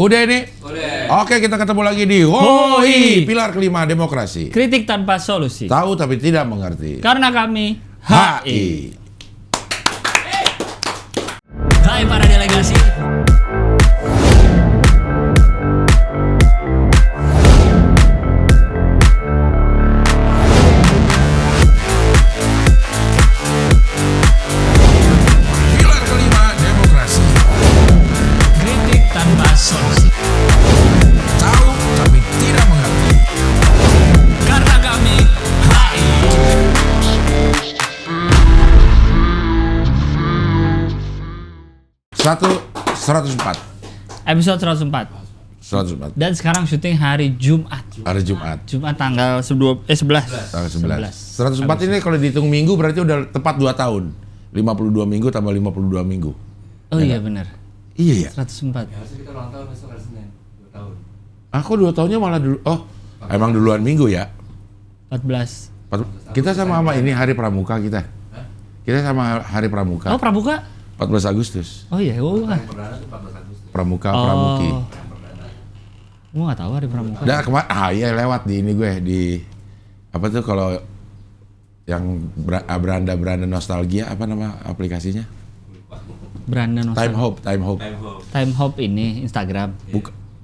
Udah ini? Udah. Oke, kita ketemu lagi di HOI, pilar kelima demokrasi. Kritik tanpa solusi. Tahu tapi tidak mengerti. Karena kami HI. Hai para delegasi. Pilar kelima demokrasi. Kritik tanpa solusi. Tahu tapi tidak mengerti. Karena kami HI. Satu 104. Episode 104. 104. Dan sekarang syuting hari Jumat. Hari Jumat. Jumat tanggal 11. Tanggal 11. 104 ini kalau dihitung minggu berarti udah tepat 2 tahun. 52 minggu tambah 52 minggu. Oh iya benar. Iya ya. 104. Harusnya kita ulang tahun besok hari Senin, 2 tahun. Aku 2 tahunnya malah dulu. Oh, emang duluan minggu ya. 14. Kita sama ini hari pramuka kita. Kita sama hari pramuka. Oh, Pramuka? 14 Agustus. Oh iya, gua Yang perdana itu 14 Agustus. Pramuka, pramuki. Gua enggak tahu hari Pramuka. Udah iya lewat di ini gue di apa tuh kalau yang beranda nostalgia apa nama aplikasinya? Brandon Time Hope. Time Hop ini Instagram.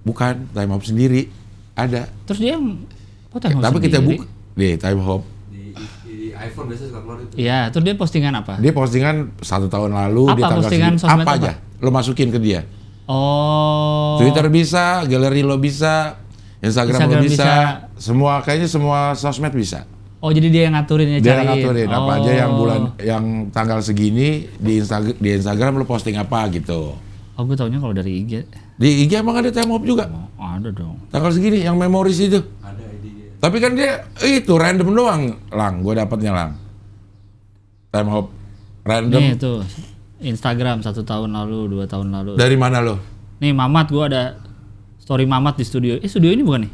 Bukan Time Hope sendiri ada. Terus dia Time Hop Tapi kita sendiri. di Time Hope. Di iPhone biasanya suka keluar itu. Iya, terus dia postingan apa? Dia postingan 1 tahun lalu Apa di tanggal postingan segini. sosmed Apa apa? aja lo masukin ke dia. Oh. Twitter bisa, galeri lo bisa, Instagram lo Instagram bisa, bisa. semua kayaknya semua sosmed bisa. Oh, jadi dia yang ngaturin ya, Dia cariin. ngaturin apa aja yang Oh. yang tanggal segini di Instagram lo posting apa gitu. Oh, gue taunya kalau dari IG. Di IG emang ada time hop juga. Oh, ada dong. Tanggal segini yang memoris itu. Ada ide. Tapi kan dia itu random doang, Lang. Gue dapatnya Lang. Time hop random. Nih tuh Instagram 1 tahun lalu, 2 tahun lalu. Dari mana lo? Nih Mamat, gue ada story Mamat di studio. Studio ini bukan nih?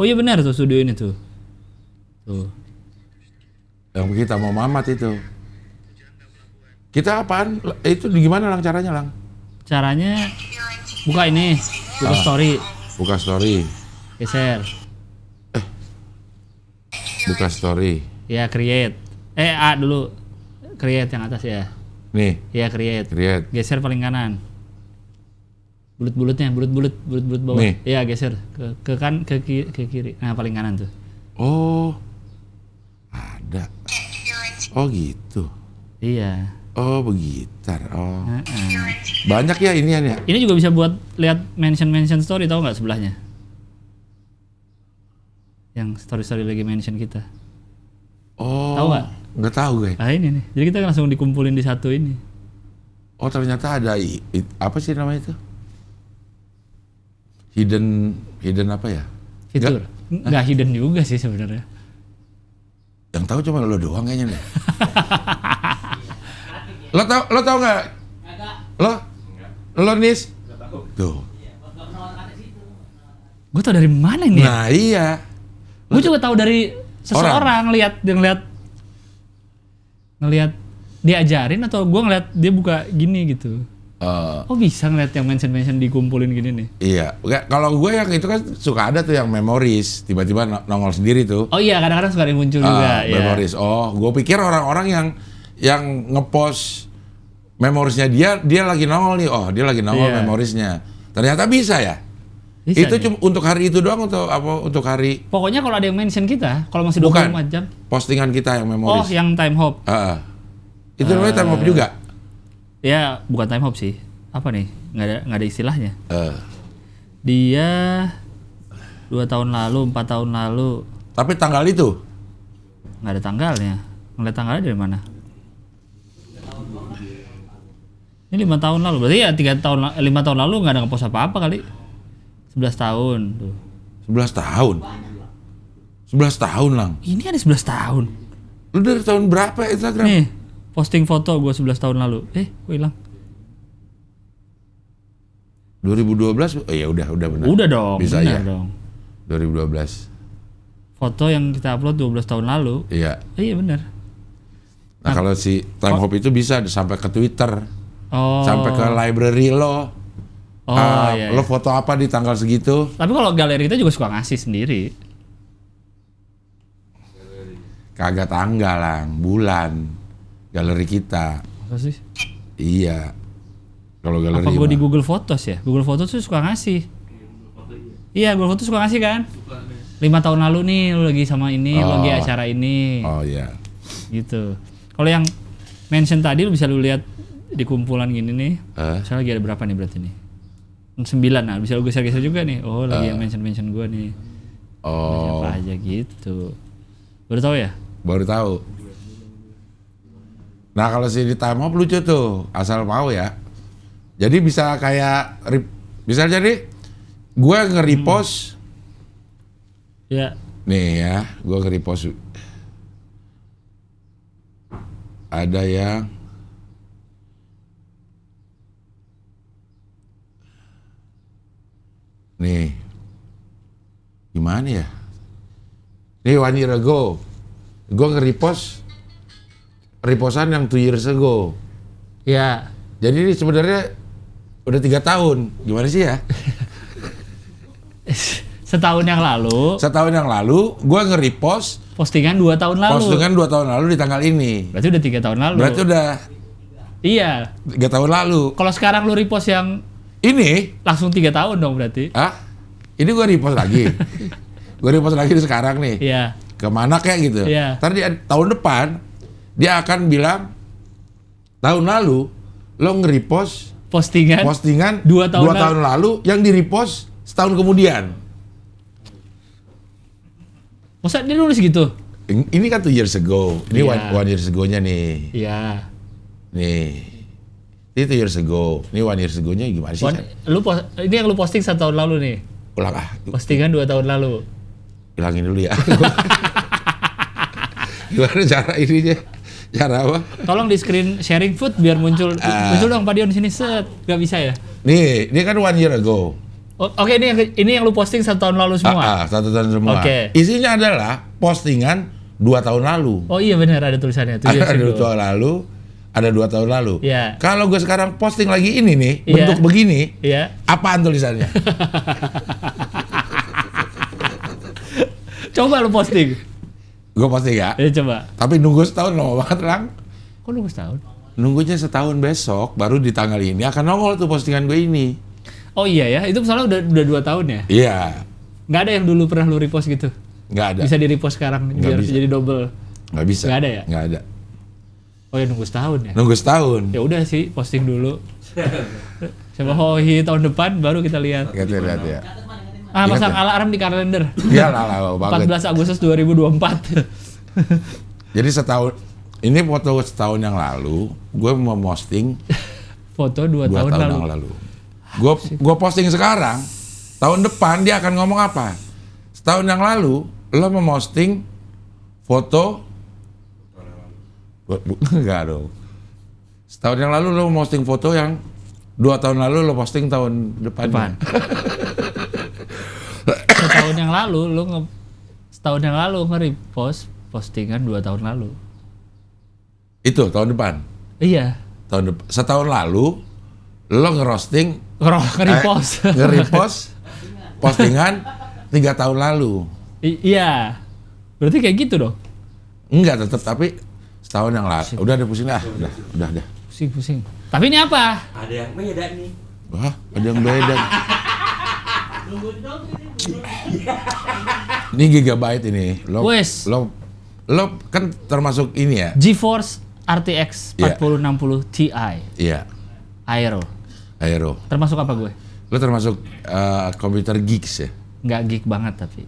Oh iya benar tuh studio ini tuh. Tuh. Yang kita mau mamat itu. Kita apaan? Itu gimana Lang caranya Lang? Caranya buka ini, buka story, Buka story. geser. Buka story. Ya create. A dulu. Create yang atas ya. Nih, Ya create. create. Geser paling kanan. Bulut-bulutnya, bulut-bulut bawah. Nih. Iya, geser ke kiri. Nah, paling kanan tuh. Oh. Ada. Oh gitu. Iya. Oh begitu. Oh. Heeh. Banyak ya ini ya. Ini juga bisa buat lihat mention story, tahu nggak sebelahnya? Yang story lagi mention kita. Oh. Tahu nggak? Nggak tahu gue. Ah ini nih. Jadi kita langsung dikumpulin di satu ini. Oh ternyata ada apa sih namanya itu? Hidden apa ya? Fitur. Nggak hidden juga sih sebenarnya. Yang tahu cuma lo doang kayaknya nih. Lo tau nggak? Lo Nis? Tuh. Gue tau dari mana ini? Ya? Nah iya. Gue juga tahu dari seseorang ngelihat diajarin atau gue ngeliat dia buka gini gitu. Oh bisa ngeliat yang mention dikumpulin gini nih. Iya. Kalau gue yang itu kan suka ada tuh yang memoris tiba-tiba nongol sendiri tuh. Oh iya kadang-kadang suka ada yang muncul juga. Ya. Memoris. Oh, gue pikir orang-orang yang ngepost memorisnya dia lagi nongol nih. Oh, dia lagi nongol Iya. memorisnya. Ternyata bisa ya. Bisa itu nih. cuma untuk hari itu doang atau apa untuk hari Pokoknya kalau ada yang mention kita, kalau masih Bukan. 24 jam. postingan kita yang Oh memoris? yang time hop. Itu namanya time hop juga. Ya bukan time hop sih. Apa nih? Nggak ada istilahnya. Eh, Dia 2 tahun lalu, 4 tahun lalu. Tapi tanggal itu Nggak ada tanggalnya. Ngeliat tanggalnya dari mana? Ini 5 tahun lalu. Berarti ya 5 tahun lalu nggak ada ngepost apa-apa kali. 11 tahun tuh. 11 tahun. 11 tahun Lang. Ini ada 11 tahun. Lu dari tahun berapa Instagram? Nih, posting foto gue 11 tahun lalu. Gue hilang. 2012. Ya udah benar. Udah dong. Bisa benar ya. dong. 2012. Foto yang kita upload 12 tahun lalu. Iya. Iya benar. Nah, kalau si time hop itu bisa sampai ke Twitter, Oh. sampai ke library lo. Oh iya. Lo foto apa di tanggal segitu? Tapi kalau galeri kita juga suka ngasih sendiri. Kagak tanggal lang, bulan. Galeri kita. Apa sih? Iya. Kalau galeri Apa gue di mah. Google Photos ya? Google Photos tuh suka ngasih. Iya, Google Photos suka ngasih kan? 5 tahun lalu nih lu lagi sama ini, lu lagi acara ini. Oh iya. Gitu. Kalau yang mention tadi lu bisa lu lihat di kumpulan gini nih. Misalnya lagi ada berapa nih berarti nih? 9, nah bisa lu geser-geser juga nih. Oh lagi yang mention gue nih. Oh. Siapa aja gitu. Baru tahu ya? Baru tahu. Nah kalau si di time up lucu tuh, asal mau ya. Jadi bisa kayak, bisa jadi gue nge-repost. Ya. Nih ya, gue nge-repost. Ada yang nih, gimana ya? Nih 1 year ago, gue nge-repost repostan yang 2 years ago. Ya. Jadi ini sebenarnya udah 3 tahun, gimana sih ya? Setahun yang lalu. Setahun yang lalu, gue nge-repost Postingan 2 tahun lalu. postingan 2 tahun lalu di tanggal ini. Berarti udah 3 tahun lalu. Berarti udah Iya. 3 tahun lalu. Kalau sekarang lu repost yang Ini, langsung 3 tahun dong berarti. ini gue repost lagi. Gue repost lagi di sekarang nih. Iya. Kemana kayak gitu. Iya. Ntar tahun depan, dia akan bilang, tahun lalu, lo nge-repost Postingan 2 2 tahun tahun lalu yang di-repost setahun kemudian. Masa dia nulis gitu? Ini kan 2 years ago. Ini Iya. 1 years ago-nya nih. Iya. Nih. Ini 2 years ago. Ini 1 years ago-nya gimana sih? Chan? Ini yang lu posting 1 tahun lalu nih. Ulang ah. Postingan 2 tahun lalu. Hilangin dulu ya. Gimana cara ininya? Cara apa? Tolong di screen sharing food biar muncul dong Pak Dion di sini set. Gak bisa ya? Nih, ini kan 1 year ago. Oke, ini yang lu posting 1 tahun lalu semua. 1 tahun semua. Oke. Isinya adalah postingan 2 tahun lalu. Oh iya benar ada tulisannya. Ada 2 tahun lalu, ada 2 tahun lalu. Iya. Kalau gue sekarang posting lagi ini nih, Iya. bentuk begini, Iya. apaan tulisannya? Coba lu posting. Gue posting ya. Ya coba. Tapi nunggu setahun lama banget lang. Kok nunggu setahun? Nunggunya setahun besok, baru di tanggal ini akan nongol tuh postingan gue ini. Oh iya ya, itu misalnya udah 2 tahun ya? Iya, Nggak ada yang dulu pernah lu repost gitu? nggak ada. Bisa di repost sekarang Nggak biar bisa. jadi double. Nggak bisa. Nggak ada ya? Nggak ada. Oh ya nunggu setahun ya? Nunggu setahun. Ya udah sih, posting dulu. Coba hohi tahun depan baru kita lihat. Kita lihat ya. Pasang ya? alarm di kalender. Iya lah, banget. 14 Agustus 2024. Jadi setahun, ini foto setahun yang lalu, gue mau posting Foto 2 2 tahun tahun lalu. yang lalu. Gue posting sekarang, tahun depan dia akan ngomong apa? Setahun yang lalu, lo mau posting foto, enggak dong. Setahun yang lalu lo mau posting foto yang 2 tahun lalu lo posting tahun depan. Setahun yang lalu nge-repost postingan 2 tahun lalu. Itu tahun depan. Iya. Setahun lalu lo nge-roasting, Nge-repost. nge-repost postingan 3 tahun lalu. Iya. Berarti kayak gitu dong. Enggak tetap, tapi setahun yang lalu. Udah pusing dah, udah. Pusing. Tapi ini apa? Ada yang beda nih. Wah, ada yang beda. Ini gigabyte ini. Wes. Lo kan termasuk ini ya? GeForce RTX Iya. 4060 Ti Iya, Aero. Aero. Termasuk apa gue? Lo termasuk komputer geeks ya? Nggak geek banget tapi.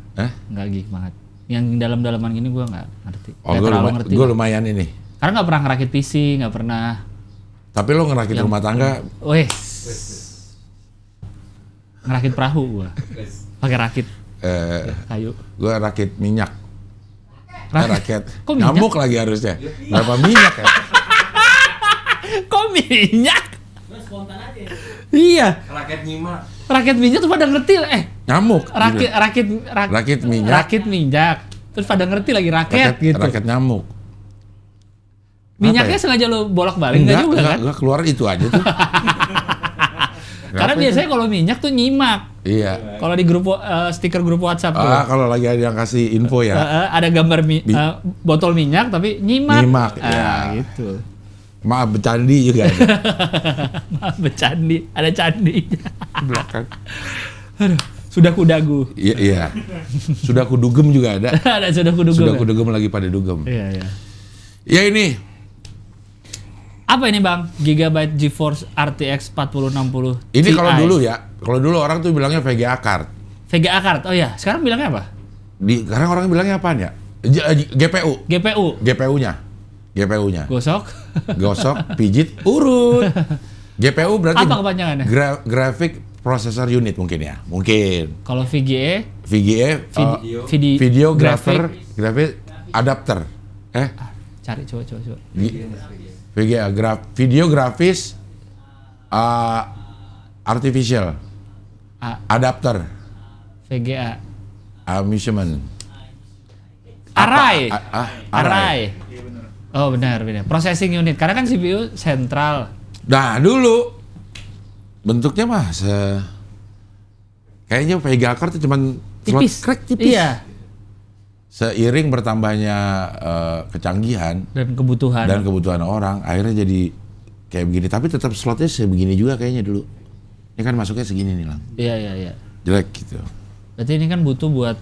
Nggak geek banget. Yang dalam-dalaman gini gue nggak ngerti. Oh, Nggak terlalu ngerti. gue lumayan ini. Karena nggak pernah ngerakit PC, nggak pernah. Tapi lo ngerakit rumah tangga, Wes. Ngerakit perahu gue. Pakai rakit kayu. gue rakit minyak. Rakit. Kok minyak? Nyamuk lagi harusnya. Berapa minyak ya? Kok minyak? Iya. Raket nyimak. Rakit minyak tuh pada ngerti. Nyamuk. Rakit minyak. Rakit minyak. Terus pada ngerti lagi raket gitu. Raket nyamuk. Minyaknya Apa ya? sengaja lo bolak-balik nggak juga kan? Enggak, keluar itu aja tuh. Karena biasanya kalau minyak tuh nyimak. Iya. Kalau di grup stiker grup WhatsApp tuh. Kalau lagi ada yang kasih info ya. Ada gambar botol minyak tapi nyimak. Nyimak, ya. Gitu. Maaf bercandi juga ada. Maaf bercandi, ada candinya. Belakang. Aduh, sudah kudagu. Iya. Sudah kudugem juga ada. Ada sudah kudugem. Sudah ya? kudugem lagi pada dugem. Iya. Ya ini. Apa ini Bang? Gigabyte GeForce RTX 4060 Ini Ti. kalau dulu ya. Kalau dulu orang tuh bilangnya VGA card. VGA card. Oh ya, sekarang bilangnya apa? Sekarang orang bilangnya apaan ya? GPU. GPU-nya. Gosok, pijit, urut. GPU berarti Apa kepanjangannya? Graphic Processor Unit mungkin ya. Mungkin. Kalau VGA Video Graphic Adapter. Cari coba. VGA Video Grafis Artificial Adapter VGA Amusement Array. Oh benar. Processing unit. Karena kan CPU sentral. Nah dulu bentuknya mah kayaknya VGA card itu cuman Tipis. tipis. Iya. Seiring bertambahnya kecanggihan Dan kebutuhan orang, akhirnya jadi kayak begini. Tapi tetap slotnya sebegini juga kayaknya dulu. Ini kan masuknya segini nih Lang. Iya. Jelek gitu. Berarti ini kan butuh buat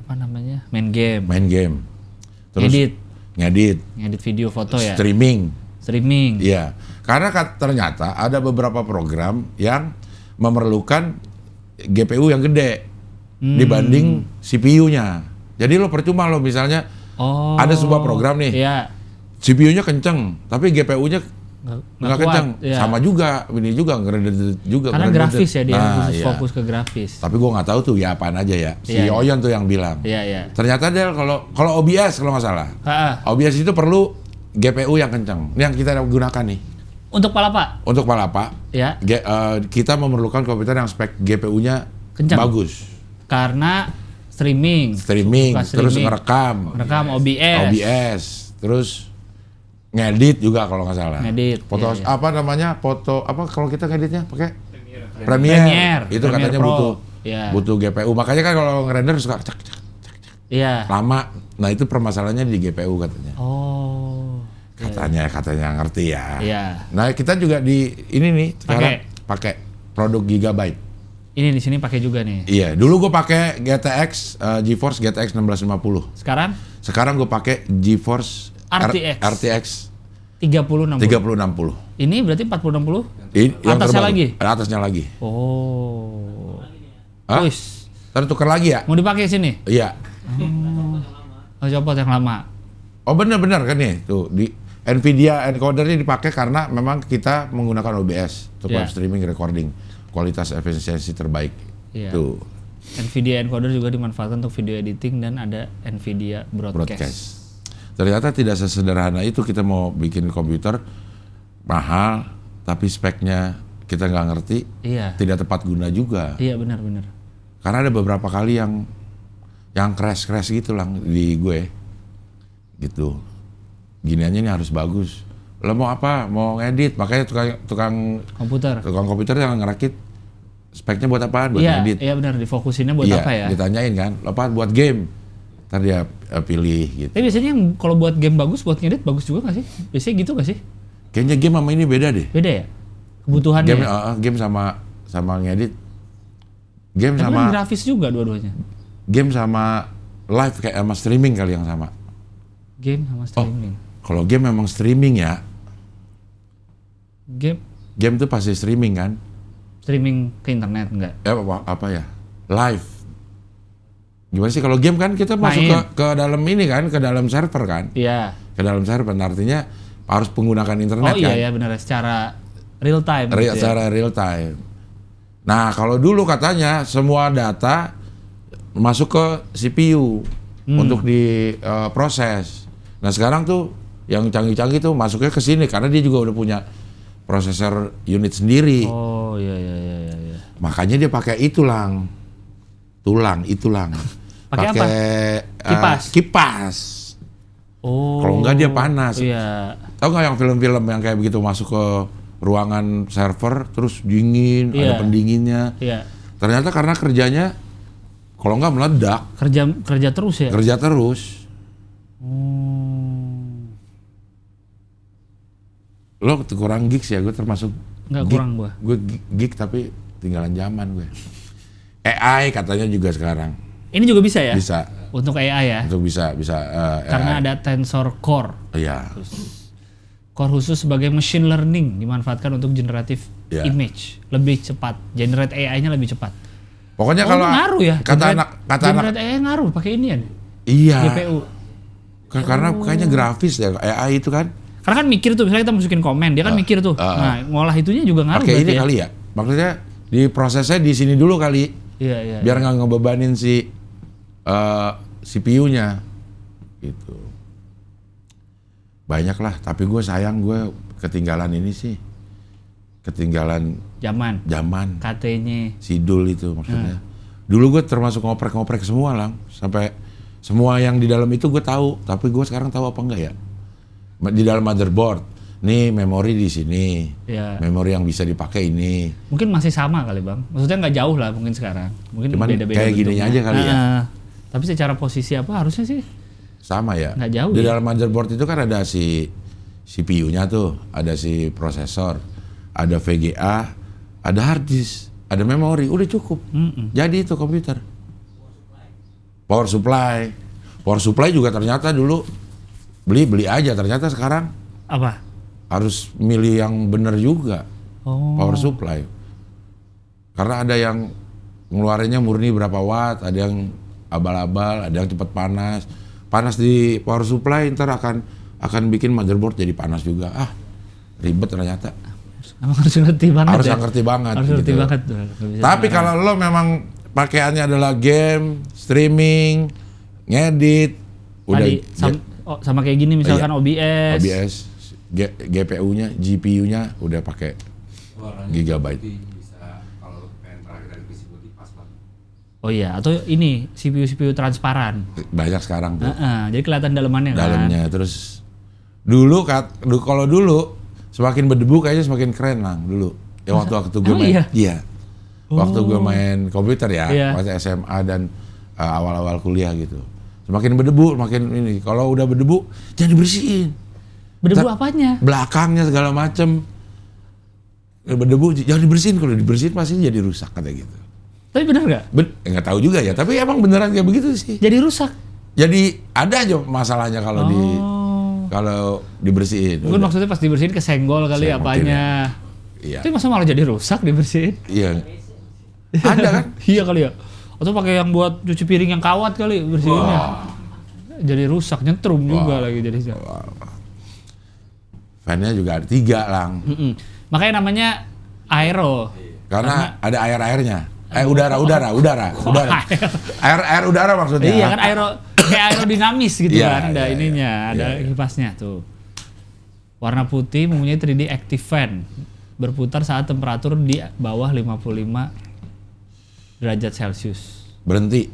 main game. Terus ngedit video foto ya. Streaming. Iya. Karena ternyata ada beberapa program yang memerlukan GPU yang gede dibanding CPU-nya. Jadi lo percuma lo misalnya ada sebuah program nih, CPU-nya kenceng, tapi GPU-nya nggak kenceng. Iya. Sama juga, ini juga ngerendet juga. Karena grafis ya dia khusus fokus ke grafis. Tapi gue nggak tahu tuh ya apaan aja ya. Si Oyon tuh yang bilang. Iya. Ternyata dia kalau OBS kalau nggak salah, OBS itu perlu GPU yang kenceng. Ini yang kita gunakan nih. Untuk Palapa? Untuk Palapa, kita memerlukan komputer yang spek GPU-nya bagus. Karena streaming, terus ngerekam OBS, terus ngedit juga kalau nggak salah. Foto apa kalau kita ngeditnya pakai Premiere. Itu katanya Pro. butuh GPU. Makanya kan kalau ngerender suka cak. Lama. Nah itu permasalahannya di GPU katanya. Katanya ngerti ya. Nah kita juga di ini nih sekarang pakai produk Gigabyte. Ini di sini pakai juga nih. Iya, dulu gue pakai GeForce GTX 1650. Sekarang gue pakai GeForce RTX 3060. Ini berarti 4060? Atasnya lagi. Oh. Wis. Ntar tukar lagi ya? Mau dipakai sini? Iya. Copot yang lama. Oh benar kan nih, tuh di Nvidia encoder ini dipakai karena memang kita menggunakan OBS untuk live streaming recording. Kualitas efisiensi terbaik. Tuh. Nvidia encoder juga dimanfaatkan untuk video editing dan ada Nvidia broadcast. Ternyata tidak sesederhana itu kita mau bikin komputer mahal tapi speknya kita nggak ngerti, tidak tepat guna juga. Iya benar. Karena ada beberapa kali yang crash gitu Lang di gue. Gitu. Giniannya ini harus bagus. Lo mau apa? Mau ngedit, makanya tukang komputer yang ngerakit speknya buat apaan? Buat ngedit. Iya benar, difokusinnya buat apa ya? Ditanyain kan, lo apa buat game? Ntar dia pilih gitu. Tapi biasanya yang kalau buat game bagus, buat ngedit bagus juga nggak sih? Biasanya gitu nggak sih? Kayaknya game sama ini beda deh. Beda ya? Kebutuhannya game sama ngedit. Game tapi sama kan grafis juga dua-duanya. Game sama live kayak sama streaming kali yang sama. Game sama streaming. Kalau game memang streaming ya. Game tuh pasti streaming kan? Streaming ke internet enggak? Apa ya? Live. Gimana sih kalau game kan kita masuk ke dalam ini kan, ke dalam server kan? Iya. Ke dalam server, artinya harus menggunakan internet kan? Oh iya benar, secara real time. Secara real time. Nah kalau dulu katanya semua data masuk ke CPU untuk diproses. Nah sekarang tuh yang canggih-canggih tuh masuknya ke sini karena dia juga udah punya prosesor unit sendiri. Oh iya. Makanya dia pakai itu Lang. Pakai apa? Kipas. Oh. Kalau enggak dia panas. Iya. Tahu nggak yang film-film yang kayak begitu masuk ke ruangan server terus dingin, ada pendinginnya. Iya. Ternyata karena kerjanya kalau nggak meledak. Kerja terus ya? Kerja terus. Lo kurang gigs ya, gue termasuk. Nggak geek. kurang gue. Gue geek tapi tinggalan zaman gue. AI katanya juga sekarang. Ini juga bisa ya? Bisa. Untuk AI ya? Untuk bisa. Karena AI. ada Tensor Core. Iya. Core khusus sebagai machine learning dimanfaatkan untuk generatif image. Lebih cepat. Generate AI-nya lebih cepat. Pokoknya kalau ngaruh ya? kata generate AI ngaruh pakai ini ya? Iya. GPU. Karena kayaknya grafis ya AI itu kan. Karena kan mikir tuh, misalnya kita masukin komen, dia kan mikir tuh. Nah, ngolah itunya juga ngaruh. Pakai ini ya? kali ya. Maksudnya di prosesnya di sini dulu kali. Iya. Biar nggak ngebebanin si CPU-nya. Gitu. Banyak lah, tapi gue sayang gue ketinggalan ini sih. Ketinggalan zaman. KT-nya. Sidul itu maksudnya. Dulu gue termasuk ngoprek-ngoprek semua lang. Sampai semua yang di dalam itu gue tahu. Tapi gue sekarang tahu apa enggak ya? Di dalam motherboard. Nih memori di sini. Ya. Memori yang bisa dipakai ini. Mungkin masih sama kali bang. Maksudnya nggak jauh lah mungkin sekarang. Mungkin cuman beda-beda kayak gini aja kali ya. Tapi secara posisi apa harusnya sih? Sama ya. Nggak jauh di ya? dalam motherboard itu kan ada si CPU-nya tuh, ada si prosesor, ada VGA, ada hard disk, ada memori, udah cukup. Jadi itu komputer. Power supply juga ternyata dulu beli aja, ternyata sekarang apa? Harus milih yang benar juga. Power supply. Karena ada yang ngeluarinnya murni berapa watt, ada yang abal-abal, ada yang cepat panas. Panas di power supply ntar akan bikin motherboard jadi panas juga. Ribet ternyata. Emang harus ngerti banget. Harus ngerti banget. Harus ngerti gitu. banget. Tapi kalau lo memang pakaiannya adalah game, streaming, ngedit, udah sama kayak gini misalkan OBS, GPU-nya, GPU-nya udah pakai gigabyte. Bisa kalau pengen terakhir dari PC putih pas banget. Oh iya, atau ini CPU transparan. Banyak sekarang tuh. Jadi kelihatan dalemannya kan. Dalamnya terus kalau dulu semakin berdebu kayaknya semakin keren lah dulu. Ya waktu gue main. Iya. Waktu gue main komputer ya, waktu SMA dan awal-awal kuliah gitu. Semakin berdebu, makin ini. Kalau udah berdebu, jangan dibersihin. Berdebu apanya? Belakangnya segala macem. Berdebu jangan dibersihin, kalau dibersihin pasti jadi rusak kata gitu. Tapi benar nggak? Nggak tahu juga ya, tapi emang beneran kayak begitu sih. Jadi rusak. Jadi ada aja masalahnya kalau dibersihin. Mungkin maksudnya pas dibersihin kesenggol kali apanya. Iya. Tapi masa malah jadi rusak dibersihin? Iya. Ada kan? Iya kali ya. Atau pakai yang buat cuci piring yang kawat kali bersihinnya. Jadi rusak, nyentrum juga lagi jadinya. Fan-nya juga ada 3 lang. Makanya namanya aero. Karena ada air-airnya. Udara. Air udara maksudnya. Iya kan kayak aerodinamis gitu kan. Ada ininya, ada kipasnya tuh. Warna putih mempunyai 3D active fan. Berputar saat temperatur di bawah 55 derajat Celcius. Berhenti.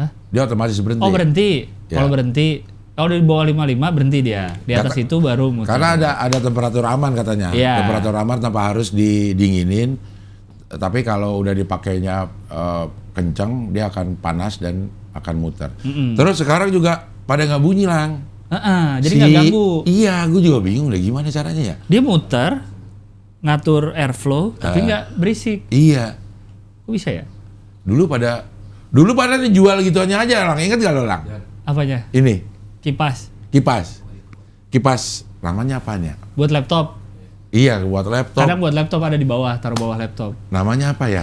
Hah? Dia otomatis berhenti. Oh berhenti. Kalau berhenti, kalau di bawah 55 berhenti dia. Di atas itu baru muter. Karena ada temperatur aman katanya. Temperatur aman tanpa harus didinginin. Tapi kalau udah dipakainya kencang, dia akan panas dan akan muter. Terus sekarang juga pada nggak bunyi lang. Jadi nggak ganggu. Iya, gue juga bingung deh gimana caranya ya. Dia muter, ngatur airflow, tapi nggak berisik. Iya. Kok bisa ya? Dulu pada dijual gituannya aja lang. Ingat gak lo lang? Apanya? Ini. Kipas. Namanya apanya? Buat laptop. Iya, buat laptop. Kadang buat laptop ada di bawah, taruh bawah laptop. Namanya apa ya?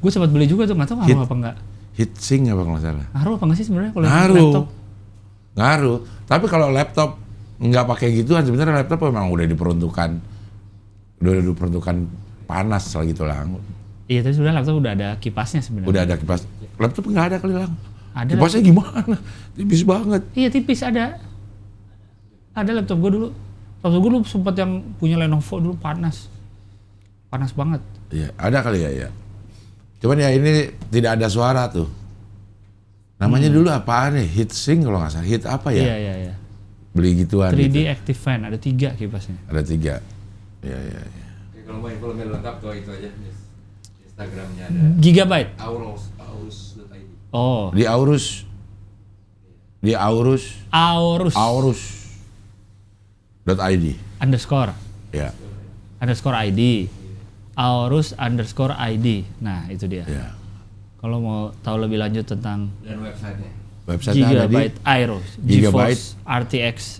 Gue sempat beli juga tuh, nggak tahu ngaruh apa enggak. Heatsink apa nggak salah? Ngaruh apa nggak sih sebenarnya kalau laptop? Ngaruh. Tapi kalau laptop nggak pakai gituan, sebenarnya laptop memang udah diperuntukkan panas lah gitu lang. Iya, tapi sebenarnya laptop udah ada kipasnya sebenarnya. Udah ada kipas. Laptop nggak ada kali lang. Ada. Kipasnya gimana? Tipis banget. Iya tipis ada. Ada laptop gue dulu. Laptop gue dulu sempat yang punya Lenovo dulu panas banget. Iya, ada kali ya. Cuman ya ini tidak ada suara tuh. Namanya dulu apaan nih? Heatsink kalau nggak salah. Heat apa ya? Iya. Beli gituan. 3D gitu. Active Fan, ada 3 kipasnya. Ada 3. Iya. Kalau mau info lebih lengkap tuh itu aja. Instagramnya ada. Gigabyte. Aurus.id. Oh. Di Aurus. Aurus.id. Underscore. Ya. Underscore ID. Aurus_ID. Nah, itu dia. Ya. Kalau mau tahu lebih lanjut tentang Dan websitenya. Website-nya ada di Gigabyte Aero, GeForce RTX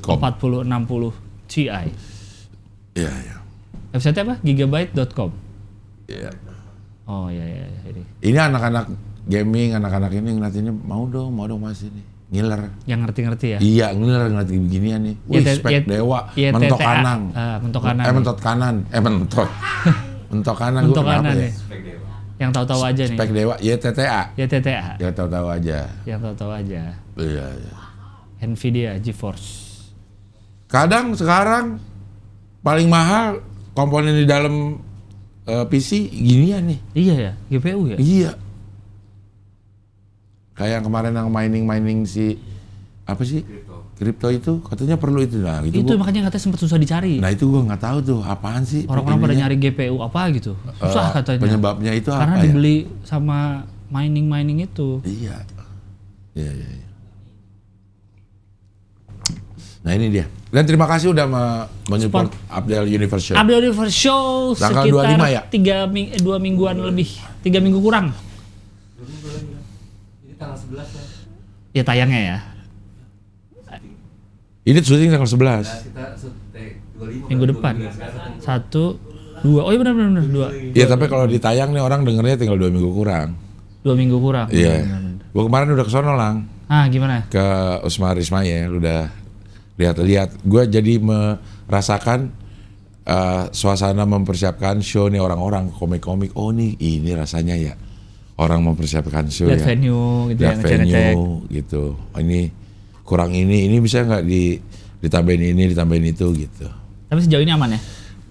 .com. 4060 Ti. Iya, iya. Website apa? Gigabyte.com. Iya. Oh iya ini. Ini anak-anak gaming, anak-anak ini ngeliatinnya mau dong Mas ini. Ngiler. Yang ngerti-ngerti ya? Iya, ngiler ngerti beginian nih. Wih, spek dewa, mentok TTA. kanan. Mentok kanan. Mentok kanan. Mentok. Mentok kanan. Mentok Gua kenapa kanan ya? nih. Yang tahu-tahu aja nih. Spek dewa, YTTA. YTTA. Ya tahu-tahu aja. Yang tahu-tahu aja. Iya, iya. Nvidia GeForce. Kadang sekarang paling mahal komponen di dalam PC ginian nih. Iya ya, GPU ya? Iya. Kayak yang kemarin yang mining si apa sih? Kripto itu katanya perlu itu. Nah, itu makanya katanya sempat susah dicari. Nah, itu gua nggak tahu tuh apaan sih. Orang-orang pada nyari GPU apa gitu. Susah katanya. Penyebabnya itu karena apa ya? dibeli sama mining itu. Iya. Iya. Nah, ini dia. Dan terima kasih udah menyupport Abdel Universe Show. Abdel Universe Show Tanggal sekitar 25 ya? 2 mingguan lebih. 3 minggu kurang. 2 minggu lagi. Ini tanggal 11 ya. Ya tayangnya ya. Ini syuting tanggal 11. Nah, kita 25 Minggu depan. 1, 2. Oh iya benar 2. Iya, tapi kalau ditayang nih orang dengernya tinggal 2 minggu kurang. 2 minggu kurang. Iya. Gua kemarin udah ke sono, Lang. Gimana? Ke Usmar Ismail udah lihat-lihat. Gua jadi merasakan suasana mempersiapkan show nih orang-orang komik-komik. Oh nih, ini rasanya ya. Orang mempersiapkan show Lihat ya. venue gitu Lihat ya, venue gitu. Oh, ini kurang ini bisa nggak ditambahin ini, ditambahin itu gitu. Tapi sejauh ini aman ya?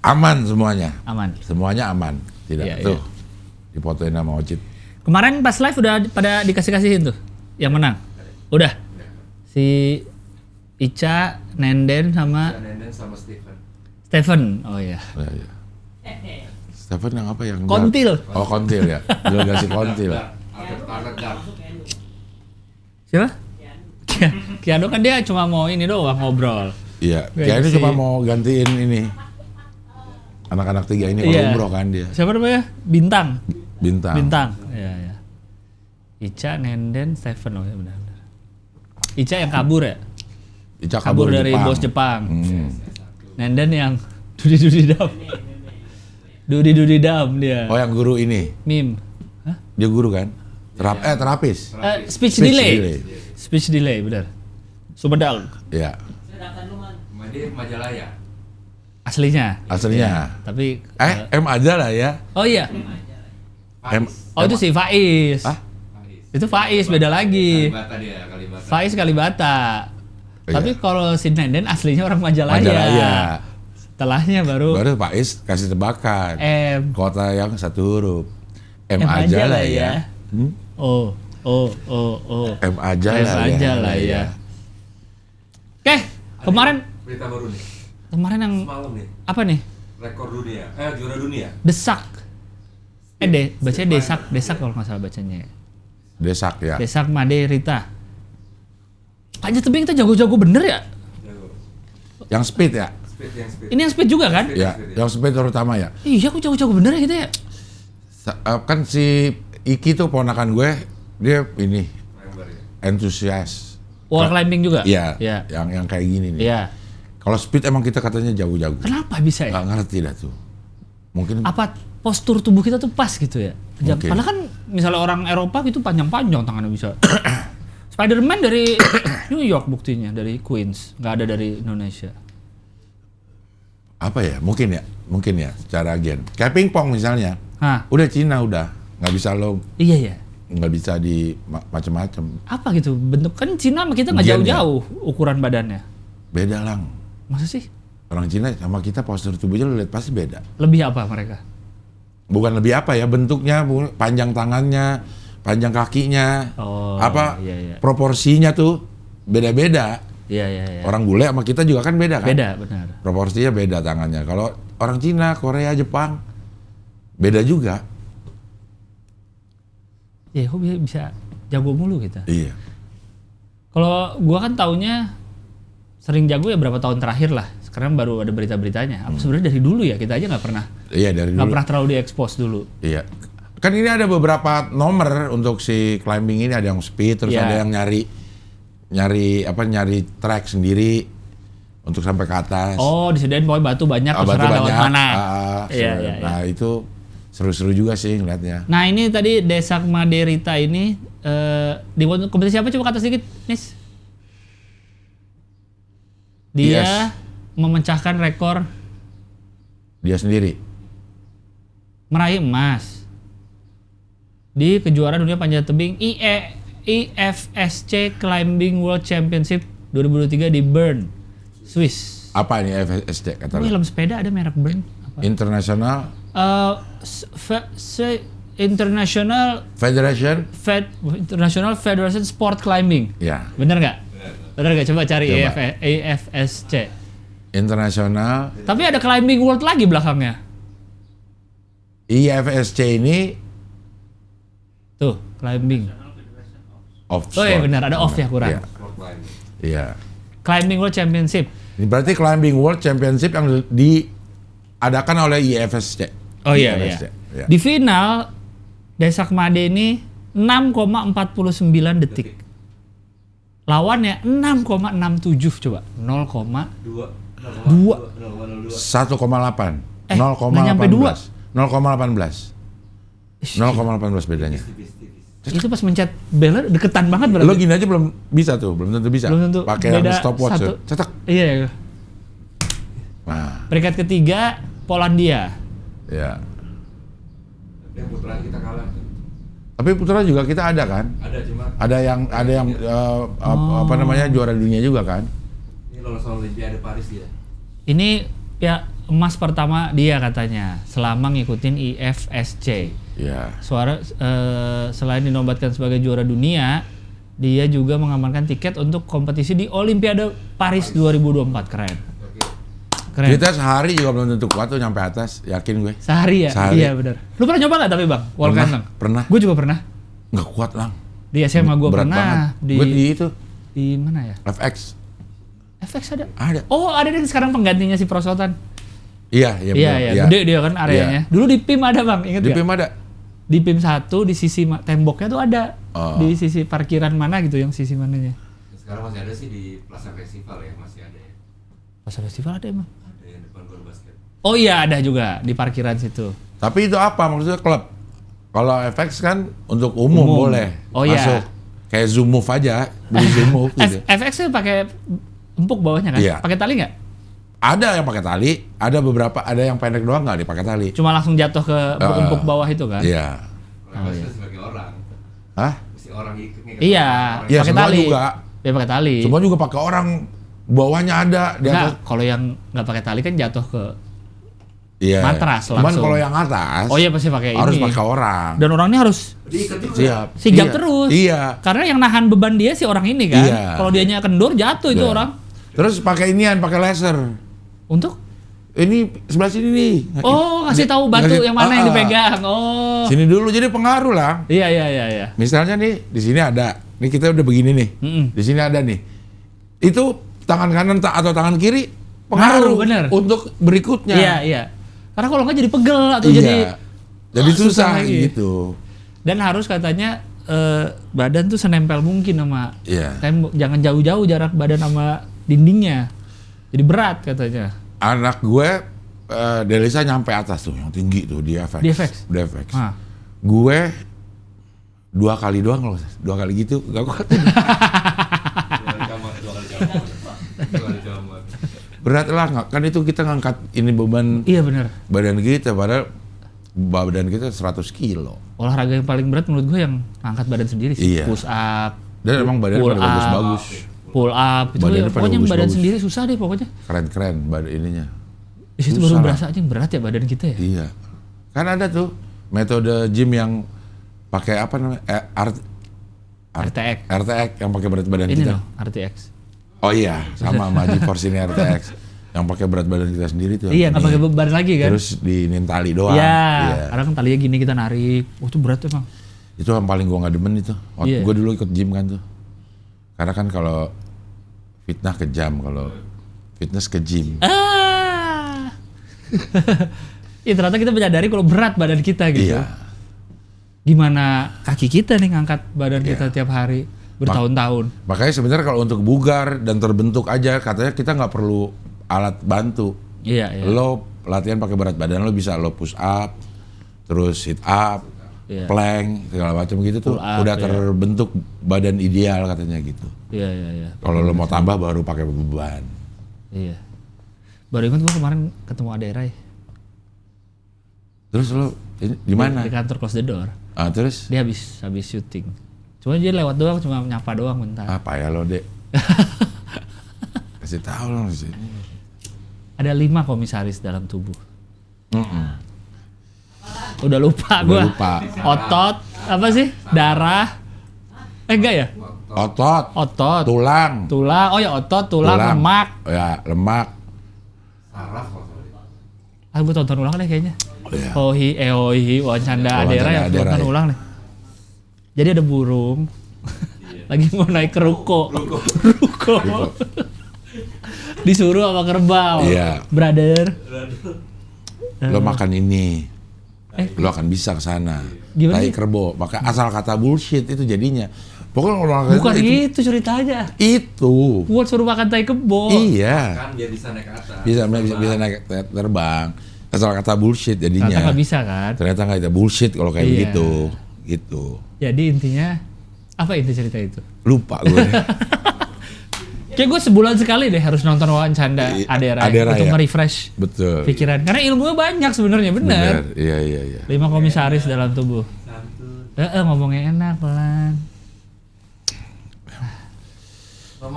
Aman semuanya. Aman. Semuanya aman. Tidak Iya, tuh. Difotoin sama Ocit. Kemarin pas live udah pada dikasih-kasihin tuh yang menang. Udah. Si Ica, Nenden sama Stephen. Oh iya. Ya, ya. Stephen yang apa yang Kontil. Oh, Kontil ya. Delegasi Kontil. Siapa? Kiano kan dia cuma mau ini doang ngobrol. Iya. Kayaknya cuma mau gantiin ini. Anak-anak 3 ini kalau umroh kan dia. Siapa namanya? Bintang. Bintang. Iya, iya. Ica, Nenden, Stephen. Oh ya benar. Ica yang kabur ya? Ica kabur dari Jepang. bos Jepang. Nenden yang Dudi dam dia. Oh, yang guru ini. Meme. Hah? Dia guru kan? Terapis. Speech delay. Speech delay, benar. Sumedang. Iya. Dia Majalaya. Aslinya. Tapi M aja lah ya. Oh iya. Oh itu si Faiz. Hah? Itu Faiz beda lagi. Kalibata. Faiz Kalibata. Iya. Tapi kalau si Nenden aslinya orang Majalaya. Setelahnya baru Faiz kasih tebakan. M. Kota yang satu huruf. M aja lah ya. Oh. M aja lah ya. Oke, kemarin Berita baru nih. Kemarin yang Semalam nih. apa nih? Rekor dunia. Juara dunia. Desak. Bacanya Desak kalau nggak salah bacanya. Desak ya. Desak Made Rita. Aja tapi kita jago-jago bener ya? Yang speed ya. Ini yang speed juga kan? Ya, yang speed terutama ya. Iya, aku jago-jago bener ya kita ya. Kan si Iki tuh ponakan gue, dia ini entusias. Wall climbing juga? Iya. Iya. Yang kayak gini nih. Iya. Kalau speed emang kita katanya jago-jago. Kenapa bisa ya? Gak ngerti dah tuh. Mungkin Apa postur tubuh kita tuh pas gitu ya? Mungkin. Padahal kan misalnya orang Eropa gitu panjang-panjang tangannya bisa. Spider-Man dari New York buktinya, dari Queens, nggak ada dari Indonesia. apa ya? Mungkin ya secara gen. Kayak pingpong misalnya. Udah Cina udah nggak bisa lo. Iya ya. Nggak bisa di macam-macam. Apa gitu bentuk kan Cina sama kita nggak Gen jauh-jauh ukuran badannya. Beda Lang. Masa sih? Orang Cina sama kita postur tubuhnya lo lihat pasti beda. Lebih apa mereka? Bukan lebih apa ya, bentuknya, panjang tangannya, panjang kakinya, iya. proporsinya tuh beda-beda. Iya. Orang bule sama kita juga kan beda kan? Beda, benar. Proporsinya beda tangannya. Kalau orang Cina, Korea, Jepang. Beda juga. Ya, kok bisa jago mulu kita. Iya. Kalau gua kan taunya sering jago ya berapa tahun terakhir lah. Sekarang baru ada berita-beritanya. Apa sebenarnya dari dulu ya? Kita aja nggak pernah. Iya, dari dulu. Nggak pernah terlalu diekspos dulu. Iya. Kan ini ada beberapa nomor untuk si climbing ini, ada yang speed, terus ada yang nyari track sendiri untuk sampai ke atas. Oh, disediain pokoknya batu banyak, terserah lewat mana. Iya. Nah, itu seru-seru juga sih ngeliatnya. Nah, ini tadi Desak Maderita ini di kompetisi apa coba kata sedikit, Nis? Dia memecahkan rekor dia sendiri. Meraih emas di kejuaraan dunia panjat tebing IFSC Climbing World Championship 2023 di Bern, Swiss. Apa ini IFSC kata lu? Helm sepeda ada merek Bern. Apa? International International Federation Sport Climbing. Ya. Bener nggak? Bener nggak? Coba cari IFSC. International. Tapi ada Climbing World lagi belakangnya. IFSC ini Tuh, climbing. off. Oh iya benar, ada off ya kurang. Iya. Climbing World Championship. Ini berarti Climbing World Championship yang diadakan oleh IFSC. Oh iya, IFSC. iya. Ya. Di final, Desak Made ini 6,49 detik. Lawannya 6,67 coba. 0,2. 1,8. Nggak nyampe 2. 0,18 bedanya. Itu pas mencet bel deketan banget berarti. Lo gini aja belum bisa tuh, belum tentu bisa. Belum tentu. Pakai yang stopwatch tuh. Cetak. Iya. Nah, Peringkat ketiga Polandia. ya. Yang putra kita kalah. Tapi putra juga kita ada kan? Ada cuma. Ada yang apa namanya juara dunia juga kan? Ini lolos Olimpiade Paris dia. Ini ya emas pertama dia katanya selama ngikutin IFSC. Ya. Selain dinobatkan sebagai juara dunia, dia juga mengamankan tiket untuk kompetisi di Olimpiade Paris 2024. Keren. Keren. Kita sehari juga belum tentu kuat tuh nyampe atas, yakin gue. Sehari ya? Sehari. Iya benar. Lu pernah nyoba nggak tapi bang? Wall climbing? Pernah. Gue juga pernah. Nggak kuat lang. Di SMA gue Berat pernah. banget. Gue di itu. Di mana ya? FX. FX ada? Ada. Oh ada deh sekarang penggantinya si Prosotan. Iya. Iya. Gede dia kan areanya. Dulu di PIM ada bang, inget Di gak? PIM ada. Di PIM 1 di sisi temboknya tuh ada. Di sisi parkiran mana gitu yang sisi mananya. Sekarang masih ada sih di Plaza Festival ya, masih ada ya. Plaza Festival ada emang? Ada yang depan gor basket. Oh iya ada juga di parkiran situ. Tapi itu apa maksudnya klub? Kalau FX kan untuk umum boleh. Oh iya. Masuk. Kayak Zoom Move aja, beli Zoom Move gitu. FX nya pakai empuk bawahnya kan? Iya. Pakai tali nggak? Ada yang pakai tali, ada beberapa, ada yang pendek doang nggak dipakai tali. Cuma langsung jatuh ke empuk bawah itu kan? Iya. Kalau itu sebagai orang. Hah? Mesti orang ikut nih. Iya. Iya, Pakai semua tali. juga. Ya pakai tali. Semua juga pakai orang, bawahnya ada di atas. Nggak, kalau yang nggak pakai tali kan jatuh ke Iya. matras Cuman langsung. kalau yang atas, Oh iya pasti pakai harus ini. pakai orang. Dan orangnya harus Diikat juga. Siap. sigap Iya. terus. Iya. Karena yang nahan beban dia si orang ini kan. Iya. Kalau dianya kendor jatuh itu Iya. orang. Terus pakai inian, pakai laser. Untuk Ini sebelah sini nih. ngasih tahu batu Ngasih- yang mana yang dipegang. Oh. Sini dulu jadi pengaruh lah. Iya. Misalnya nih di sini ada, nih kita udah begini nih, di sini ada nih, itu tangan kanan atau tangan kiri pengaruh bener. untuk berikutnya. Iya. Karena kalau nggak jadi pegel atau Iya. jadi susah lagi. gitu. Dan harus katanya badan tuh senempel mungkin sama Iya. tembok. Jangan jauh-jauh jarak badan sama dindingnya. Jadi berat katanya. Anak gue Delisa nyampe atas tuh yang tinggi tuh di FX. Di FX? Ah. Gue 2 kali doang loh, 2 kali gitu gak kuat. Dua kali camar. Berat lah, kan itu kita ngangkat ini beban Iya benar. badan kita, padahal badan kita 100 kilo. Olahraga yang paling berat menurut gue yang angkat badan sendiri sih. Iya. Push up, Dan emang badan Pull pada up. bagus-bagus. pull up, itu Badannya ya, pada pokoknya badan bagus-bagus. sendiri susah deh pokoknya. Keren-keren badan ininya. Di situ Susah baru lah. berasa aja berat ya badan kita ya. Iya. Kan ada tuh metode gym yang pakai apa namanya? RTX. RTX yang pakai berat badan Ini kita. loh, RTX. Oh iya, sama sama GeForce ini RTX. Yang pakai berat badan kita sendiri tuh. Iya, nggak pakai beban lagi kan? Terus dinin tali doang. Iya. Karena kan talinya gini kita narik. Itu berat tuh, Bang. Itu yang paling gua nggak demen itu. Iya. Gua dulu ikut gym kan tuh. Karena kan kalau fitnah ke jam, kalau fitness ke gym. Ya ternyata kita menyadari kalau berat badan kita gitu. Iya. Gimana kaki kita nih ngangkat badan kita tiap hari bertahun-tahun. Makanya sebenarnya kalau untuk bugar dan terbentuk aja katanya kita nggak perlu alat bantu. Iya. Lo latihan pakai berat badan lo bisa lo push up, terus sit up, plank segala macam gitu tuh udah terbentuk badan ideal katanya gitu. Iya. Kalau lo mau tambah baru pakai beban. Iya. Baru ingat gua kemarin ketemu Ade Rai. Terus lo di mana? Di kantor Close the Door. Terus? Dia habis syuting. Cuma dia lewat doang, cuma nyapa doang bentar. Apa ya lo, Dek? Kasih tahu lo sih. Ada 5 komisaris dalam tubuh. Udah lupa gua. Otot, apa sih? Darah. Enggak ya? Otot. Tulang. Oh ya otot, tulang. Lemak. Ya, lemak. Saraf. Gua tonton ulang deh kayaknya. Iya. Ohi, wawancara Ade Rai yang tonton ulang nih. Jadi ada burung lagi mau naik ke ruko. Disuruh sama kerbau. Iya. Brother. Lo makan ini. Lo akan bisa ke sana. Tai kerbau. Maka asal kata bullshit itu jadinya. Pokoknya orang bukan itu ceritanya. Itu. Buat suruh makan tai kebo. Iya. Kan biar bisa naik ke atas. Bisa naik terbang. Asal kata bullshit jadinya. Ternyata nggak bisa kan? Ternyata nggak ada bullshit kalau kayak begitu. Gitu. Jadi intinya apa inti cerita itu? Lupa gue. Kayak gue sebulan sekali deh harus nonton wawancara Ade Rai untuk nge-refresh pikiran. Karena ilmunya banyak sebenarnya, benar. Iya. 5 komisaris dalam tubuh. Ngomongnya enak pelan.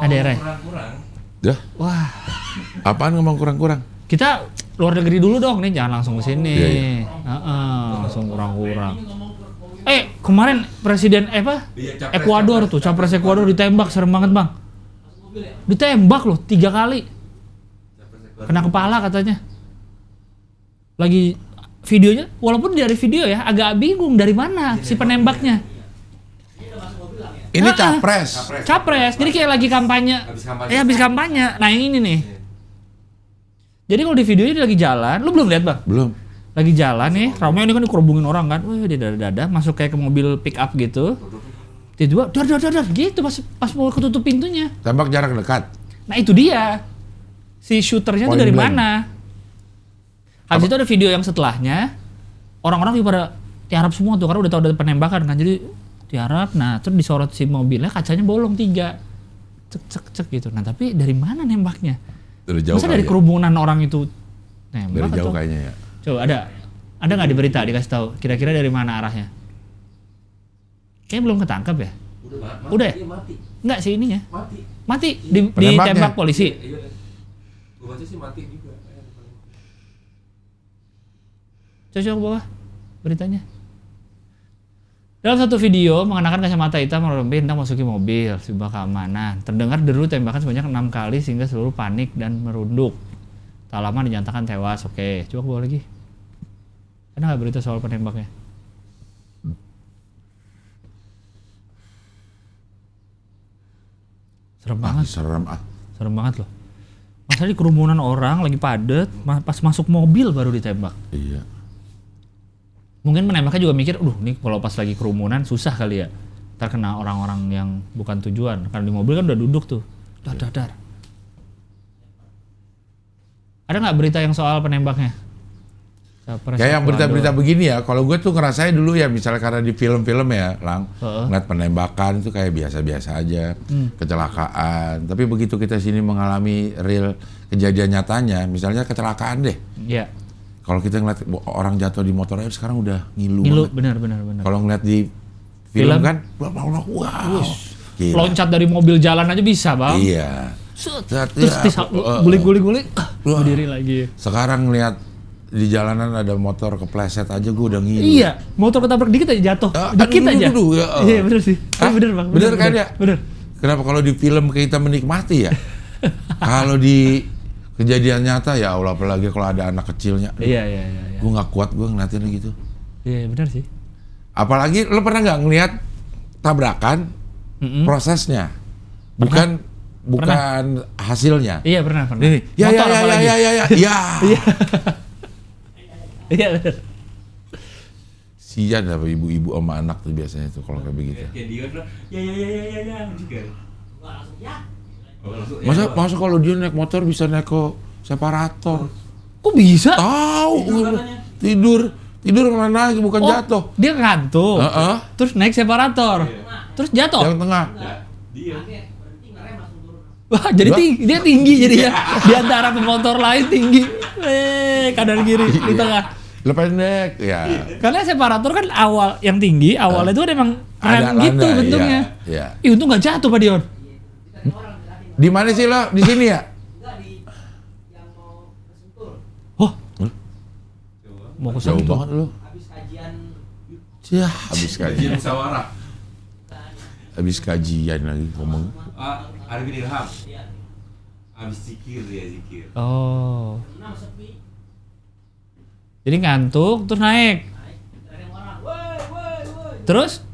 Ade Rai. Kurang-kurang. Wah. Apaan ngomong kurang-kurang? Kita luar negeri dulu dong nih, jangan langsung ke sini. Langsung kurang-kurang. Kemarin presiden Ekuador tuh, capres Ekuador ditembak, serem banget bang. Ditembak loh 3 kali. Kena kepala katanya. Lagi videonya, walaupun dari video ya agak bingung dari mana si penembaknya. Ini capres. Jadi kayak lagi kampanye. Habis kampanye. Nah yang ini nih. Jadi kalau di videonya dia lagi jalan, lu belum lihat bang? Belum. Lagi jalan nih, ramai ini kan dikerubungin orang kan, wah dia dada masuk kayak ke mobil pick up gitu, tiba-tiba dar gitu pas mau ketutup pintunya. Tembak jarak dekat. Nah itu dia, si shooternya tuh dari mana? Habis itu ada video yang setelahnya, orang-orang juga pada tiarap semua tuh karena udah tahu ada penembakan kan, jadi tiarap. Nah terus disorot si mobilnya, kacanya bolong 3, cek gitu. Nah tapi dari mana nembaknya? Masa dari kerumunan orang itu nembak? Dari jauh kayaknya ya. Coba ada nggak di berita dikasih tahu kira-kira dari mana arahnya? Kayaknya belum ketangkap ya? Udah ya? Mati. Enggak sih ininya. Mati Penembaknya. ditembak polisi. Iya. Gua baca sih mati juga. Coba ke bawah beritanya. Dalam satu video mengenakan kacamata hitam merobek hendak masuki mobil sebuah keamanan. Terdengar deru tembakan sebanyak 6 kali sehingga seluruh panik dan merunduk. Tak lama dinyatakan tewas. Oke, coba ke bawah lagi. Ada nggak berita soal penembaknya? Serem banget. Serem banget loh. Masa di kerumunan orang lagi padet, pas masuk mobil baru ditembak. Iya. Mungkin menembaknya juga mikir, nih kalau pas lagi kerumunan susah kali ya. Terkena orang-orang yang bukan tujuan. Karena di mobil kan udah duduk tuh. Dar. Ada nggak berita yang soal penembaknya? Kayak yang berita-berita begini ya, kalau gue tuh ngerasain dulu ya, misalnya karena di film-film ya, ngeliat penembakan itu kayak biasa-biasa aja, kecelakaan. Tapi begitu kita sini mengalami real kejadian nyatanya, misalnya kecelakaan deh. Iya. Kalau kita ngeliat orang jatuh di motor aja sekarang udah ngilu benar. Kalau ngeliat di film kan, wow. Loncat dari mobil jalan aja bisa bang. Iya. Terus guling-guling, berdiri lagi. Sekarang ngeliat di jalanan ada motor kepleset aja gue udah ngilu. Iya, motor ketabrak dikit aja jatuh. Dikit aja. Iya bener sih. Bener bang. Bener kan ya? Bener. Kenapa kalau di film kita menikmati ya? Kalau di Kejadian nyata ya Allah, apalagi kalau ada anak kecilnya. Iya. Gue nggak kuat gue ngeliatin gitu. Iya, benar sih. Apalagi lo pernah nggak ngeliat tabrakan prosesnya, bukan hasilnya. Iya, pernah. Ini, ya. Iya, benar. Sian apa ibu-ibu sama anak tuh biasanya tuh kalau kayak begitu. Kayak dia bilang, ya, juga. Masa kalau dia naik motor bisa naik ke separator? Kok bisa? Tahu, tidur malah naik bukan jatuh. Dia ngantuk. Terus naik separator. Terus jatuh. Yang tengah. Dia. Wah, jadi dia tinggi jadi ya. Di antara pemotor lain tinggi. Kanan kiri di tengah. Lo pendek, ya. Karena separator kan yang tinggi, awalnya itu kan emang Ada rem gitu landai, bentuknya. iya. Ih, untung nggak jatuh Pak Dion. Di mana sih lo? Di sini ya? Oh, mau ke Jauh Sentul. banget lo. Habis kajian. Musyawarah. Habis kajian lagi ngomong. Arifin Ilham. Habis zikir dia zikir. Oh. Jadi ngantuk terus naik. Terus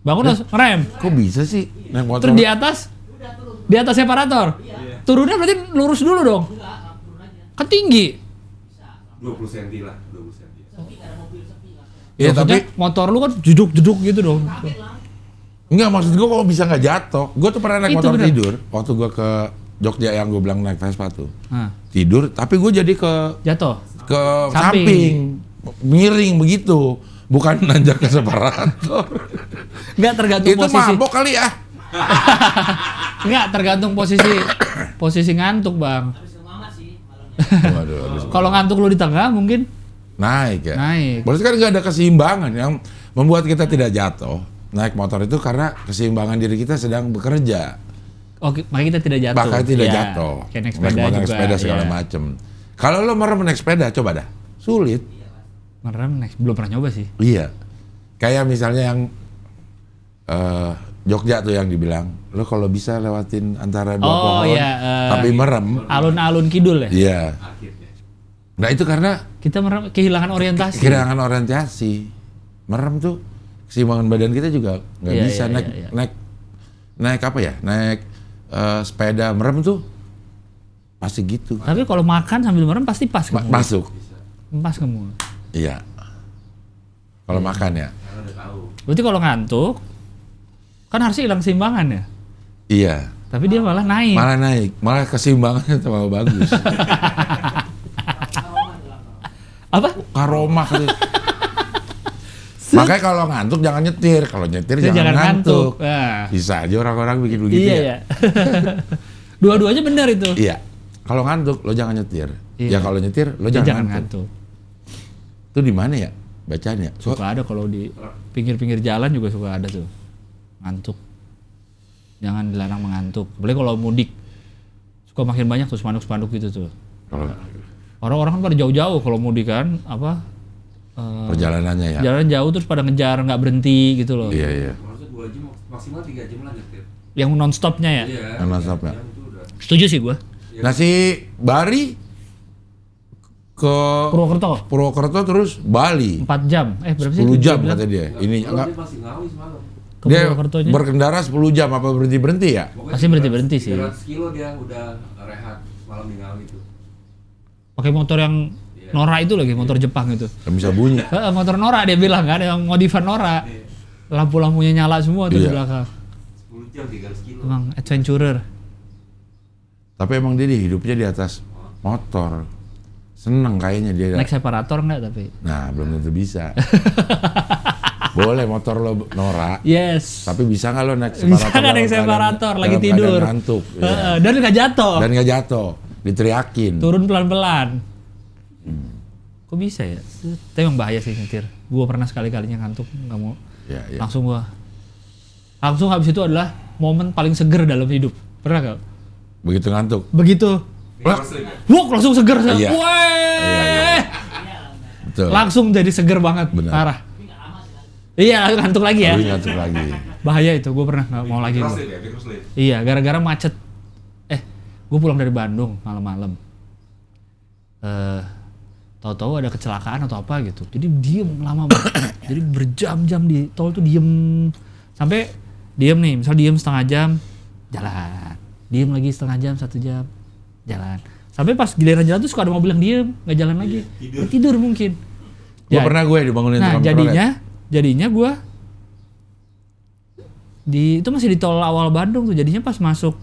bangun terus ngerem. Kok bisa sih naik motor? Terus di atas separator. Turunnya berarti lurus dulu dong. Kan tinggi. 20 cm lah, 20 cm. Iya, Maksudnya tapi motor lu kan jeduk-jeduk gitu dong. enggak, maksud gue kok bisa nggak jatuh. Gue tuh pernah naik Itu motor bener. tidur waktu gue ke Jogja yang gue bilang naik Vespa tuh. Nah, Tidur, tapi gue jadi ke jatuh. samping, Samping. miring begitu, bukan nanjak ke separator. Enggak tergantung Itu posisi. mabok kali ya. Enggak tergantung posisi ngantuk, Bang. Waduh, habis Kalau ngantuk lu di tengah mungkin naik ya. naik. Berarti kan nggak ada keseimbangan yang membuat kita tidak jatuh. Naik motor itu karena keseimbangan diri kita sedang bekerja. Oke, makanya kita tidak jatuh. Bahkan tidak Iya. jatuh. Kayak naik sepeda motor, juga. naik sepeda segala iya. macem. Kalau lo merem naik sepeda, coba dah. Sulit. Merem naik, belum pernah nyoba sih. Iya. Kayak misalnya yang Jogja tuh yang dibilang, lo kalau bisa lewatin antara dua pohon, iya, tapi merem. Alun-alun kidul ya? Iya. Akhirnya. Nah itu karena Kita merem, kehilangan orientasi. kehilangan orientasi. Merem tuh keseimbangan badan kita juga nggak Iya, bisa iya, naik iya. naik apa ya? Naik sepeda merem tuh pasti gitu. Tapi kalau makan sambil merem pasti pas ke mulut. Masuk. Pas ke mulut. Iya. Kalau makan ya. Karena udah tahu. Berarti kalau ngantuk, kan harusnya hilang keseimbangan ya? Iya. Tapi dia malah naik. Malah naik, malah keseimbangannya tambah bagus. Apa? Karomah kali. Makanya kalau ngantuk jangan nyetir, kalau nyetir Dia jangan ngantuk. Nah. Bisa aja orang-orang bikin begitu Iya ya. ya. Dua-duanya benar itu. Iya. Kalau ngantuk lo jangan nyetir. Iya. Ya kalau nyetir lo Dia jangan ngantuk. Itu di mana ya bacanya? Suka ada kalau di pinggir-pinggir jalan juga suka ada tuh. Ngantuk. Jangan dilarang mengantuk. Apalagi kalau mudik. Suka makin banyak tuh spanduk-spanduk gitu tuh. Kalau Orang-orang kan pada jauh-jauh kalau mudik kan, apa? perjalanannya ya. Jalan jauh terus pada ngejar nggak berhenti gitu loh. Iya iya. Harusnya 2 jam maksimal 3 jam lah nyetir. Yang non-stopnya ya. Iya. Non-stop ya. 3 jam itu udah. Setuju sih gua. Nah si Bari ke Purwokerto terus Bali 4 jam. Berapa sih? 10 jam dia bilang? kata dia. Ini Kalau enggak dia masih ngawi semalam. Ke dia Purwokertonya. berkendara 10 jam apa berhenti ya? Pokoknya Pasti berhenti-berhenti sih. 300 kilo dia udah rehat semalam di ngawi itu. Pakai motor yang Nora itu lagi, motor Jepang itu. Nggak bisa bunyi. Motor Nora dia bilang kan, yang modifan Nora. Lampu-lampunya nyala semua tuh di Iya. belakang. 10 jam 300 kilo. Emang adventurer. Tapi emang dia hidupnya di atas motor. Seneng kayaknya dia. Naik separator enggak tapi? Nah, belum tentu bisa. Boleh motor lo Nora, Yes. tapi bisa nggak lo naik Bisa separator? nggak naik dalam separator, keadaan- lagi dalam tidur. keadaan ngantuk. Iya. Dan nggak jatuh. Dan nggak jatuh, diteriakin. Turun pelan-pelan. Kok bisa ya? Tapi emang bahaya sih nyetir. Gua pernah sekali-kalinya ngantuk, nggak mau. Ya, ya. Langsung habis itu adalah momen paling seger dalam hidup. Pernah gak? Begitu ngantuk. Begitu. Wah, Wuk, langsung seger. Iya. Weh. Iya. Betul. Langsung jadi seger banget. Benar. Parah. Iya, ngantuk lagi ya. Tapi ngantuk lagi. Bahaya itu, gue pernah nggak mau lagi. Cross gua. sleep ya, cross sleep. Iya, gara-gara macet. Gue pulang dari Bandung malam-malam. Tahu-tahu ada kecelakaan atau apa gitu. Jadi diem lama banget. Jadi berjam-jam di tol tuh diem. Sampai diem nih, misal diem setengah jam, jalan. Diem lagi setengah jam, 1 jam, jalan. Sampai pas giliran jalan tuh suka ada mobil yang diem, nggak jalan lagi. Tidur mungkin. Pernah gue dibangunin nah jadinya gue itu masih di tol awal Bandung tuh, jadinya pas masuk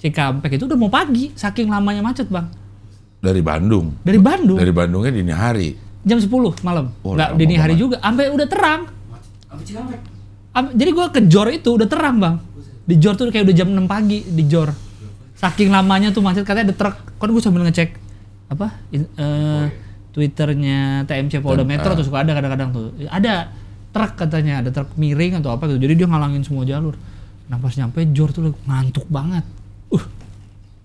Cikampek itu udah mau pagi, saking lamanya macet bang. Dari Bandung? Dari Bandungnya dini hari? Jam 10 malam, nggak dini hari juga, sampai udah terang. Sampai Cikampek? Jadi gue ke Jor itu udah terang bang. Di Jor tuh kayak udah jam 6 pagi di Jor. Saking lamanya tuh macet, katanya ada truk. Kan gue sambil ngecek Twitternya TMC Polda Metro tuh suka ada kadang-kadang tuh. Ada truk katanya, ada truk miring atau apa gitu. Jadi dia ngalangin semua jalur. Nah pas nyampe Jor tuh ngantuk banget.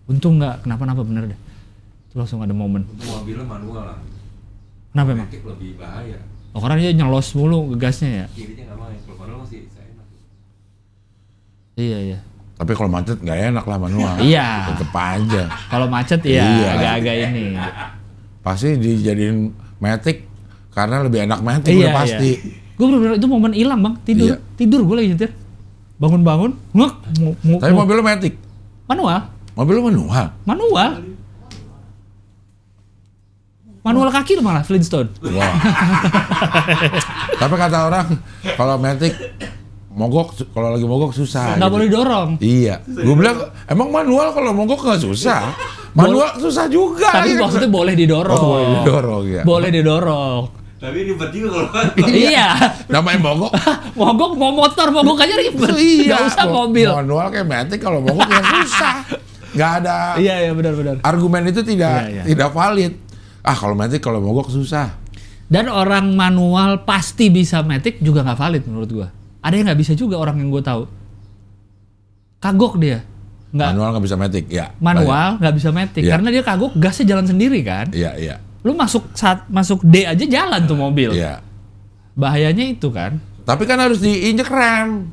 Untung nggak kenapa-napa bener deh. Tuh langsung ada momen. Untuk mobilnya manual lah. Kenapa emang? Matic lebih bahaya. Oh karena dia nyelos mulu gasnya ya? Kirinya nggak main, kalau manual masih enak. Iya. Tapi kalau macet nggak enak lah manual. Iya. Tetep aja. Kalau macet iya. Agak-agak ini. Pasti dijadiin Matic karena lebih enak Matic udah pasti. Gue bener-bener itu momen hilang bang, tidur gue lagi nyetir. Bangun-bangun, ngek. Tapi mobilnya Matic? Manual. Manual kaki malah Flintstone. Wow. Tapi kata orang kalau Matic kalau lagi mogok susah. Nggak boleh dorong. Iya. Gue bilang emang manual kalau mogok nggak susah. Manual susah juga. Tapi gitu. maksudnya boleh didorong. Boleh didorong ya. Boleh didorong. Tapi ribet juga kalau Iya. Namanya mogok. Mogok mau motor, mogok aja ribet. Nggak usah mobil. Manual kayak Matic kalau mogok ya susah. Nggak ada. Iya benar. Argumen itu tidak valid. Kalau Matic kalau mogok susah. Dan orang manual pasti bisa Matic juga nggak valid menurut gua. Ada yang nggak bisa juga orang yang gue tahu. Kagok dia. Manual nggak bisa Matic, ya. Manual nggak bisa Matic karena dia kagok gasnya jalan sendiri kan. Iya. Lu masuk D aja jalan tuh mobil. Iya. Bahayanya itu kan. Tapi kan harus diinjek rem.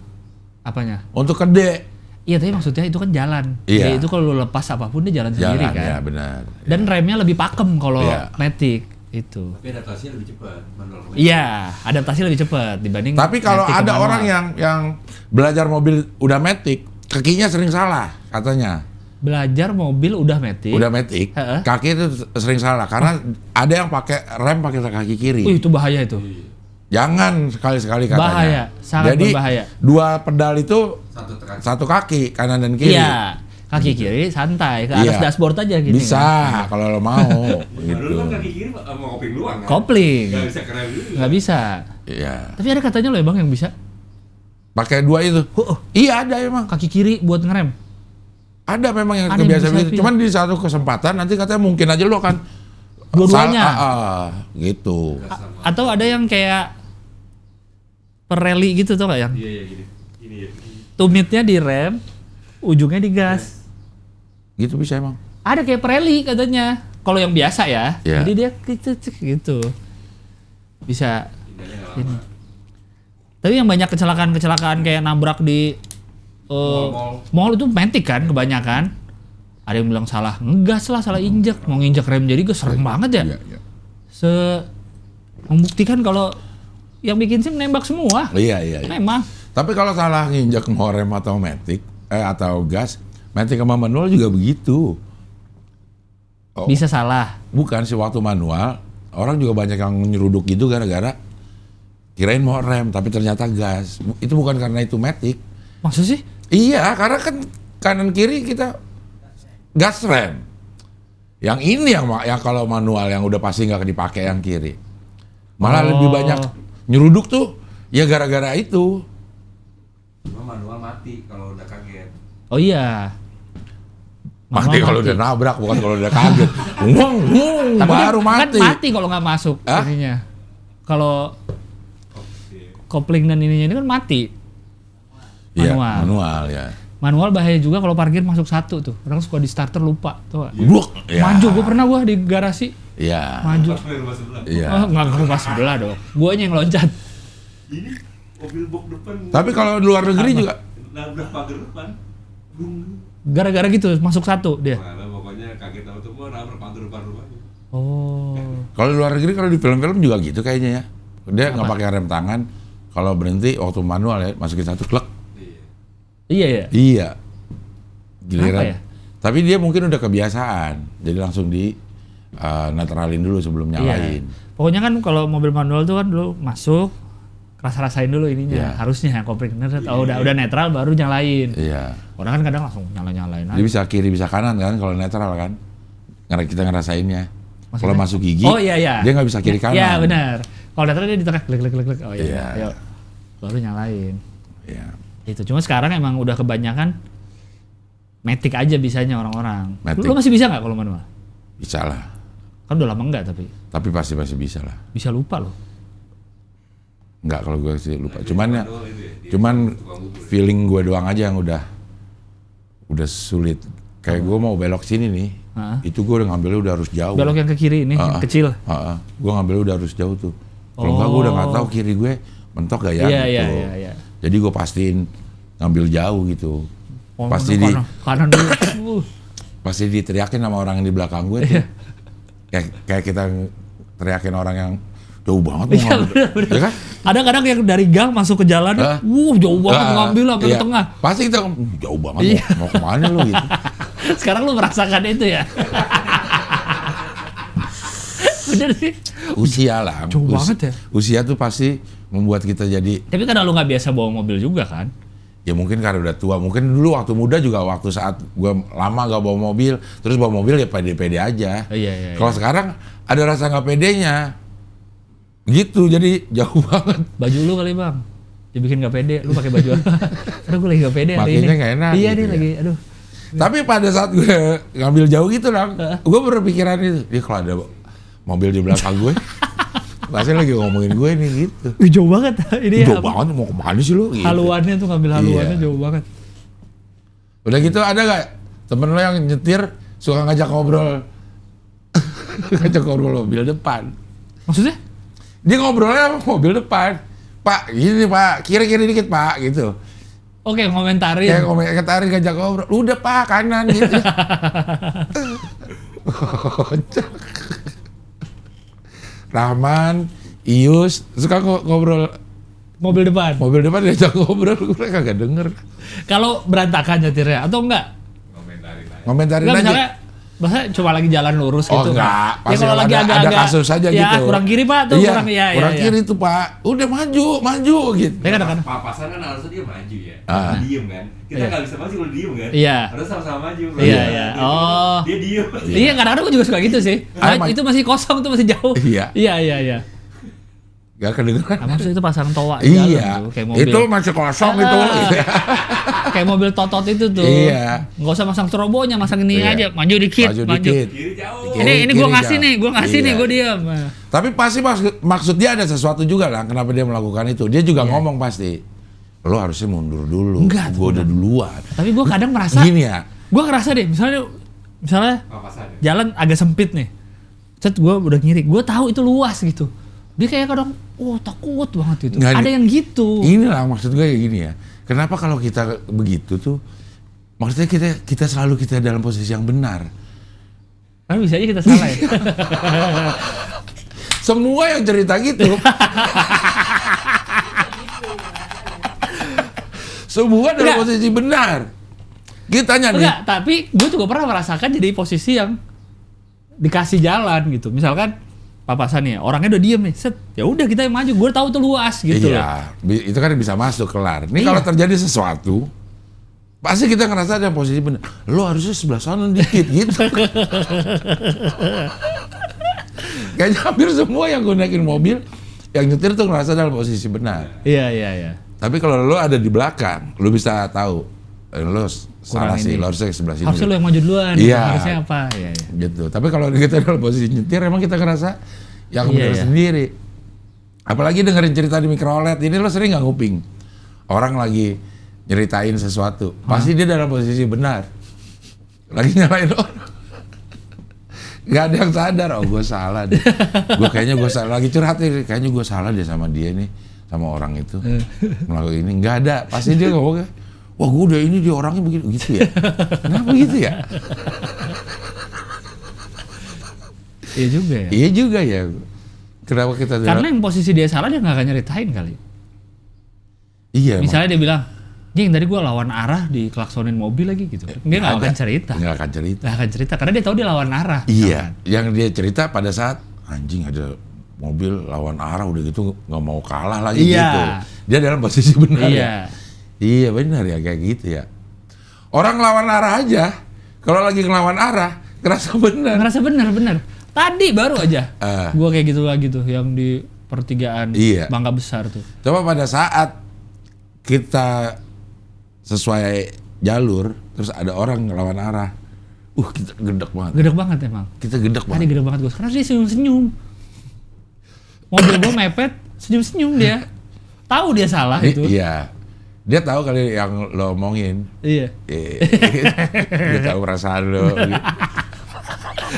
Apanya? Untuk ke D. Iya tapi maksudnya itu kan jalan. Iya. D itu kalau lu lepas apapun dia jalan sendiri kan. Iya benar. Dan remnya lebih pakem kalau Matic itu. Tapi adaptasinya lebih cepat manual. Iya, adaptasi lebih cepat dibanding. Tapi kalau Matic ada manual. orang yang belajar mobil udah Matic, kakinya sering salah katanya. Belajar mobil udah Matic. Kaki itu sering salah karena ada yang pakai rem pakai kaki kiri. Itu bahaya itu. Jangan sekali-sekali katanya. Bahaya, sangat Jadi, berbahaya. Dua pedal itu satu kaki kanan dan kiri. Iya, kaki kiri santai ke atas dashboard aja gini. Bisa kan? kalau lo mau. Dulu kan kaki kiri mau kopling doang kan? Kopling. Nggak bisa keren dulu. Nggak bisa. Iya. Tapi ada katanya loh bang yang bisa. Pakai dua itu. Iya ada emang. Kaki kiri buat ngerem. Ada memang yang Ada kebiasaan yang gitu. Cuman di satu kesempatan nanti katanya mungkin aja lo kan dua-duanya. Gitu. Atau ada yang kayak pereli gitu tuh kayak yang Iya gini ya. tumitnya di rem, ujungnya di gas. Gitu bisa emang. Ada kayak pereli katanya. Kalau yang biasa ya. Iya. Jadi dia gitu. Bisa. Ini. Tapi yang banyak kecelakaan kayak nabrak di mall itu Matic kan kebanyakan. Ada yang bilang salah ngegas lah, salah injek, mau nginjek rem jadi gue serem banget ya. Iya. Membuktikan kalau yang bikin SIM nembak semua. Iya. Memang. Tapi kalau salah nginjek mau rem atau Matic atau gas, Matic sama manual juga begitu. Bisa salah. Bukan sih waktu manual, orang juga banyak yang nyeruduk gitu gara-gara kirain mau rem tapi ternyata gas. Itu bukan karena itu Matic. Maksud sih? Iya, karena kan kanan kiri kita gas rem. Yang ini yang kalau manual yang udah pasti nggak dipakai yang kiri. Malah lebih banyak nyeruduk tuh ya gara-gara itu. Cuma manual mati kalau udah kaget. Oh iya. Mati kalau udah nabrak, bukan kalau udah kaget. Ngong, baru mati. Kan mati kalau nggak masuk ininya. Kalau kopling dan ininya ini kan mati. Iya, Manual. manual ya. Manual bahaya juga kalau parkir masuk satu tuh. Orang suka di starter lupa tuh. Ya. Maju, gue pernah di garasi. Iya. Maju. Rumah sebelah. Iya. Oh, nggak ke rumah sebelah dong. Guanya yang loncat. Ini mobil box depan. Tapi kalau di luar negeri juga nabrak pagar depan. Gara-gara gitu masuk satu dia. Mana pokoknya kaget tahu tuh mau nabrak pagar depan rumahnya. Oh. Kalau di luar negeri kalau di film-film juga gitu kayaknya ya. Dia nggak pakai rem tangan. Kalau berhenti waktu manual ya masukin satu klek. Iya ya. Iya. Giliran. Kenapa ya? Tapi dia mungkin udah kebiasaan. Jadi langsung di netralin dulu sebelum nyalain. Iya. Pokoknya kan kalau mobil manual tuh kan dulu masuk rasa-rasain dulu ininya. Iya. Harusnya kopling udah netral baru nyalain. Iya. Orang kan kadang langsung nyalain Dia bisa kiri bisa kanan kan kalau netral kan. Karena kita ngerasainnya. Kalau Maksudnya? masuk gigi, Oh iya. dia nggak bisa kiri kanan. Iya benar. Kalau netral dia ditekan klik. Oh iya. Iya. Ayo. Baru nyalain. Iya. Itu cuma sekarang emang udah kebanyakan matic aja bisanya orang-orang. Matic. Lu masih bisa nggak kalau manual? Bisa lah. Kan udah lama enggak tapi Tapi pasti bisa lah. bisa lupa loh. Enggak kalau gue sih lupa. Cuman feeling gue doang aja yang udah sulit. Kayak gue mau belok sini nih, itu gue udah ngambilnya udah harus jauh. Belok yang ke kiri ini, yang kecil. Gue ngambilnya udah harus jauh tuh. Kalau enggak gue udah nggak tahu kiri gue mentok gak ya gitu. Iya. Jadi gue pastiin ngambil jauh gitu. Oh, Pasti kanan dulu. pasti diteriakin sama orang yang di belakang gue tuh. Kayak kita teriakin orang yang jauh banget mau ngambil. Bener. Ya kan? Ada kadang yang dari gang masuk ke jalan, jauh banget ngambil sampai ke tengah. Pasti kita jauh banget mau kemana lu gitu. Sekarang lu merasakan itu ya? Bener sih. Usia lah. Jauh banget ya. Usia tuh pasti membuat kita jadi. Tapi karena lu nggak biasa bawa mobil juga kan? Ya mungkin karena udah tua. Mungkin dulu waktu muda juga waktu saat gue lama gak bawa mobil, terus bawa mobil ya pede-pede aja. Iya. Kalau sekarang ada rasa nggak pedenya. Gitu, jadi jauh banget. Baju lu kali bang, dibikin nggak pede. Lu pakai baju apa? Aduh gue lagi nggak pede hari ini. Makanya nggak enak. Iya gitu nih ya. lagi, aduh. Tapi pada saat gue ngambil jauh gitu lang, gue berpikiran itu. Dia kalau ada mobil di belakang gue, pasti lagi ngomongin gue nih gitu. Jauh banget. Ini Jauh banget, mau kemana sih lu? Gitu. Haluannya tuh ngambil haluannya jauh banget. Udah gitu ada gak temen lo yang nyetir suka ngajak ngobrol mobil depan? Maksudnya? Dia ngobrolnya sama mobil depan. Pak, gini pak, kiri-kiri dikit pak, gitu. Oke, ngomentarin. Kayak komentarin ngajak ngobrol, udah pak, kanan gitu. Kocak. Rahman, Ius, suka ngobrol Mobil depan. mobil depan diajak ngobrol, gue kagak denger. Kalau berantakan nyetirnya atau enggak? Komentarin Enggak, aja. misalnya bahasa cuma lagi jalan lurus Oh gitu. enggak, Ya pasti kalau lagi ada agak-agak kasus aja ya, gitu. kurang kiri pak tuh, Iya, kurang kurang kiri tuh pak. Udah maju gitu. Ya kadang-kadang. Papasan kan harusnya dia maju ya. Ah. Diem kan. Kita Iya. nggak bisa maju kalau diem kan. Iya. Harus sama-sama maju. Iya. Oh. Dia diem. Iya, kadang-kadang gue juga suka gitu sih. Itu masih kosong tuh, masih jauh. Iya. Iya. Gak kedengeran. Nah, maksudnya itu pasang toa di Iya, jalan tuh, kayak mobil. itu masih kosong itu. Kayak mobil totot itu tuh. Iya. Nggak usah masang strobonya, masang ini Iya. aja, maju dikit. Kiri jauh. Ini Kiri gue ngasih jauh. nih, gue ngasih Iya. nih, gue diam. Tapi pasti maksud dia ada sesuatu juga lah kenapa dia melakukan itu. Dia juga ngomong pasti, lo harusnya mundur dulu. Enggak, Gue udah duluan. Tapi gue kadang merasa, Gini ya, gue ngerasa deh, misalnya Papasan. jalan agak sempit nih, set gue udah ngiri, gue tahu itu luas gitu. Dia kayak kadang, takut banget gitu. Nggak, Ada yang gitu. inilah maksud gue kayak gini ya. Kenapa kalau kita begitu tuh, maksudnya kita selalu dalam posisi yang benar. Kan bisa aja kita salah ya. Semua yang cerita gitu. Semua dalam Enggak. posisi benar. Kitanya nih. Enggak, tapi gue juga pernah merasakan jadi posisi yang dikasih jalan gitu. Misalkan papasan nih, orangnya udah diem nih, set, ya udah kita yang maju. Gue tahu tuh luas gitu. Iya, itu kan bisa masuk kelar. Ini Iya. kalau terjadi sesuatu, pasti kita ngerasa ada posisi benar. Lo harusnya sebelah sana dikit gitu. Kayaknya hampir semua yang gue naikin mobil, yang nyetir tuh ngerasa dalam posisi benar. Iya. Tapi kalau lo ada di belakang, lo bisa tahu, lo salah sih, ini. lo harusnya sebelah sini. Harusnya lo yang maju duluan. Iya. Harusnya apa? Iya. Gitu. Tapi kalau kita dalam posisi nyetir, emang kita ngerasa yang Iya, benar iya. sendiri. Apalagi dengerin cerita di mikrolet, ini lo sering nggak nguping? Orang lagi nyeritain sesuatu, pasti dia dalam posisi benar. Lagi nyalain orang. Gak ada yang sadar, gue salah deh. Kayaknya gue salah, lagi curhat nih, kayaknya gue salah deh sama dia nih, sama orang itu. Melakukan ini, nggak ada. Pasti dia ngomongnya, wah gue udah ini dia orangnya begitu gitu ya. Kenapa gitu ya? Iya juga ya. Iya juga ya. Kenapa kita Karena yang posisi dia salah dia nggak akan nyeritain kali. Iya. Misalnya dia bilang, Jing tadi gue lawan arah di klaksonin mobil lagi gitu. Dia nggak akan cerita. Nggak akan cerita. Nggak akan cerita karena dia tahu dia lawan arah. Iya. Yang dia cerita pada saat anjing ada mobil lawan arah udah gitu nggak mau kalah lagi gitu. Dia dalam posisi benar ya. Iya benar ya kayak gitu ya. Orang lawan arah aja kalau lagi ngelawan arah ngerasa benar. Ngerasa benar. Tadi baru aja gue kayak gitu lagi tuh yang di pertigaan Mangga Besar tuh. Coba pada saat kita sesuai jalur terus ada orang ngelawan arah. Kita gedek banget. Gedek banget emang. Kita gedek banget. Tadi gedek banget gue. Karena dia senyum-senyum. Mobil gue mepet, senyum-senyum dia. Tahu dia salah itu. Iya. Dia tahu kali yang lo omongin. Iya. Dia tahu perasaan lo. Gitu.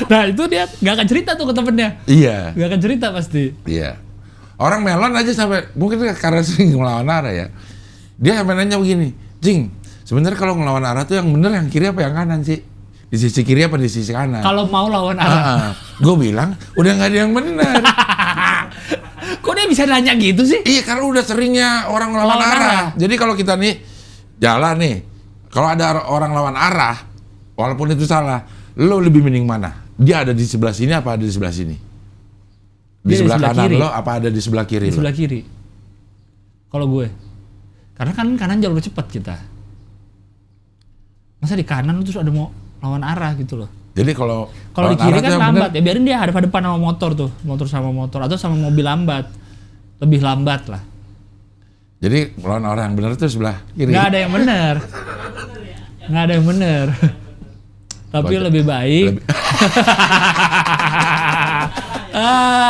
Nah itu dia nggak akan cerita tuh ke temennya. Iya. Nggak akan cerita pasti. Iya. Orang melon aja sampai mungkin karena sering melawan arah ya. Dia sampai nanya begini, Jing, sebenarnya kalau ngelawan arah tuh yang bener yang kiri apa yang kanan sih? Di sisi kiri apa di sisi kanan? Kalau mau lawan arah. Gue bilang udah nggak ada yang benar. Kok dia bisa nanya gitu sih? Iya karena udah seringnya orang lawan arah. Jadi kalau kita nih jalan nih, kalau ada orang lawan arah, walaupun itu salah, lo lebih mending mana? Dia ada di sebelah sini apa ada di sebelah sini? Di sebelah kanan kiri. Lo apa ada di sebelah kiri? Di sebelah kiri. Kalau gue, karena kanan jauh lebih cepat kita. Masa di kanan terus ada mau lawan arah gitu loh. Jadi kalau di kiri kan lambat ya, biarin dia hadap-hadapan sama motor tuh, motor sama motor atau sama mobil lambat, lebih lambat lah. Jadi lawan orang yang benar itu sebelah kiri. Nggak ada yang benar, nggak ada yang benar. Tapi lebih baik.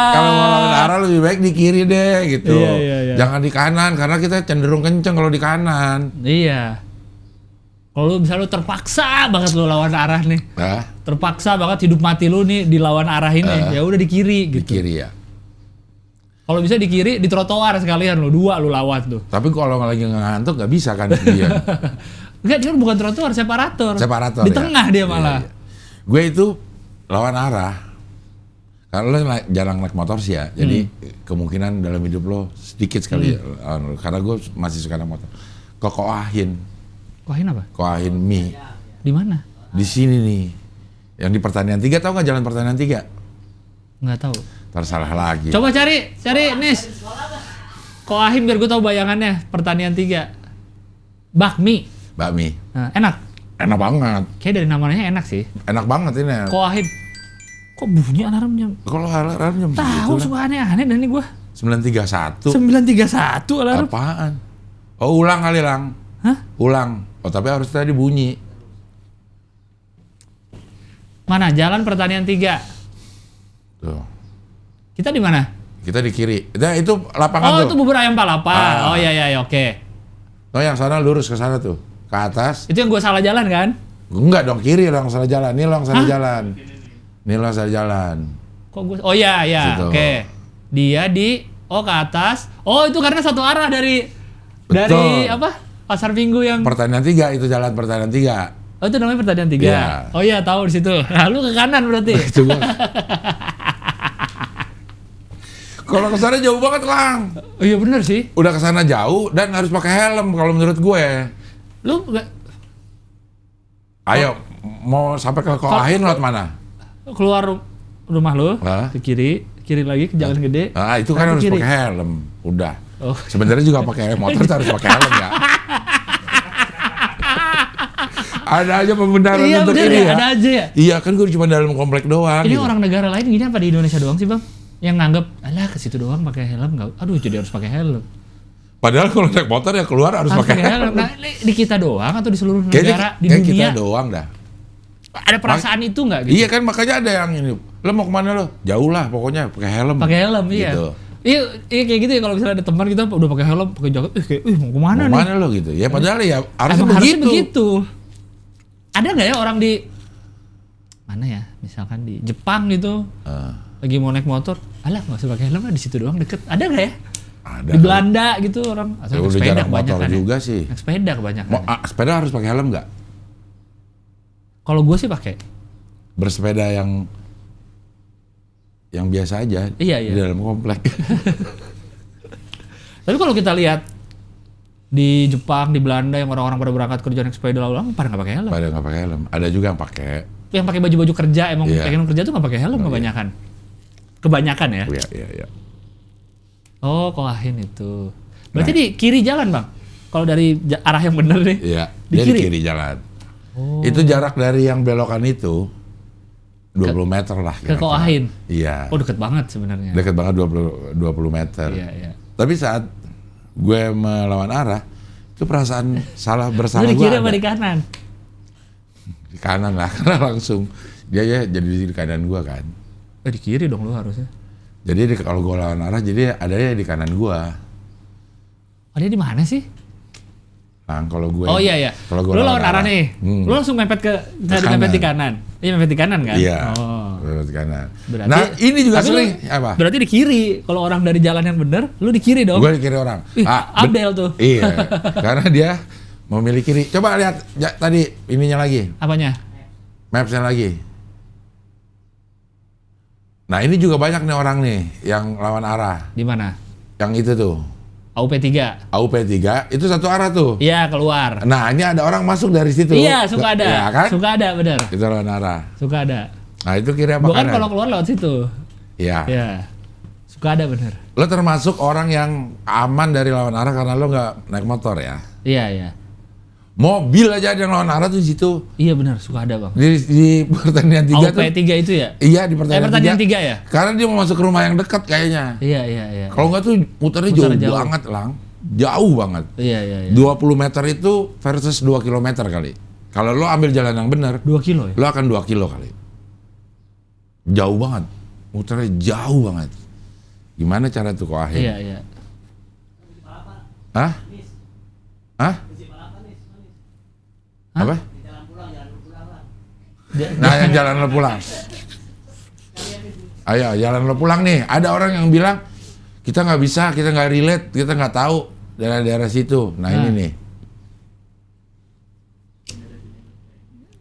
Kalau mau lawan arah lebih baik di kiri deh gitu. Iya. Jangan di kanan karena kita cenderung kenceng kalau di kanan. Iya. Kalau misalnya lu terpaksa banget lu lawan arah nih, terpaksa banget hidup mati lu nih di lawan arah ini, ya udah di kiri gitu. Di kiri ya. Kalau bisa di kiri, di trotoar sekalian lu, dua lu lawan tuh. Tapi kalau lagi ngantuk nggak bisa kan dia. Enggak, dia bukan trotoar, separator. Di tengah dia malah. Iya. Gue itu lawan arah. Karena lo jarang naik motor sih ya, jadi kemungkinan dalam hidup lo sedikit sekali. Karena gue masih suka naik motor. Kokoahin. Koahin apa? Koahin mie. Di mana? Di sini nih. Yang di Pertanian 3, tahu nggak jalan Pertanian 3? Nggak tahu. Tersalah lagi. Coba cari Nis. Koahin biar gue tahu bayangannya. Pertanian 3. Bakmi. Nah, enak. Enak banget. Kayak dari namanya enak sih. Enak banget ini. Koahin. Kok bunyi alarmnya? Kalau alarmnya tahu suka aneh-aneh dan ini gue. 931. 931 alarm. Apaan? Oh ulang kali Lang. Hah? Ulang. Oh tapi harus tadi bunyi. Mana? Jalan Pertanian 3. Tuh. Kita di mana? Kita di kiri. Nah, itu lapangan tuh. Itu bubur ayam Palapa. Oh iya oke. Oh yang sana lurus ke sana tuh. Ke atas. Itu yang gue salah jalan kan? Enggak dong, kiri lo yang salah jalan. Ini lo yang salah jalan. Ini lo yang salah jalan. Kok gue? Oh iya oke. Dia di ke atas. Oh itu karena satu arah dari apa? Pasar Minggu yang Pertanian 3 itu jalan Pertanian 3. Oh itu namanya Pertanian 3. Yeah. Oh iya tahu di situ. Lu ke kanan berarti. Kalau ke sana jauh banget Lang. Oh iya benar sih. Udah ke sana jauh dan harus pakai helm kalau menurut gue. Lu enggak. Ayo mau sampai ke Koahin lewat mana? Keluar rumah lu ke kiri lagi ke jalan gede. Nah, itu kan harus pakai helm. Udah. Oh. Sebenarnya juga pakai motor harus pakai helm ya. Ada aja pembenaran untuk ini ya. Ada aja ya. Iya kan gue cuma dalam komplek doang. Ini gitu. Orang negara lain gini apa di Indonesia doang sih Bang? Yang nganggep, alah ke situ doang pakai helm nggak? Aduh jadi harus pakai helm. Padahal kalau naik motor ya keluar harus pakai helm. Nah, di kita doang atau di seluruh negara di dunia? Kita doang dah. Ada perasaan itu nggak? Gitu? Iya kan makanya ada yang ini. Lo mau kemana lo? Jauh lah pokoknya pakai helm. Pakai helm iya. Gitu. Iya kayak gitu ya kalau misalnya ada teman kita udah pakai helm, pakai jaket, mau kemana nih? Mau kemana lo gitu? Ya padahal ya harusnya begitu. Ada nggak ya orang di mana ya? Misalkan di Jepang gitu, lagi mau naik motor, alah nggak usah pakai helm lah di situ doang deket. Ada nggak ya? Ada. Di Belanda gitu orang. Ya, udah jarang motor juga sih. Naik sepeda kebanyakan. Sepeda harus pakai helm nggak? Kalau gue sih pakai. Bersepeda yang biasa aja. Iya. Di dalam komplek. Tapi kalau kita lihat di Jepang, di Belanda yang orang-orang pada berangkat kerja naik sepeda lalu pada nggak pakai helm. Pada nggak pakai helm. Ada juga yang pakai. Yang pakai baju-baju kerja emang pengen kerja tuh nggak pakai helm kebanyakan. Kebanyakan ya. Iya. Oh, Koahin itu. Berarti di kiri jalan, Bang? Kalau dari arah yang benar nih? Iya, di kiri jalan. Oh. Itu jarak dari yang belokan itu 20 meter lah. Ke Koahin? Iya. Oh, deket banget sebenarnya. Deket banget 20 meter. Iya. Tapi saat gue melawan arah, itu perasaan bersalah gue. Lu di kiri apa di kanan? Di kanan lah, karena langsung dia jadi di kanan gue kan. Di kiri dong lu harusnya. Jadi kalau gue lawan arah, jadi adanya di kanan gue. Dia di mana sih? Nah, kalau gue. Oh iya. Kalau gue lu lawan arah nih. Lu langsung mepet mepet di kanan. Iya, mepet di kanan kan? Iya. Oh. Mepet di kanan. Berarti, nah, ini juga sering apa? Berarti di kiri. Kalau orang dari jalan yang benar, lu di kiri dong. Gue di kiri orang. Abdel tuh. Iya. Karena dia memilih kiri. Coba lihat tadi ininya lagi. Apanya? Mapsnya lagi. Nah, ini juga banyak nih orang nih yang lawan arah. Di mana? Yang itu tuh. AUP3. AUP3 itu satu arah tuh. Iya, keluar. Nah, ini ada orang masuk dari situ. Iya, suka ada. Ya, kan? Suka ada, benar. Itu lawan arah. Suka ada. Nah, itu kiri apa Bukan kanan? kalau keluar lewat situ. Iya. Iya. Suka ada, benar. Lo termasuk orang yang aman dari lawan arah karena lo nggak naik motor ya? Iya. Mobil aja ada yang lawan arah tuh di situ. Iya benar, suka ada, Bang. Di pertandingan 3 tuh. AUP3 itu ya? Iya, di pertandingan 3 ya? Karena dia mau masuk ke rumah yang dekat kayaknya. Iya. Kalau nggak tuh muternya jauh banget, Lang. Jauh banget. Iya. 20 meter itu versus 2 kilometer kali. Kalau lo ambil jalan yang benar, 2 kilo ya? lo akan 2 kilo kali. Jauh banget. Muternya jauh banget. Gimana cara tuh Koahin? Iya. Hah? Apa? Nah, yang jalan lo pulang. Ayo, jalan lo pulang nih. Ada orang yang bilang, kita nggak bisa, kita nggak relate, kita nggak tahu daerah-daerah situ. Nah, ini nih.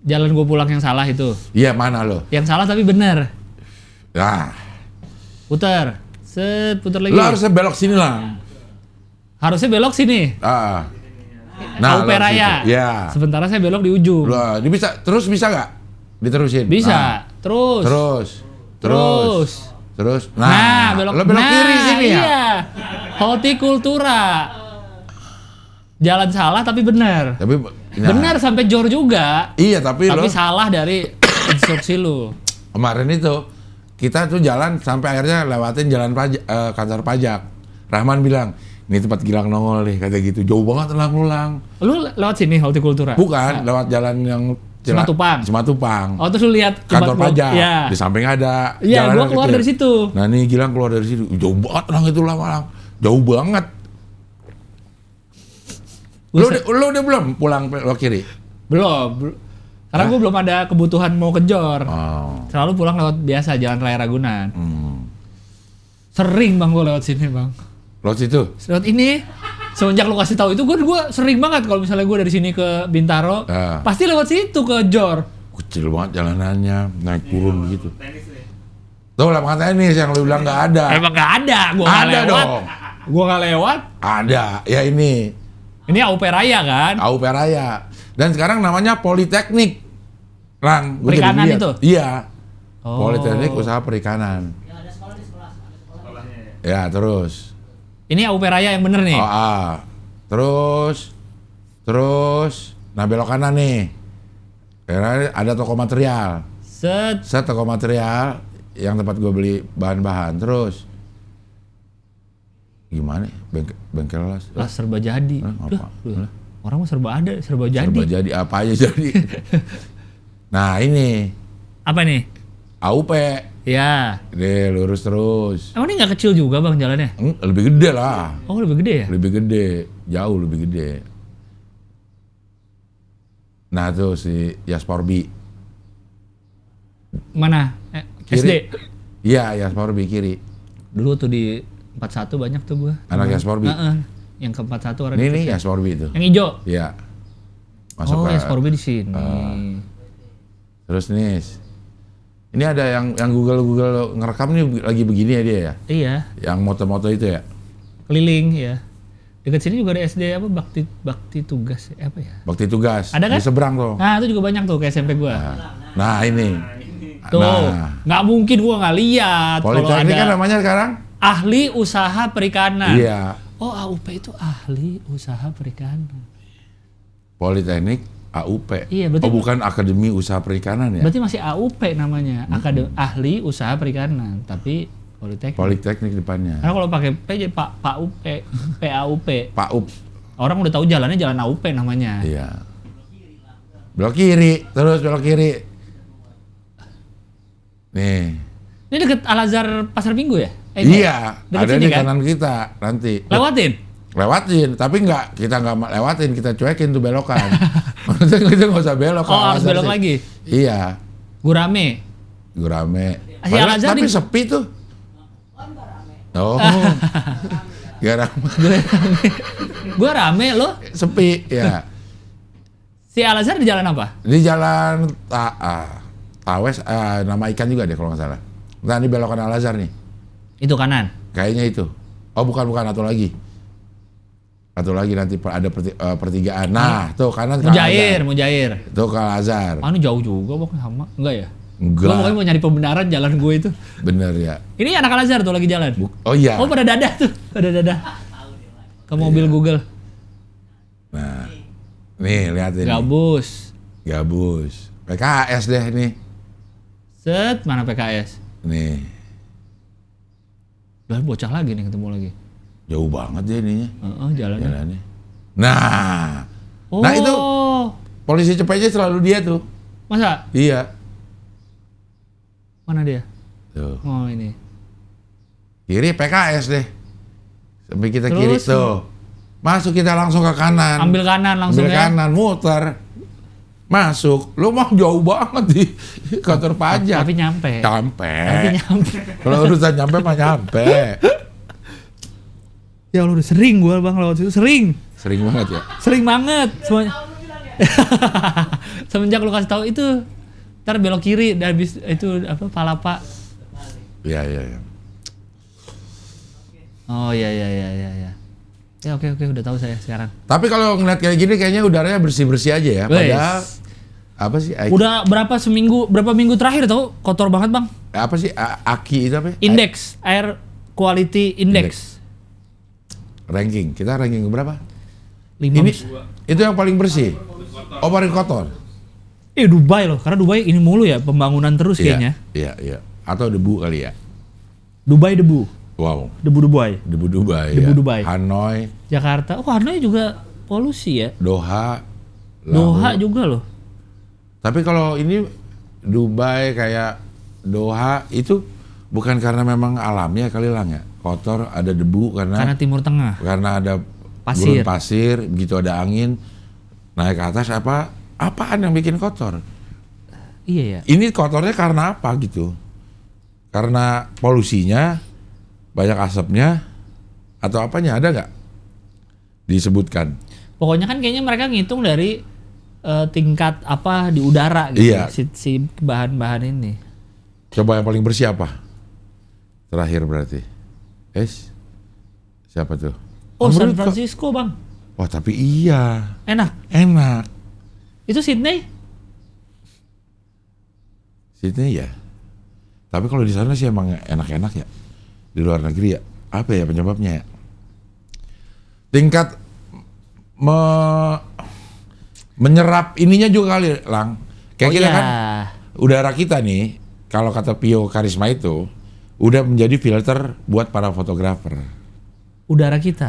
Jalan gue pulang yang salah itu. Iya, mana lo? Yang salah tapi benar. Nah. Putar. Putar lagi. Lo harusnya belok sini lah. Harusnya belok sini. Nah, AUP Raya. Ya. Sementara saya belok di ujung. Loh, ini bisa nggak? Diterusin. Bisa. Terus. Nah, belok kiri sini ya. Iya. Hortikultura. Jalan salah tapi benar. Benar sampai jor juga. Iya, tapi salah dari instruksi lu. Kemarin itu kita tuh jalan sampai akhirnya lewatin jalan kantor pajak. Rahman bilang, ini tempat Gilang nongol nih, kata gitu. Jauh banget Lang. Lu lewat sini Hortikultura? Bukan, lewat jalan yang Simatupang. Oh, terus lu lihat kantor pajak. Ya. Di samping ada. Iya, gua keluar dari situ. Nah, nih Gilang keluar dari situ. Jauh banget Lang itu Lang. Jauh banget. Lu udah belum pulang lo kiri? Belum. Karena gue belum ada kebutuhan mau ke Jor. Selalu pulang lewat biasa Jalan Raya Ragunan. Sering Bang gue lewat sini, Bang. Lewat situ? Lewat ini. Semenjak lu kasih tahu itu gue sering banget kalau misalnya gue dari sini ke Bintaro, pasti lewat situ ke Jor. Kecil banget jalanannya, naik turun gitu. Tuh lapangan tenis yang lu bilang nggak ada. Emang nggak ada, gue nggak lewat. Dong. Gue nggak lewat. Ada, ya ini. Ini AUP Raya kan? AUP Raya. Dan sekarang namanya Politeknik. Lang, perikanan itu? Iya. Politeknik Usaha Perikanan. Ya ada sekolah di sekolah. Ya, terus. Ini AUP Raya yang bener nih? Terus. Nah, belok kanan nih. Karena ada toko material. Set toko material yang tempat gue beli bahan-bahan. Terus. Gimana? Bengkel las serba jadi. Orang mah serba ada, serba jadi. Serba jadi, apa aja jadi. Nah, ini. Apa nih? AUP. Ya. Deh, lurus terus. Emang ini nggak kecil juga Bang jalannya? Lebih gede lah. Oh, lebih gede ya? Lebih gede, jauh lebih gede. Nah, tuh si Yasporbi. Mana? Kiri. SD? Iya, Yasporbi kiri. Dulu tuh di 41 banyak tuh gua. Anak Yasporbi. Yang ke 41 orang Ini Yasporbi itu. Yang hijau. Iya. Masuk ke Yasporbi di sini. Terus nih. Ini ada yang Google ngerekam nih lagi begini ya dia ya? Iya. Yang moto-moto itu ya? Keliling ya. Dekat sini juga ada SD apa bakti tugas apa ya? Bakti tugas. Ada kan? Di seberang tuh. Nah, itu juga banyak tuh ke SMP gua. Nah, ini. Tuh, nggak mungkin gua nggak lihat. Politeknik kan namanya sekarang? Ahli Usaha Perikanan. Iya. Oh, AUP itu Ahli Usaha Perikanan. Politeknik AUP. Iya, berarti bukan Akademi Usaha Perikanan ya? Berarti masih AUP namanya, Ahli Usaha Perikanan, tapi Politeknik. Politeknik depannya. Karena kalau pakai P jadi PAUP. PAUP. Orang udah tahu jalannya jalan AUP namanya. Iya. Belok kiri, terus belok kiri. Nih. Ini deket Al-Azhar Pasar Minggu ya? Iya, ada di kan? kanan kita nanti. Lewatin, tapi kita nggak lewatin, kita cuekin tuh belokan. Maksudnya kita nggak usah belok. Oh, harus belok lagi? Iya. Gurame. Tapi sepi tuh. Oh, gak rame. Gua rame loh. Sepi, ya. Si Al-Azhar di jalan apa? Di jalan Tawes, nama ikan juga deh kalau nggak salah. Nah, ini belokan Al-Azhar nih. Itu kanan? Kayaknya itu. Oh, bukan, atau lagi. Atau lagi nanti ada pertigaan. Nah, tuh kanan ke Mujair. Tuh ke Al-Azhar. Ini jauh juga pokoknya sama. Enggak ya? Enggak. Lo pokoknya mau nyari pembenaran jalan gue itu. Bener ya. Ini anak Al-Azhar tuh lagi jalan. Oh iya. Oh, pada dadah tuh. Ke mobil Google. Nah. Nih, liatin. Gabus. PKS deh nih. Set, mana PKS? Nih. Udah bocah lagi nih, ketemu lagi. Jauh banget deh ininya. Jalannya. Nah. Oh. Nah itu polisi cepetnya selalu dia tuh. Masa? Iya. Mana dia? Tuh. Oh, ini. Kiri PKS deh. Sampai kita Terus, kiri tuh. Masuk kita langsung ke kanan. Ambil kanan langsung. Muter. Masuk. Lu mau jauh banget di kantor pajak. Tapi nyampe. Kalau urusan nyampe mah nyampe. Ya Allah, udah sering gua Bang lewat situ, sering banget ya. Sering banget semuanya. Semenjak lu kasih tahu itu, ntar belok kiri dan habis itu apa Palapa. Iya. Oh iya. Ya oke udah tahu saya sekarang. Tapi kalau ngeliat kayak gini kayaknya udaranya bersih-bersih aja ya. Padahal apa sih? Udah berapa minggu terakhir tahu kotor banget Bang. Apa sih AQI itu apa? Index Air Quality Index. Ranking. Kita ranking berapa? 5. Ini itu yang paling bersih. Oh, paling kotor. Dubai loh, karena Dubai ini mulu ya pembangunan terus kayaknya. Iya. Atau debu kali ya. Dubai debu. Wow. Debu Dubai. Dubai. Hanoi. Jakarta. Oh, Hanoi juga polusi ya. Doha juga loh. Tapi kalau ini Dubai kayak Doha itu bukan karena memang alamnya kali Lang ya. Kotor, ada debu karena Timur Tengah. Karena ada gurun pasir, begitu ada angin naik ke atas apaan yang bikin kotor? Iya ya. Ini kotornya karena apa gitu? Karena polusinya, banyak asapnya, atau apanya, ada nggak disebutkan? Pokoknya kan kayaknya mereka ngitung dari tingkat apa di udara gitu. Iya. Si bahan-bahan ini. Coba yang paling bersih apa? Terakhir berarti. Siapa tuh? Oh, San Francisco Bang. Wah tapi iya. Enak. Itu Sydney ya. Tapi kalau di sana sih emang enak-enak ya. Di luar negeri ya. Apa ya penyebabnya ya? Tingkat menyerap ininya juga kali Lang. Kayak kita kan udara kita nih, kalau kata Pio Karisma itu udah menjadi filter buat para fotografer. Udara kita.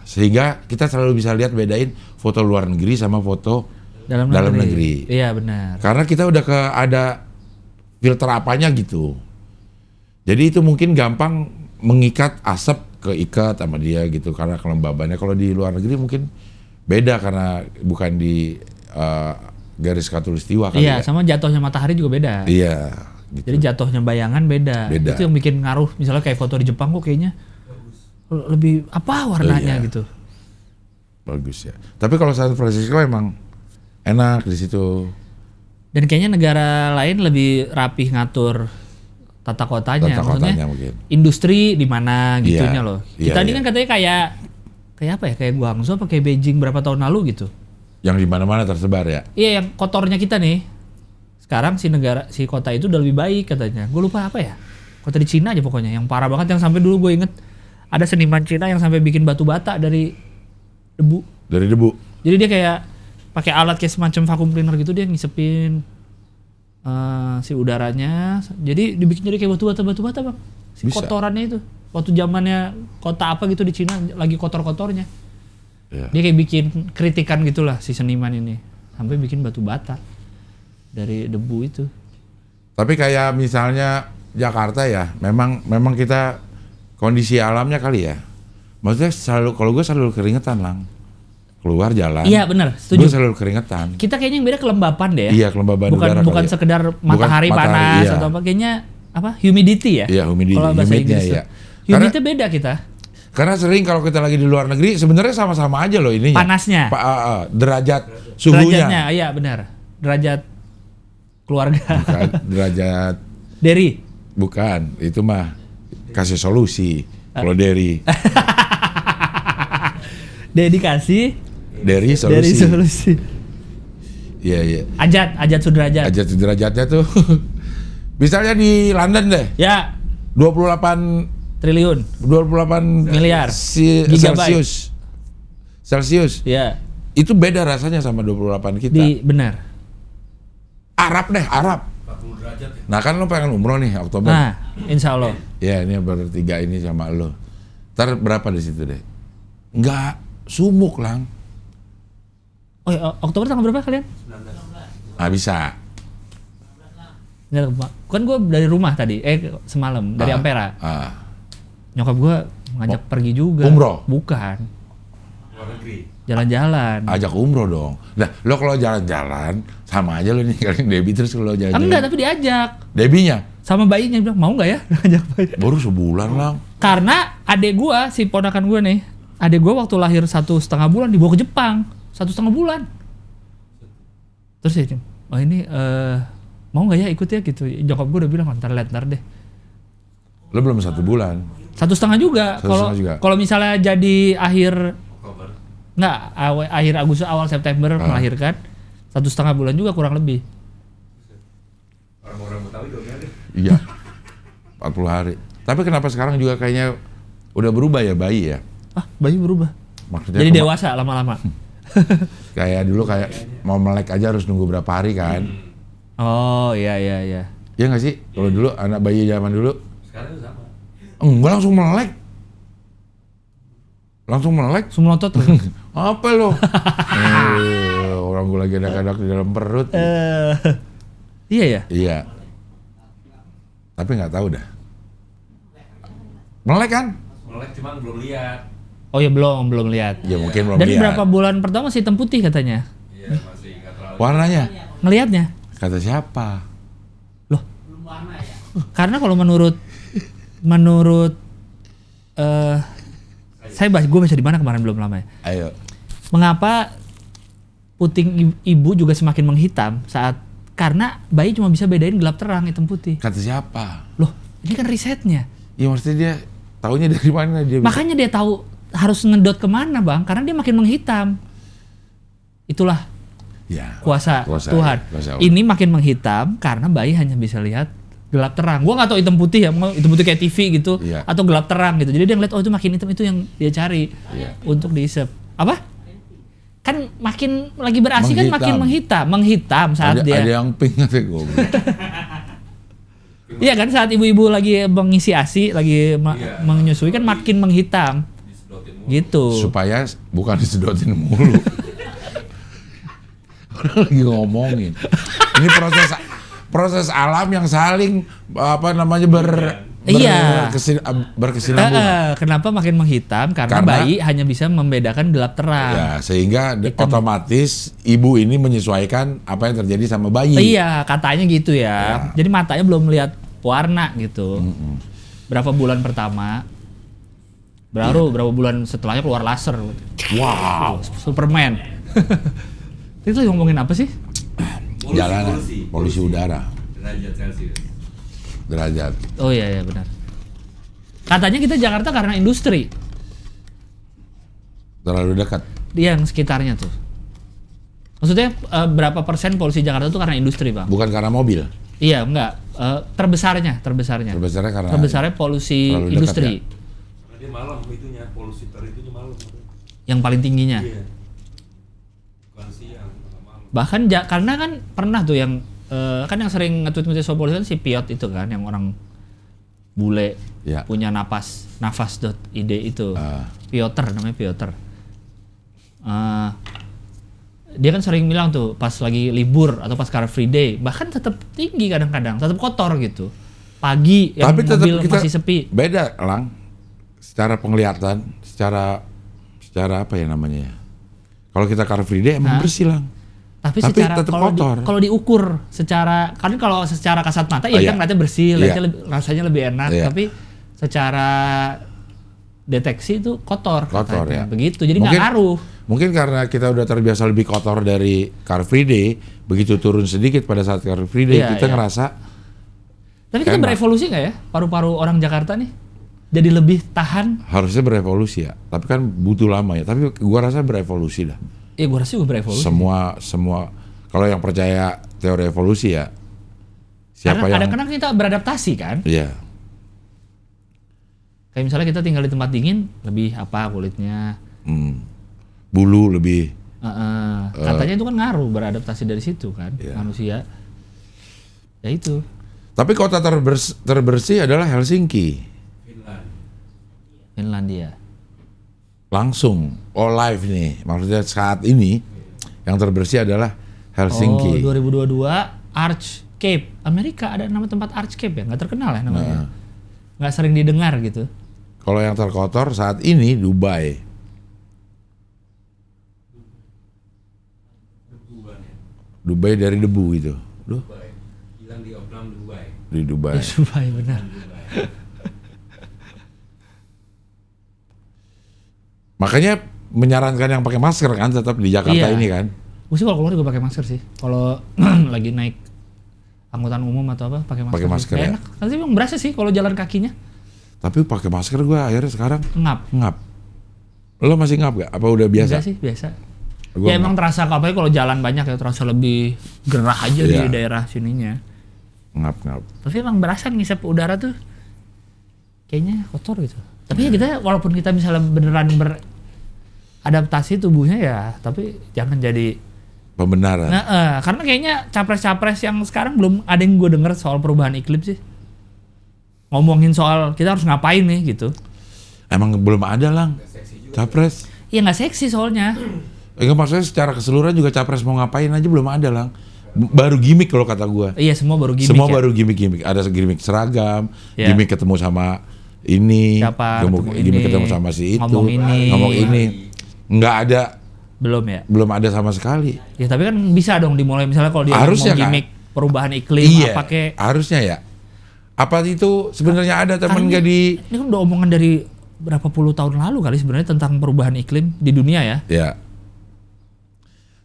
Sehingga kita selalu bisa lihat bedain foto luar negeri sama foto dalam negeri. Iya benar. Karena kita udah ada filter apanya gitu. Jadi itu mungkin gampang mengikat asap keikat sama dia gitu karena kelembabannya. Kalau di luar negeri mungkin beda karena bukan di garis khatulistiwa kali ya. Iya, sama jatuhnya matahari juga beda. Iya. Gitu. Jadi jatuhnya bayangan beda. Itu yang bikin ngaruh. Misalnya kayak foto di Jepang kok kayaknya lebih apa warnanya gitu. Bagus ya. Tapi kalau San Francisco emang enak di situ. Dan kayaknya negara lain lebih rapih ngatur tata kotanya, maksudnya mungkin. Industri di mana gitunya loh. Kita ini iya. kan katanya kayak apa ya, kayak Guangzhou apa kayak Beijing berapa tahun lalu gitu. Yang di mana-mana tersebar ya. Iya, yang kotornya kita nih. Sekarang si kota itu udah lebih baik katanya. Gue lupa apa ya. Kota di Cina aja pokoknya yang parah banget, yang sampai dulu gue inget ada seniman Cina yang sampai bikin batu bata dari debu. Dari debu. Jadi dia kayak pakai alat kayak semacam vacuum cleaner gitu, dia ngisepin si udaranya. Jadi dibikin jadi kayak batu bata bang. Si Bisa. Kotorannya itu. Waktu zamannya kota apa gitu di Cina lagi kotor-kotornya. Ya. Dia kayak bikin kritikan gitulah si seniman ini. Sampai bikin batu bata dari debu itu. Tapi kayak misalnya Jakarta ya, memang kita kondisi alamnya kali ya. Maksudnya kalau gue selalu keringetan lang. Keluar jalan. Iya benar, setuju. Gue selalu keringetan. Kita kayaknya yang beda kelembapan deh ya. Iya, kelembaban udara. Bukan kali sekedar matahari panas iya. atau apa, kayaknya apa? Humidity ya? Iya, humidity. Kalau bahasa Inggris. Iya. Humidity beda kita. Karena sering kalau kita lagi di luar negeri sebenarnya sama-sama aja loh ininya. Panasnya. Derajat suhunya. Derajatnya, iya benar. Derajat keluarga. Bukan, derajat Derry. bukan, itu mah kasih solusi. Kalau Derry. Dedikasi. Derry Dari solusi. solusi. Iya. Ajat sudrajat. Derajat derajatnya tuh. Misalnya di London deh. Ya, 28 triliun. Miliar. Gigabyte. Celsius. Ya. Itu beda rasanya sama 28 kita. Benar. Arab. 40 derajat ya. Nah kan lo pengen umroh nih Oktober. Nah, insya Allah. Ya ini bertiga ini sama lo. Ntar berapa di situ deh? Nggak sumuk lang. Oh ya, Oktober tanggal berapa kalian? 19. Ah bisa. Nggak, kan gue dari rumah tadi, semalam dari Ampera. Nyokap gue ngajak pergi juga. Umroh? Bukan. Luar negeri. Jalan-jalan. Ajak umroh dong. Nah lo kalau jalan-jalan sama aja lo nih kalian Debbie terus kalau jalan-jalan. Enggak, tapi diajak. Debbie-nya? Sama bayinya bilang, mau nggak ya? Ngajak bayi. Baru sebulan lang. Karena adek gue, si ponakan gue nih, adek gue waktu lahir 1,5 bulan dibawa ke Jepang. 1,5 bulan. Terus dia bilang, oh ini mau nggak ya ikut ya gitu. Nyokap gue udah bilang, ntar deh. Lo belum 1 bulan. 1,5 juga. 1,5 juga. Kalau misalnya jadi akhir Oktober. nggak akhir Agustus awal September melahirkan 1,5 bulan juga kurang lebih. Orang-orang Betawi dong ya. Iya. 40 hari. Tapi kenapa sekarang juga kayaknya udah berubah ya bayi ya? Bayi berubah. Maksudnya Jadi dewasa lama-lama. kayak dulu kayak mau melek aja harus nunggu berapa hari kan? Oh iya. Iya nggak sih? Kalau dulu anak bayi zaman dulu Sekarang itu sama. enggak langsung melek. Langsung melotot tuh. Apa lo? Orang gue lagi anak-anak di dalam perut. Iya ya? Iya. Tapi nggak tahu dah. Melek kan? Melek cuman belum lihat. Oh ya belum lihat. Ya mungkin belum Dan lihat. berapa bulan pertama masih hitam putih katanya. Iya, masih nggak terlalu. Warnanya? Ngelihatnya. Kata siapa? Loh. Karena kalau menurut gue baca di mana kemarin belum lama ya. Ayo. Mengapa puting ibu juga semakin menghitam karena bayi cuma bisa bedain gelap terang hitam putih. Kata siapa? Loh, ini kan risetnya. Ya maksudnya dia taunya dari mana dia? Makanya dia tahu harus ngedot kemana bang, karena dia makin menghitam. Itulah Ya. kuasa Tuhan. Kuasa Allah. Ini makin menghitam karena bayi hanya bisa lihat gelap terang. Gua nggak tahu hitam putih ya, hitam putih kayak TV gitu, Iya. atau gelap terang gitu. Jadi dia ngeliat, oh itu makin hitam, itu yang dia cari Iya. untuk diisep. Apa? Kan makin lagi berasi kan makin Menghitam. menghitam saat dia. Ada yang pink nanti gue. Iya kan saat ibu-ibu lagi mengisi ASI, lagi menyusui kan makin menghitam. Disedotin mulu. Gitu. Supaya bukan disedotin mulu. Orang lagi ngomongin. Ini proses alam yang saling berkesinambungan. Kenapa makin menghitam? Karena bayi hanya bisa membedakan gelap terang. Ya, sehingga otomatis ibu ini menyesuaikan apa yang terjadi sama bayi. Iya, katanya gitu ya. Jadi matanya belum melihat warna gitu. Berapa bulan pertama Baru berapa bulan setelahnya keluar laser. Wow. Superman. Itu lagi ngomongin apa sih? Jalanan, polusi udara. Derajat Celcius. Derajat. Oh iya benar. Katanya kita Jakarta karena industri. Terlalu dekat. Yang sekitarnya tuh. Maksudnya berapa persen polusi Jakarta tuh karena industri, Bang? Bukan karena mobil. Iya, enggak. Terbesarnya. Terbesarnya karena Terbesarnya polusi industri. Karena dia malam itunya, polusi itunya malam. Yang paling tingginya. Iya. Bukan siang, malam. Bahkan karena kan pernah tuh yang kan yang sering nge-tweet soal polusi kan si Piot itu kan, yang orang bule ya. punya nafas.id itu. Piotr namanya Piotr. Dia kan sering bilang tuh pas lagi libur atau pas Car Free Day bahkan tetap tinggi, kadang-kadang tetap kotor gitu pagi yang tapi mobil kita masih sepi. Beda Lang, secara penglihatan, secara apa ya namanya ya, kalau kita Car Free Day emang bersih Lang, tapi tetap secara kotor. kalau diukur secara, kan kalau secara kasat mata ya iya. kan ngeliatnya bersih, rasanya lebih enak, tapi secara deteksi itu kotor ya. Begitu, jadi nggak ngaruh. Mungkin karena kita udah terbiasa lebih kotor dari Car Free Day, begitu turun sedikit pada saat Car Free Day kita ngerasa. Tapi kita berevolusi nggak ya paru-paru orang Jakarta nih? Jadi lebih tahan? Harusnya berevolusi ya, tapi kan butuh lama ya. Tapi gua rasa berevolusi dah. Iya, gua rasa juga berevolusi. Semua kalau yang percaya teori evolusi ya. Siapa yang kadang-kadang kita beradaptasi kan? Iya. Kayak misalnya kita tinggal di tempat dingin, lebih apa kulitnya? Bulu lebih. Katanya itu kan ngaruh beradaptasi dari situ kan, manusia. Ya itu. Tapi kota terbersih adalah Helsinki. Finlandia. Langsung, live nih. Maksudnya saat ini yang terbersih adalah Helsinki. 2022 Arch Cape. Amerika ada nama tempat Arch Cape ya? Nggak terkenal ya namanya. Nggak sering didengar gitu. Kalau yang terkotor saat ini Dubai. Dubai dari debu itu. Dubai. Hilang di Oplam Dubai. Di Dubai. Di Dubai benar. Makanya menyarankan yang pakai masker kan tetap di Jakarta ini kan. Gue sih kalau keluar juga pakai masker sih. Kalau lagi naik angkutan umum atau apa pakai masker. Pakai masker ya. Enak. Tapi emang berasa sih kalau jalan kakinya. Tapi pakai masker gue akhirnya sekarang ngap. Lo masih ngap gak? Apa udah biasa? Enggak sih, biasa. Ya emang terasa apalagi kalau jalan banyak ya terasa lebih gerah aja di daerah sininya. Ngap. Tapi emang berasa ngisap udara tuh kayaknya kotor gitu. Tapi ya kita walaupun kita misalnya beneran beradaptasi tubuhnya ya, tapi jangan jadi pembenaran. Karena kayaknya capres-capres yang sekarang belum ada yang gue denger soal perubahan iklim sih. Ngomongin soal kita harus ngapain nih gitu. Emang belum ada Lang capres. Iya nggak seksi soalnya. Enggak, maksudnya secara keseluruhan juga capres mau ngapain aja belum ada Lang. Baru gimmick kalau kata gua. Iya, semua baru gimmick. Semua baru gimmick. Ada gimmick seragam, gimmick ketemu sama ini, gimmick ketemu sama si itu, ngomong ini. Nggak ada. Belum ada sama sekali. Ya tapi kan bisa dong dimulai misalnya kalau dia harusnya mau gimmick kan? Perubahan iklim pakai. Harusnya ya. Apa itu sebenarnya ada teman nggak di? Ini kan udah omongan dari berapa puluh tahun lalu kali sebenarnya tentang perubahan iklim di dunia ya. Ya.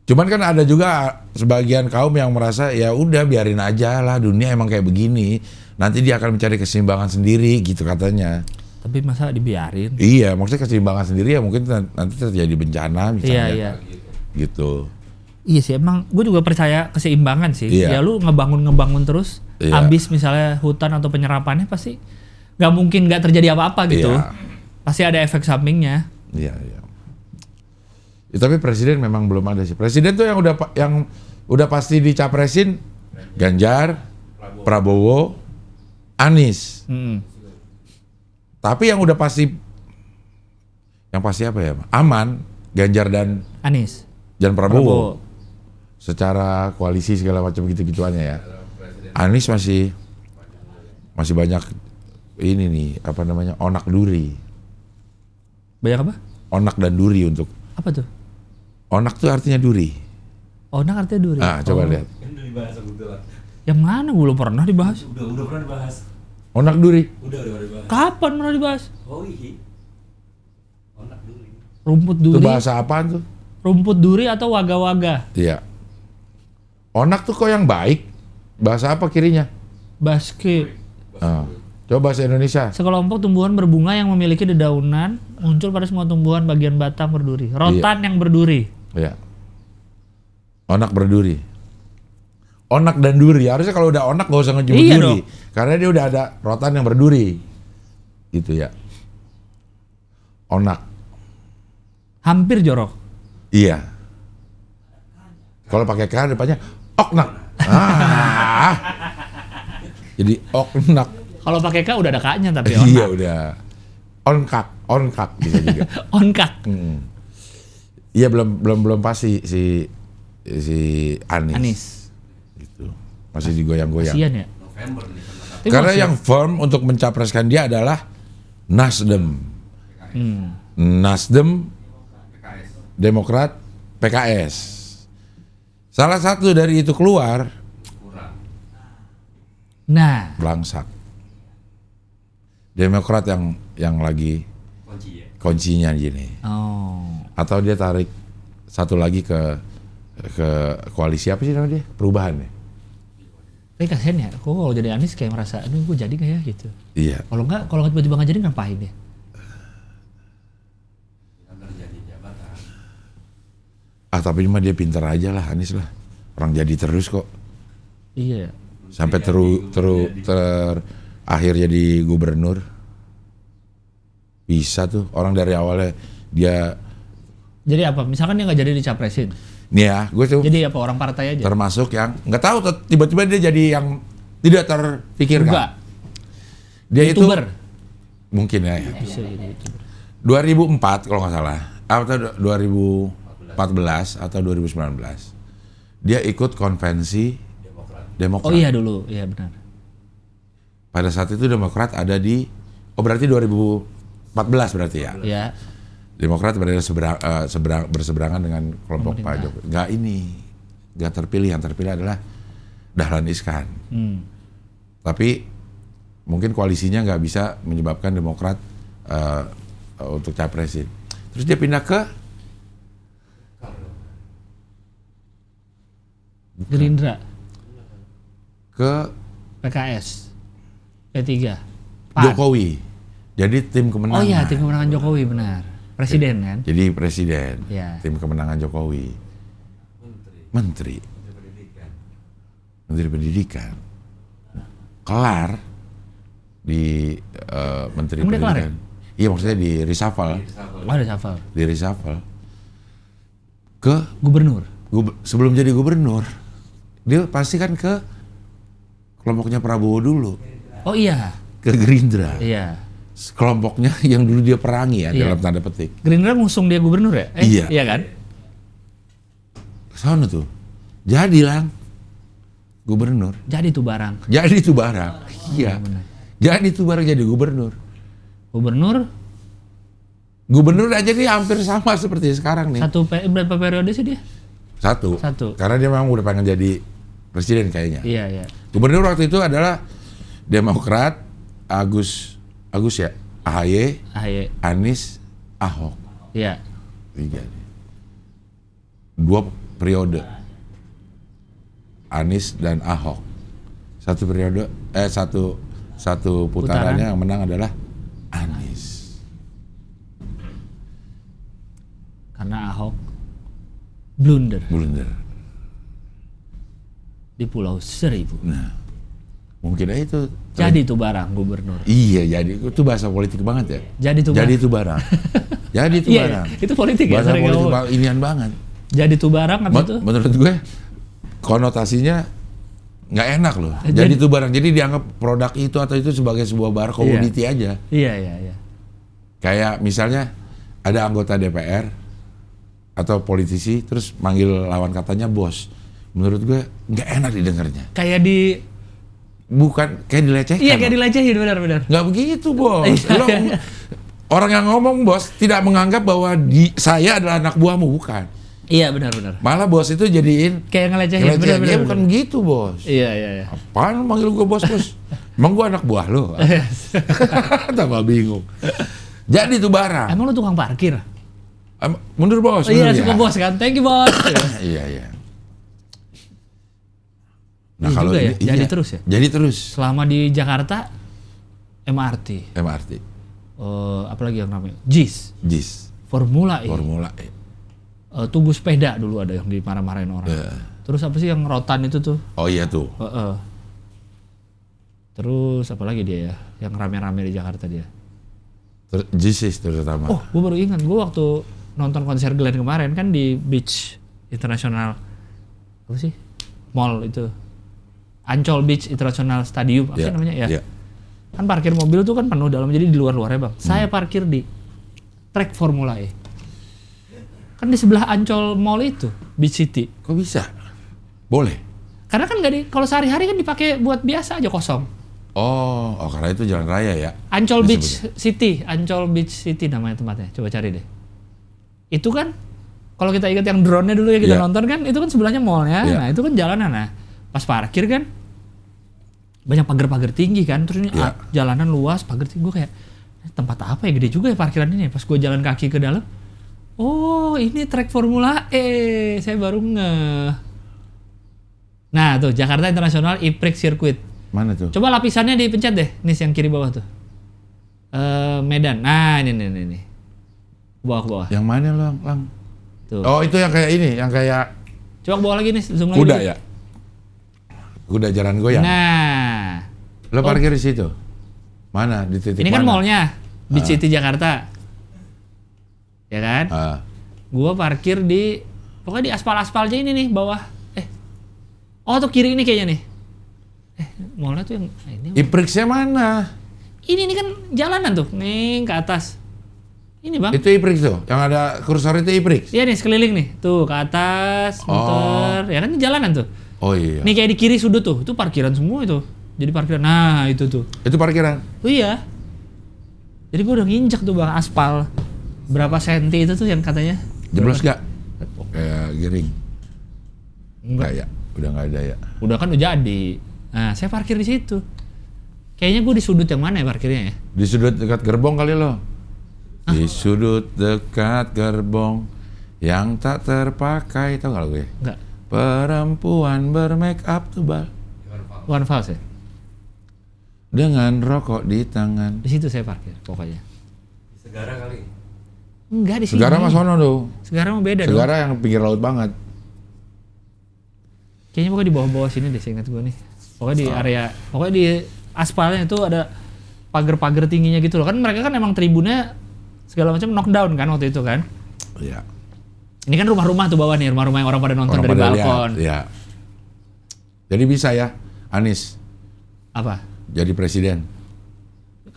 Cuman kan ada juga sebagian kaum yang merasa ya udah biarin aja lah, dunia emang kayak begini. Nanti dia akan mencari keseimbangan sendiri gitu katanya. Tapi masa dibiarin? Iya, maksudnya keseimbangan sendiri ya mungkin nanti terjadi bencana misalnya. Iya. Gitu. Iya sih, emang gue juga percaya keseimbangan sih. Iya. Ya lu ngebangun terus, habis misalnya hutan atau penyerapannya pasti nggak mungkin nggak terjadi apa-apa gitu. Iya. Pasti ada efek sampingnya. Iya. Ya, tapi presiden memang belum ada sih. Presiden tuh yang udah pasti dicapresin Ganjar, Prabowo, Anies. Tapi yang udah pasti apa ya? Aman, Ganjar dan Anies dan Prabowo. Secara koalisi segala macam gitu-gituannya ya. Anies masih banyak ini nih, apa namanya? Onak duri. Banyak apa? Onak dan duri untuk. Apa tuh? Onak tuh artinya duri. Onak artinya duri. Coba lihat. Yang mana gue belum pernah dibahas? Udah pernah dibahas. Onak duri. Udah dibahas. Kapan pernah dibahas? Oh iya. Rumput Itu duri. bahasa apaan tuh? Rumput duri atau waga-waga? Iya. Onak tuh kok yang baik. Bahasa apa kirinya? Basque. Coba bahasa Indonesia. Sekelompok tumbuhan berbunga yang memiliki dedaunan muncul pada semua tumbuhan bagian batang berduri. Rotan yang berduri. Iya. Onak berduri. Onak dan duri. Harusnya kalau udah onak gak usah ngejemput Iya duri. dong. Karena dia udah ada rotan yang berduri. Gitu ya. Onak. Hampir jorok. Iya. Kalau pakai K depannya oknak. Jadi oknak. Kalau pakai K udah ada K-nya tapi Iya udah. Onkak bisa juga. Onkak. Iya belum pasti si Anies. Anies. Gitu. Masih digoyang-goyang. Kasian ya. November nih. Tapi Karena maksud- yang firm untuk mencapreskan dia adalah Nasdem. Nasdem, PKS. Demokrat, PKS. Salah satu dari itu keluar, Kurang. Nah, belangsak. Demokrat yang lagi Kunci ya. kuncinya gini. oh, Atau dia tarik satu lagi ke koalisi apa sih namanya dia? Perubahan ya? tapi kasian ya. Kok kalau jadi Anies kayak merasa, aduh gue jadi nggak ya gitu. Iya. Kalau tiba-tiba nggak jadi ngapain ya? Antar jadi jabatan. Tapi cuma dia pintar aja lah Anies lah. Orang jadi terus kok. Iya. Sampai akhir jadi gubernur. Bisa tuh orang dari awalnya dia Jadi apa? Misalkan dia nggak jadi dicapresin. nih ya, gue tuh Jadi apa orang partai aja? termasuk yang nggak tahu tiba-tiba dia jadi yang tidak terpikirkan. Enggak. Dia YouTuber. itu mungkin ya. Bisa jadi YouTuber. 2004 kalau nggak salah, atau 2014 atau 2019, dia ikut konvensi Demokrat. Oh iya dulu, iya benar. Pada saat itu Demokrat ada di, berarti 2014 berarti ya. Iya. Demokrat berada berseberangan dengan kelompok Pak Jokowi. Nggak terpilih, yang terpilih adalah Dahlan Iskan. Tapi mungkin koalisinya nggak bisa menyebabkan Demokrat untuk capresin. Terus dia pindah ke Gerindra, PKS, PKS, P3, PAN. Jokowi. Jadi tim kemenangan. Oh iya, tim kemenangan Jokowi benar. Presiden kan? Jadi presiden. Iya. Tim kemenangan Jokowi. Menteri. Menteri Pendidikan. Kelar di Menteri Emang dia kelar Pendidikan. Iya maksudnya di reshuffle. Oh, ada Safal. Di reshuffle. Ke Gubernur. sebelum jadi gubernur, dia pasti kan ke kelompoknya Prabowo dulu, Oh iya. ke Gerindra. Iya. Kelompoknya yang dulu dia perangi ya, Iya. dalam tanda petik. Gerindra ngusung dia gubernur ya? Iya. Iya kan? Sana tuh. Jadi lang gubernur. Jadi tuh barang. Jadi tuh barang. Iya. Jadi tuh barang jadi gubernur. Gubernur Gubernur aja nih hampir sama seperti sekarang nih. berapa periode sih dia? Satu. Karena dia memang udah pengen jadi presiden kayaknya. Iya, iya. Gubernur waktu itu adalah Demokrat, Agus ya, AHY, AHY. Anies, Ahok. Iya. 3. 2 periode. Anies dan Ahok. Satu periode, satu putarannya yang menang adalah Anies. Karena Ahok blunder di Pulau Seribu. Nah, mungkin aja itu. Jadi tuh barang gubernur. Iya, jadi itu bahasa politik banget ya. Jadi tuh Jadi barang. itu barang. Jadi itu Iya, barang. itu politik ya. Bahasa sering politik ngomong. inian banget. Jadi tuh barang apa itu? Menurut gue konotasinya nggak enak loh. Jadi itu barang. Jadi dianggap produk itu atau itu sebagai sebuah barang komoditi aja. Iya, iya, iya. Kayak misalnya ada anggota DPR atau politisi terus manggil lawan katanya bos. Menurut gue nggak enak didengarnya. Kayak di Bukan kayak dilecehkan. Iya, kayak loh. dilecehin benar-benar. Nggak begitu bos. Iya. Lo, orang yang ngomong bos tidak menganggap bahwa saya adalah anak buahmu, bukan. Iya, benar-benar. Malah bos itu jadiin Kayak ngelecehin ngelecehin. benar-benar. Dia bukan gitu bos. Iya, iya, iya. Apaan lu manggil gue bos? Emang gue anak buah lo? Tambah bingung. Jadi itu barang. Emang lu tukang parkir? Mundur bos. Iya, mundur, suka ya. bos kan. Thank you bos. Iya, iya. Nah, kalau juga ya, jadi iya, terus ya. Jadi terus. Selama di Jakarta MRT. Apalagi yang namanya JIS. Formula E. Tugu sepeda dulu ada yang dimarah-marahin orang. Terus apa sih yang rotan itu tuh? Oh iya tuh. Terus apa lagi dia ya? Yang rame-rame di Jakarta dia. JIS terutama. Oh, gue baru ingat. Gue waktu nonton konser Glenn kemarin kan di Beach International apa sih? Mall itu. Ancol Beach International Stadium apa sih namanya ya? Yeah. Kan parkir mobil tuh kan penuh dalam, jadi di luar-luarnya bang. Saya parkir di track Formula E. Kan di sebelah Ancol Mall itu, Beach City. Kok bisa? Boleh? Karena kan kalau sehari-hari kan dipakai buat biasa aja kosong. Oh karena itu jalan raya ya? Ancol Beach City namanya tempatnya. Coba cari deh. Itu kan, kalau kita ingat yang drone-nya dulu ya kita nonton kan, itu kan sebelahnya mallnya. Nah itu kan jalanan. Nah pas parkir kan, banyak pagar-pagar tinggi kan, terus ini jalanan luas, pagar tinggi. Gue kayak, tempat apa ya, gede juga ya parkiran ini. Pas gue jalan kaki ke dalam, oh ini track Formula E, saya baru ngeh. Nah tuh, Jakarta International E-Prix Circuit. Mana tuh? Coba lapisannya dipencet deh, nih yang kiri bawah tuh. Medan, nah ini. Bawah. Yang mana Lang? Tuh. Oh itu yang kayak ini, yang kayak... Coba ke bawah lagi nih, zoom lagi. Kuda ya? Kuda jalan goyang? Nah. Lo parkir di situ? Mana? Di titik ini mana? kan mallnya, Beach City Jakarta. Ya kan? Gua parkir pokoknya di aspal-aspalnya ini nih, bawah. Oh tuh kiri ini kayaknya nih. Mallnya tuh yang ini. E-Prix-nya mana? Ini kan jalanan tuh, nih ke atas. Ini bang. Itu E-Prix tuh, yang ada kursor itu E-Prix? Iya nih sekeliling nih, tuh ke atas, muter. Ya kan ini jalanan tuh. Oh iya. Nih kayak di kiri sudut tuh, itu parkiran semua itu. Jadi parkiran, nah itu tuh. Itu parkiran? Oh iya. Jadi gua udah nginjek tuh bang aspal. Berapa senti itu tuh yang katanya? Jeblos gak? Kayak giring? Enggak ya, udah nggak ada ya. Udah kan udah jadi. Nah saya parkir di situ. Kayaknya gua di sudut yang mana ya parkirnya ya? Di sudut dekat gerbong kali lo? Di sudut dekat gerbong yang tak terpakai, tau gak gue? Enggak. Perempuan bermake up tebal. One Falls ya? Dengan rokok di tangan. Di situ saya parkir pokoknya. Segara kali. Enggak di sini. Segara mas sono tuh. Segara mah beda dong. Segara yang pinggir laut banget. Kayaknya pokoknya di bawah-bawah sini deh, seingat gue nih. Pokoknya di area, pokoknya di aspalnya itu ada pagar-pagar tingginya gitu loh. Kan mereka kan emang tribunnya segala macam knockdown kan waktu itu kan. Iya. Ini kan rumah-rumah tuh bawah nih, rumah-rumah yang orang pada nonton dari balkon. Iya. Jadi bisa ya, Anies Apa? jadi presiden.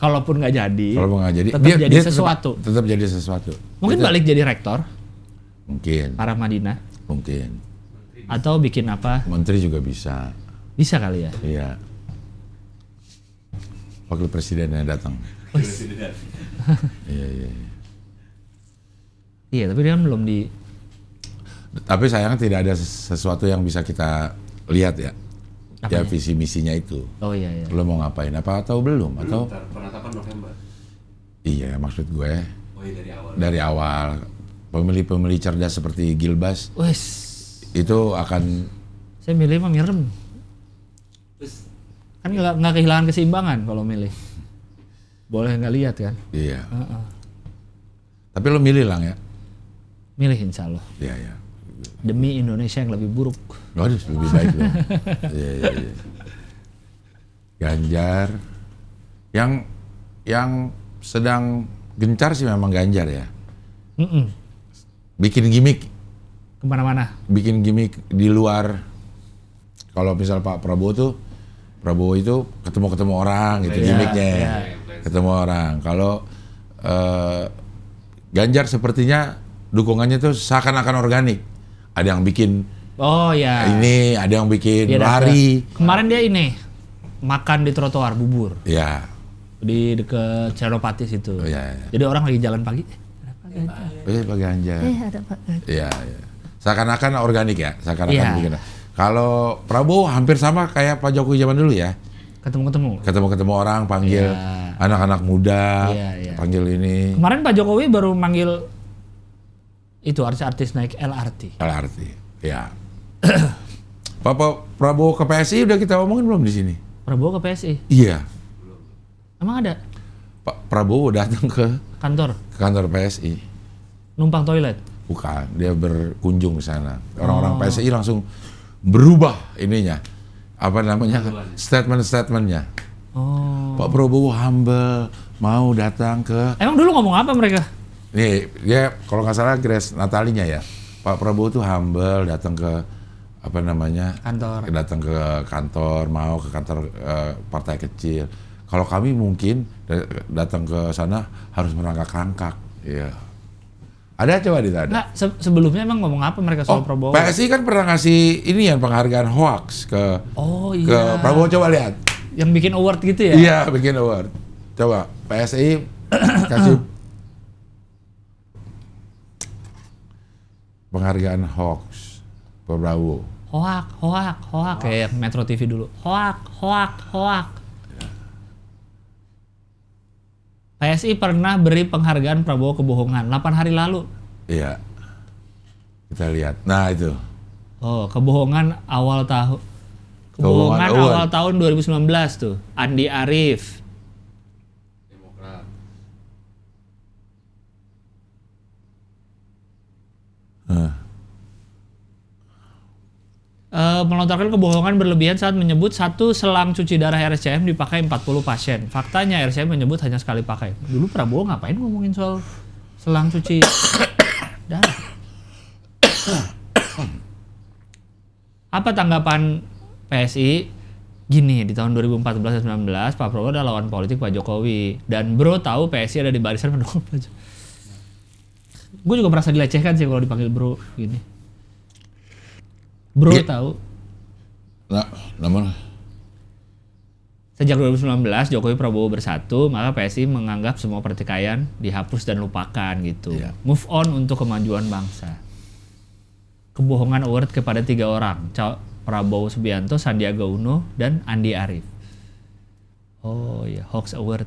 Kalaupun nggak jadi, Kalau nggak jadi, tetap jadi sesuatu. Tetap jadi sesuatu. Mungkin balik jadi rektor, Mungkin. Parah Madinah, Mungkin. atau bikin apa? Menteri juga bisa. Bisa kali ya. Iya. Wakil presiden yang datang. Iya. Iya, tapi dia kan belum di. Tapi sayangnya tidak ada sesuatu yang bisa kita lihat ya. Ya visi misinya itu. Oh iya. Lo mau ngapain? Apa atau belum? Atau? Penetapan November. Iya, maksud gue. Oh iya dari awal. Dari awal pemilih-pemilih cerdas seperti Gilbas Wes. itu akan. Saya milih mah Mirem. Terus Kan nggak kehilangan keseimbangan kalau milih. Boleh nggak lihat kan? Iya. Tapi lo milih Lang ya? Milih insya Allah. Iya. Demi Indonesia yang lebih buruk. Waduh, lebih baik dong. Iya. Ganjar. Yang sedang gencar sih memang Ganjar ya. Bikin gimmick. Kemana-mana. Bikin gimmick di luar. Kalau misal Pak Prabowo itu ketemu orang gitu gimmicknya. Ketemu orang. Kalau Ganjar sepertinya dukungannya tuh seakan-akan organik. Ada yang bikin ini, ada yang bikin lari. Kemarin dia ini makan di trotoar bubur. Iya. Di deket Senopati situ. Iya. Jadi orang lagi jalan pagi. Pak Ganjar. Ada Pak. Iya. Seakan-akan organik ya, seakan-akan bikin. Kalau Prabowo hampir sama kayak Pak Jokowi zaman dulu ya. Ketemu orang, panggil anak-anak muda, panggil ini. Kemarin Pak Jokowi baru manggil Itu artis-artis naik LRT. LRT, ya. Pak Prabowo ke PSI udah kita omongin belum di sini? Prabowo ke PSI? Iya. Emang ada? Pak Prabowo datang ke kantor PSI. Numpang toilet? Bukan, dia berkunjung ke sana. Orang-orang PSI langsung berubah ininya. Apa namanya? Statement-statementnya. Oh. Pak Prabowo humble, mau datang ke... Emang dulu ngomong apa mereka? Nih, dia kalau nggak salah Grace Natalinya ya. Pak Prabowo tuh humble, datang ke apa namanya? Kantor. Datang ke kantor, mau ke kantor partai kecil. Kalau kami mungkin datang ke sana harus merangkak-rangkak. Iya. Ada coba ditanya. Nggak, sebelumnya emang ngomong apa mereka soal Prabowo? PSI kan pernah ngasih ini ya penghargaan hoax ke ke Prabowo, coba lihat. Yang bikin award gitu ya? Iya, bikin award. Coba PSI kasih penghargaan hoax ke Prabowo. Hoak kayak Metro TV dulu. Hoak. PSI pernah beri penghargaan Prabowo kebohongan 8 hari lalu. Iya. Kita lihat. Nah, itu. Oh, kebohongan awal tahun. Kebohongan awal tahun 2019 tuh. Andi Arief. Demokrat. Melontarkan kebohongan berlebihan saat menyebut satu selang cuci darah RSCM dipakai 40 pasien. Faktanya RSCM menyebut hanya sekali pakai. Dulu Prabowo ngapain ngomongin soal selang cuci darah? Apa tanggapan PSI? Gini, di tahun 2014 dan 2019 Pak Prabowo adalah lawan politik Pak Jokowi. Dan bro tahu PSI ada di barisan pendukung Pak Jokowi. Gue juga merasa dilecehkan sih kalau dipanggil bro gini. Bro tahu. Nah, namun sejak 2019 Jokowi Prabowo bersatu, maka PSI menganggap semua pertikaian dihapus dan lupakan gitu. Iya. Move on untuk kemajuan bangsa. Kebohongan award kepada 3 orang, Prabowo Subianto, Sandiaga Uno, dan Andi Arief. Oh iya, hoax award.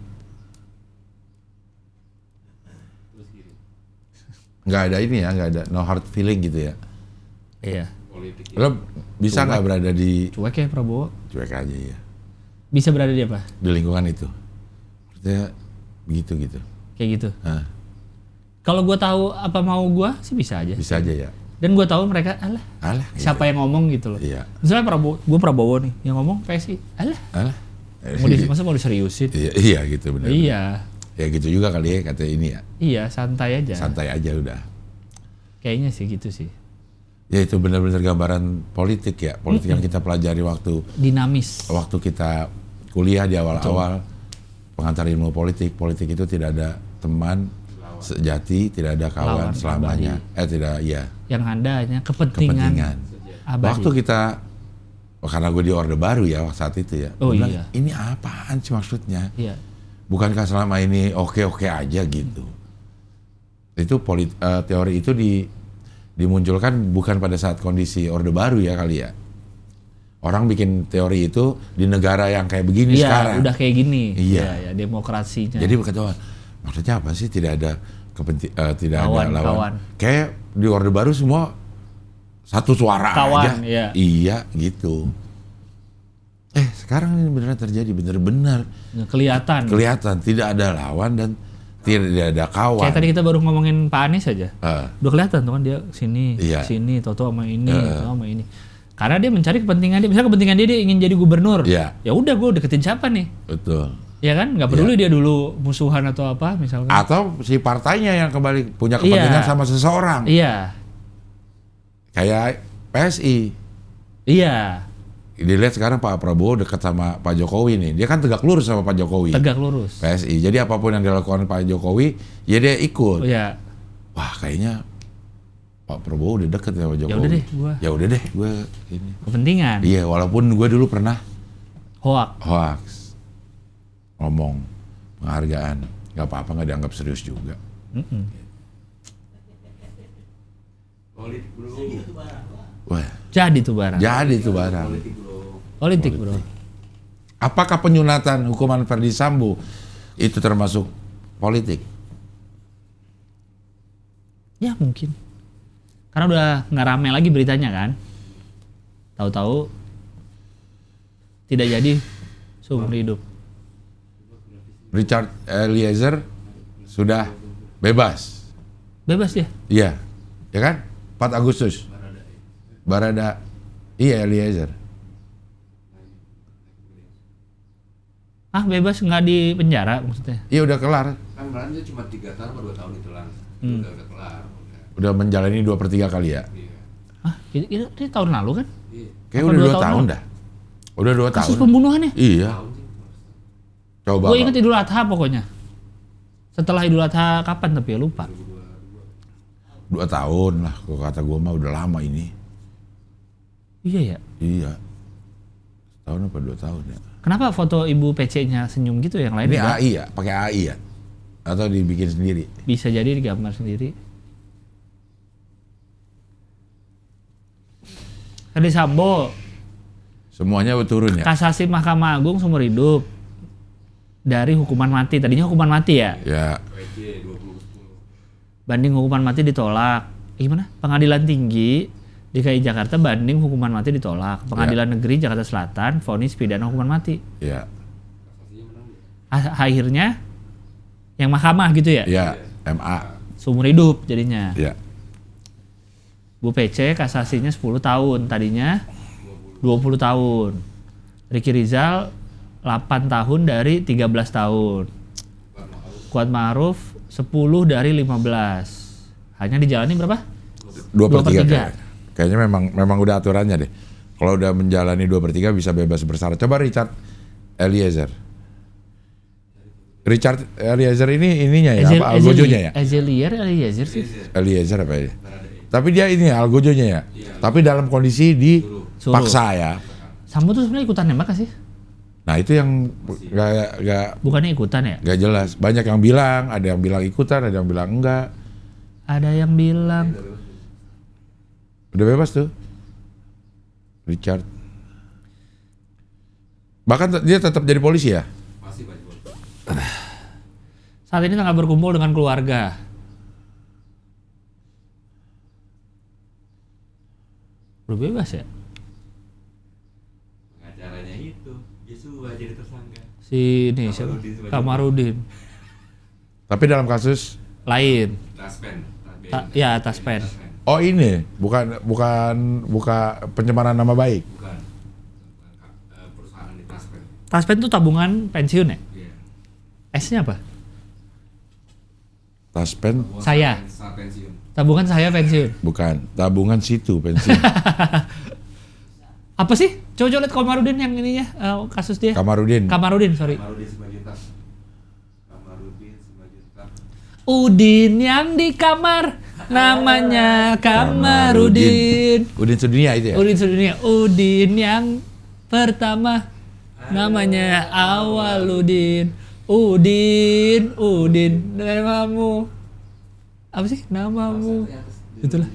nggak ada ini ya, nggak ada no hard feeling gitu ya. Iya. Politik. Lo bisa nggak berada di Cuek ya Prabowo? cuek aja ya Bisa berada di apa? di lingkungan itu. Maksudnya begitu gitu. Kayak gitu. Nah, Kalau gue tahu apa mau gue sih bisa aja. bisa aja ya. Dan gue tahu mereka alah Gitu. siapa yang ngomong gitu loh. Iya. Misalnya gue Prabowo nih yang ngomong PSI alah masa mau diseriusin? Iya gitu benar. Iya. Ya gitu juga kali ya kata ini ya. Iya, santai aja. Santai aja udah. Kayaknya sih gitu sih. Ya itu benar-benar gambaran politik ya. Politik yang kita pelajari waktu Dinamis. kita kuliah di awal-awal pengantar ilmu politik. Politik itu tidak ada teman sejati, tidak ada kawan Lawan selamanya. Tidak, ya. Yang ada hanya kepentingan. Abadi. Waktu kita, karena gue di Orde Baru ya saat itu ya. Oh Gua iya. bilang, ini apaan sih maksudnya? Iya. Bukankah selama ini oke-oke aja gitu? Itu teori itu dimunculkan bukan pada saat kondisi Orde Baru ya kali ya. Orang bikin teori itu di negara yang kayak begini sekarang. Iya, udah kayak gini. Iya. Ya, demokrasinya. Jadi berkata, maksudnya apa sih tidak ada tidak ada lawan. Kawan. Kayak di Orde Baru semua satu suara Kawan, aja. iya. Iya gitu. Sekarang ini beneran terjadi, bener-bener kelihatan tidak ada lawan dan tidak ada kawan. Kayak tadi kita baru ngomongin Pak Anies aja. Udah kelihatan tuh kan dia sini, Iya. sini, toto sama ini, toto sama ini. Karena dia mencari kepentingan dia. Misalnya kepentingan dia ingin jadi gubernur. Iya. Ya udah, gue deketin siapa nih? Betul. Ya kan, nggak peduli dia dulu musuhan atau apa misalkan. Atau si partainya yang kembali punya kepentingan sama seseorang. Iya. Kayak PSI. Iya. Dilihat sekarang Pak Prabowo dekat sama Pak Jokowi nih. Dia kan tegak lurus sama Pak Jokowi. Tegak lurus. PSI. Jadi apapun yang dilakukan Pak Jokowi, ya dia ikut. Oh, iya. Wah, kayaknya Pak Prabowo udah deket sama Jokowi. Ya udah deh, gue ini. Kepentingan. Iya, walaupun gue dulu pernah Hoax. ngomong penghargaan, nggak apa-apa, nggak dianggap serius juga. Politik bro. Wah, Jadi tuh barang. jadi itu barang. Politik bro. Apakah penyunatan hukuman Verdi Sambo itu termasuk politik? Ya mungkin. Karena udah nggak rame lagi beritanya kan. Tahu-tahu tidak jadi seumur hidup. Richard Eliezer sudah bebas. Bebas dia? Iya, ya kan? 4 Agustus. Barada, iya Eliezer. Bebas nggak di penjara maksudnya? Iya udah kelar. Kan berarti dia cuma 3 tahun atau 2 tahun itu lang. Udah kelar. Udah menjalani 2/3 kali ya. Iya. Ini tahun lalu kan? Iya. Kayak Apa udah 2 tahun tahun lalu? dah. Udah 2 tahun. Kasus pembunuhannya? Iya. Tahun sih. Coba. Gue inget Idul Adha pokoknya. Setelah Idul Adha kapan tapi ya lupa. 2 tahun lah, kalau kata gue mah udah lama ini. Iya ya. Iya. Tahun apa 2 tahun ya? Kenapa foto ibu PC-nya senyum gitu yang lain? Ini enggak? AI ya, pakai AI ya? Atau dibikin sendiri? Bisa jadi digambar sendiri. Ferdi Sambo, Semuanya turun ya? kasasi Mahkamah Agung seumur hidup dari hukuman mati. Tadinya hukuman mati ya. Ya. WC 20/10. Banding hukuman mati ditolak. Gimana? Pengadilan Tinggi DKI Jakarta banding hukuman mati ditolak. Pengadilan Negeri Jakarta Selatan vonis pidana hukuman mati. Ya. Kasasinya menang dia. Akhirnya yang mahkamah gitu ya. Ya. MA. Seumur hidup jadinya. Ya. Bu PC kasasinya 10 tahun, tadinya 20 tahun. Ricky Rizal 8 tahun dari 13 tahun. Kuat Ma'ruf 10 dari 15. Hanya dijalani berapa? 2/3 2/3. Kayaknya memang udah aturannya deh. Kalau udah menjalani 2/3 bisa bebas bersyarat. Coba Richard Eliezer. Richard Eliezer ini ininya ya, apa algojonya ya? Eliezer sih. Eliezer apa ya? Tapi dia ini algojonya ya. Tapi dalam kondisi dipaksa ya. Sambo tuh sebenarnya ikutan nembak gak sih? Nah itu yang gak Bukannya ikutan ya? jelas. Banyak yang bilang, ada yang bilang ikutan, ada yang bilang enggak. Ada yang bilang Udah bebas tuh, Richard. Bahkan dia tetap jadi polisi ya? Masih banyak. saat ini tengah berkumpul dengan keluarga. Udah bebas ya? Pengacaranya itu Yesua jadi tersangka. Si ini siapa? Kamarudin. Tapi dalam kasus Lain. Taspen. Ya Taspen. oh ini bukan pencemaran nama baik. Bukan. Perusahaan di Taspen. Taspen tuh tabungan pensiun ya? Iya. S-nya apa? Taspen Saya. Saat pensiun. Tabungan saya pensiun. bukan, tabungan situ pensiun. Apa sih? Coba lihat Kamarudin yang ininya kasus dia. Kamarudin. Kamarudin, sorry. Kamarudin Simanjuntak. Kamarudin Simanjuntak. Udin yang di kamar namanya Kamarudin. Udin sedunia itu ya? Udin sedunia. Udin yang pertama namanya Awaludin. Udin namamu. Apa sih namamu? Itulah.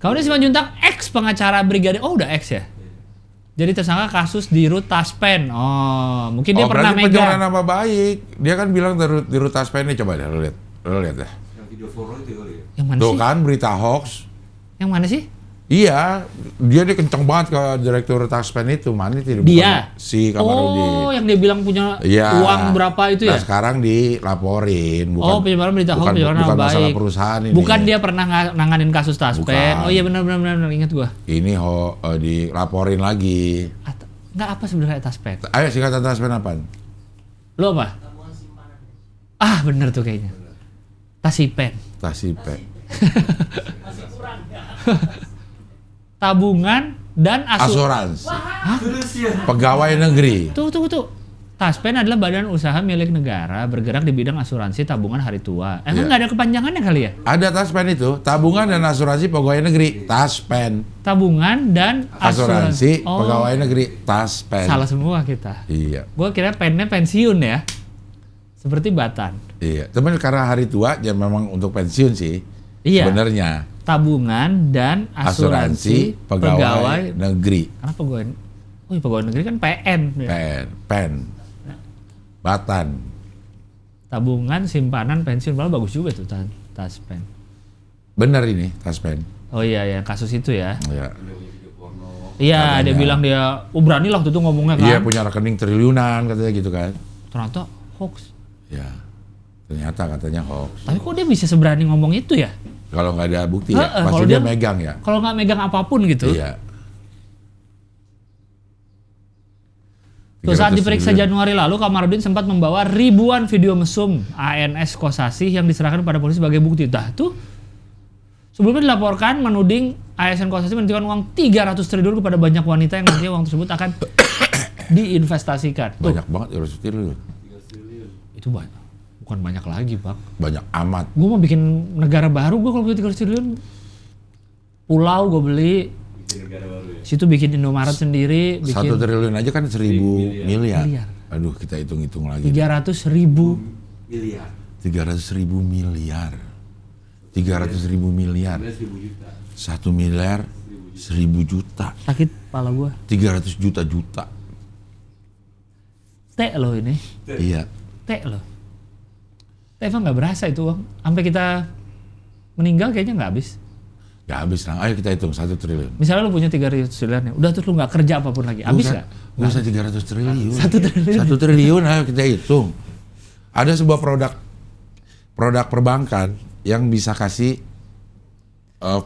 Kamarudin Simanjuntak ex pengacara brigadir. Oh udah ex ya? Jadi tersangka kasus di Rut Taspen. Oh, mungkin dia pernah berarti pencemaran megang. nama baik. Dia kan bilang di Rut Taspen ini, coba deh lo lihat deh. Yang video foto itu kali ya. Yang mana Tuh sih? kan berita hoax. Yang mana sih? Iya, dia kenceng banget ke direktur Taspen itu. Mana itu? Dia? Si Kamarudin. Oh, yang dia bilang punya Iya. uang berapa itu ya? Nah sekarang dilaporin. Bukan, Oh, penyebaran berita hoax, penyebaran bukan nama masalah baik. perusahaan ini. Bukan dia pernah nanganin kasus Taspen. Bukan. Oh iya benar ingat gua. Ini dilaporin lagi. Enggak apa sebenarnya Taspen? Ayo singkatan Taspen apa? Lu apa? Bener tuh kayaknya. Tasipen. Tasipen. Tabungan dan Asuransi. Terus ya. Pegawai negeri. Tuh. Taspen adalah badan usaha milik negara bergerak di bidang asuransi tabungan hari tua. Emang Iya. nggak ada kepanjangannya kali ya? Ada Taspen itu, tabungan dan asuransi pegawai negeri. Taspen. Tabungan dan Asuransi Oh, pegawai negeri. Taspen. salah semua kita. Iya. Gua kira pennya pensiun ya. Seperti Batan. Iya. Cuman karena hari tua ya memang untuk pensiun sih. Iya. Sebenarnya. Tabungan dan asuransi pegawai negeri. Karena pegawai, pegawai negeri kan PN. Ya. Pen. Batan. Tabungan, simpanan, pensiun, malah bagus juga tuh Taspen. Bener ini Taspen. Oh iya ya, kasus itu ya. Iya. Dia punya video porno. Iya, dia Katanya. bilang dia berani lah waktu itu ngomongnya kan. Iya punya rekening triliunan katanya gitu kan. Ternyata hoax. Ya. Ternyata katanya hoax. Tapi kok dia bisa seberani ngomong itu ya? Kalau nggak ada bukti ya, Heeh, pasti kalau dia dia- megang ya. Kalau nggak megang apapun gitu. Iya. Tuh, saat 300 diperiksa triliun. Januari lalu, Kamarudin sempat membawa ribuan video mesum ANS Kosasih yang diserahkan pada polisi sebagai bukti. Dah tuh, sebelumnya dilaporkan menuding ASN Kosasih menitipkan uang 300 triliun kepada banyak wanita yang nantinya uang tersebut akan diinvestasikan. Tuh, Banyak banget 300 triliun. itu banyak. Bukan banyak lagi, Pak. Banyak amat. Gue mau bikin negara baru, gue kalau punya 300 triliun. Pulau gue beli, Bikin negara baru ya. situ bikin Indomaret sendiri, 1 bikin triliun aja kan 1.000 miliar. Miliar. Aduh, kita hitung-hitung lagi. 300.000. Miliar. 300.000 miliar. 300.000 miliar. 1.000 juta. 1 miliar 1.000 juta. Sakit kepala gue. 300 juta. T loh ini. Iya. T loh. T emang nggak berasa itu uang. Sampai kita meninggal kayaknya nggak habis. Gak habis lah. Ayo kita hitung 1 triliun. Misalnya lu punya 300 triliun, udah terus lu nggak kerja apapun lagi, habis nggak? Gak usah 300 triliun. 1 triliun. 1 triliun ayo kita hitung. Ada sebuah produk perbankan yang bisa kasih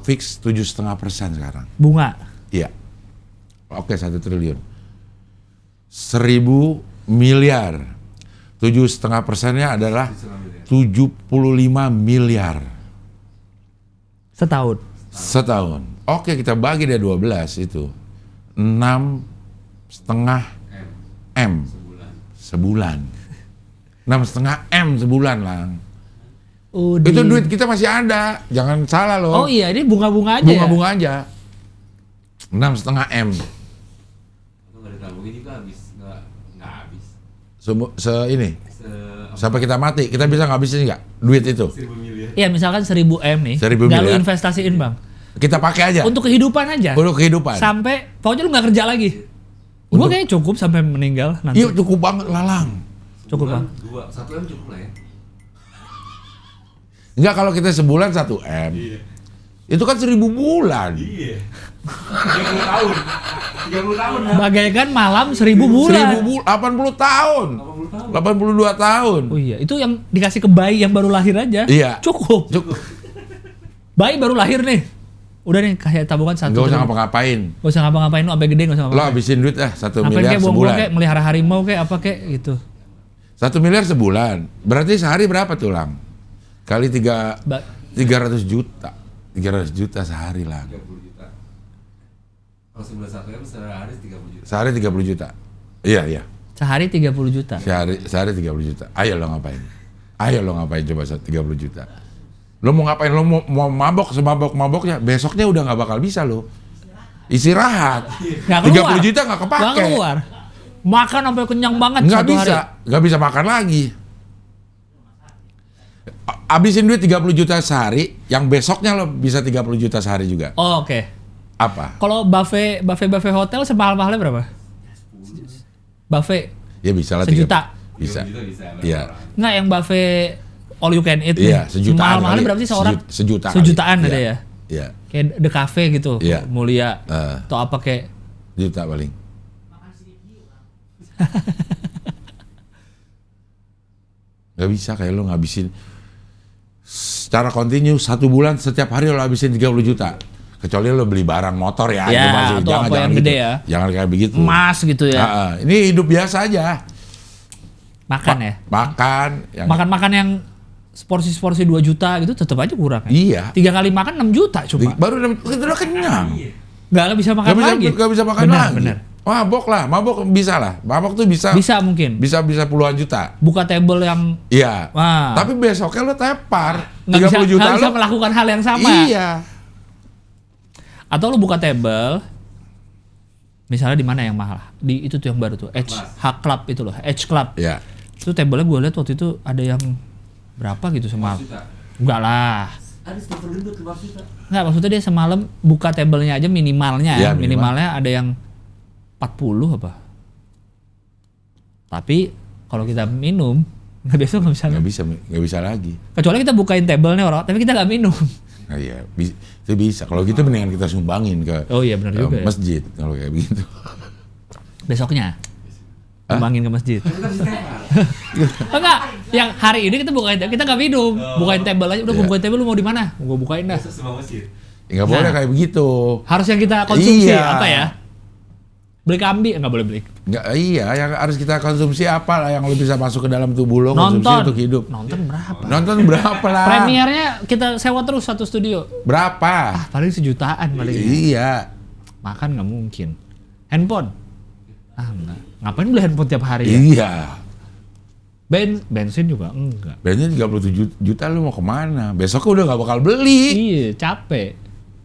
fix 7,5% sekarang. Bunga. Iya. Oke, 1 triliun. 1.000 miliar. 7,5%-nya adalah 75 miliar. Setahun. Oke, kita bagi dari 12 itu. 6,5 M. Sebulan. 6,5 M sebulan lang. Itu duit kita masih ada. Jangan salah loh. Oh iya, ini bunga-bunga aja Bunga-bunga aja. 6,5 M. Atau nggak ditabungin juga habis. Nggak habis. Ini. Se- Sampai kita mati, kita bisa ngabisin nggak duit itu? 1.000 miliar. ya. Iya, misalkan 1.000 M nih. 1.000 nggak lu miliar. investasiin, Bang. Kita pakai aja. Untuk kehidupan aja. Untuk kehidupan. Sampai pokoknya lu nggak kerja lagi. Gue kayaknya cukup sampai meninggal nanti. Iya cukup banget lalang. Cukup, Bang. 1 M cukup lah ya. Enggak kalau kita sebulan 1 M. Iya. Itu kan 1.000 bulan. Iya. 30 tahun. 30 tahun. Bagaikan malam 1.000 bulan. 80 tahun. 80 tahun. 82 tahun. Oh iya, itu yang dikasih ke bayi yang baru lahir aja. Iya. Cukup. Cukup. Bayi baru lahir nih. Udah nih kasih tabungan 1 Enggak usah triliun. ngapa-ngapain. Gak usah ngapa-ngapain lu sampai gede gak usah Lo ngapa-ngapain. habisin duit 1 Ngapain miliar kayak buang-buang sebulan. kayak melihara harimau kayak apa kayak gitu. 1 miliar sebulan. Berarti sehari berapa tuh lang? Kali 300 juta. 300 juta sehari lang. 30 juta. Kalau sebulan 1 M sehari 30 juta. Sehari 30 juta. Iya. Sehari 30 juta. Sehari 30 juta. Ayo lo ngapain? Coba 30 juta. Lo mau ngapain? Lo mau mabok semabok-maboknya, besoknya udah nggak bakal bisa lo. Istirahat. Nggak keluar. 30 juta nggak kepake. Nggak keluar. Makan sampai kenyang banget Nggak satu bisa. hari. Nggak bisa makan lagi. Abisin duit 30 juta sehari, yang besoknya lo bisa 30 juta sehari juga. Oh, oke. Apa? Kalau buffet hotel semahal-mahalnya berapa? Buffet Ya bisa lah. sejuta. 30 Bisa. juta bisa. Iya. Nggak yang buffet all you can eat Iya, nih. sejutaan Mahal-mahalnya kali. berapa sih seorang? Sejuta kali. Sejutaan ada Iya. ya? Iya. Kayak The Cafe gitu, Iya. mulia. Eh. Atau apa kayak Juta paling. Gak bisa kayak lo ngabisin secara kontinu 1 bulan setiap hari lo habisin 30 juta. Kecuali lo beli barang motor ya. Ya, itu masih. atau apa yang gitu. gede ya. Jangan kayak begitu. emas gitu ya. Ini hidup biasa aja. Makan ya. Makan. Yang, Makan-makan yang porsi-porsi 2 juta gitu tetap aja kurang ya. Iya. 3 kali makan 6 juta cuma. Baru udah kenyang. Nggak bisa makan lagi. Gak bisa makan Benar, lagi. benar. Mabok lah. Mabok bisa lah. Mabok tuh bisa. Bisa mungkin. Bisa puluhan juta. Buka table yang Iya. Wah. Tapi besoknya lo tepar. nggak 30 juta bisa lo. melakukan hal yang sama. Iya. Atau lu buka table, misalnya di mana yang mahal? Di itu tuh yang baru tuh, H Club itu loh, H Club. Iya. Itu table-nya gue lihat waktu itu ada yang berapa gitu semalam. 5 juta. Enggak lah. Ada staffer gendut 5 juta. Enggak, maksudnya dia semalam buka table-nya aja minimalnya Iya, ya. minimal. Minimalnya ada yang 40 apa. Tapi kalau kita minum, besok nggak bisa. Nggak bisa lagi. Kecuali kita bukain table-nya orang, tapi kita nggak minum. Nah, iya, itu bisa. Kalau gitu mendingan kita sumbangin ke Oh iya benar juga. masjid kalau kayak begitu. Besoknya sumbangin ke masjid. Enggak, yang hari ini kita bukain, kita nggak minum, bukain table aja. Udah bukain table, lu mau di mana? Gua bukain dah. Semua masjid. Nggak boleh kayak begitu. Harus yang kita konsumsi Iya. apa ya? Beli kambing nggak boleh beli. Nggak, iya, yang harus kita konsumsi apa lah yang lo bisa masuk ke dalam tubuh lo, konsumsi Nonton. untuk hidup. Nonton berapa? Nonton berapa lah? Premiernya kita sewa terus satu studio. Berapa? Paling sejutaan paling. Iya. Makan nggak mungkin. Handphone? Enggak. Ngapain beli handphone tiap hari ya? Iya. Bensin juga enggak. Bensin 37 juta lu mau kemana? Besok udah nggak bakal beli. Iya, capek.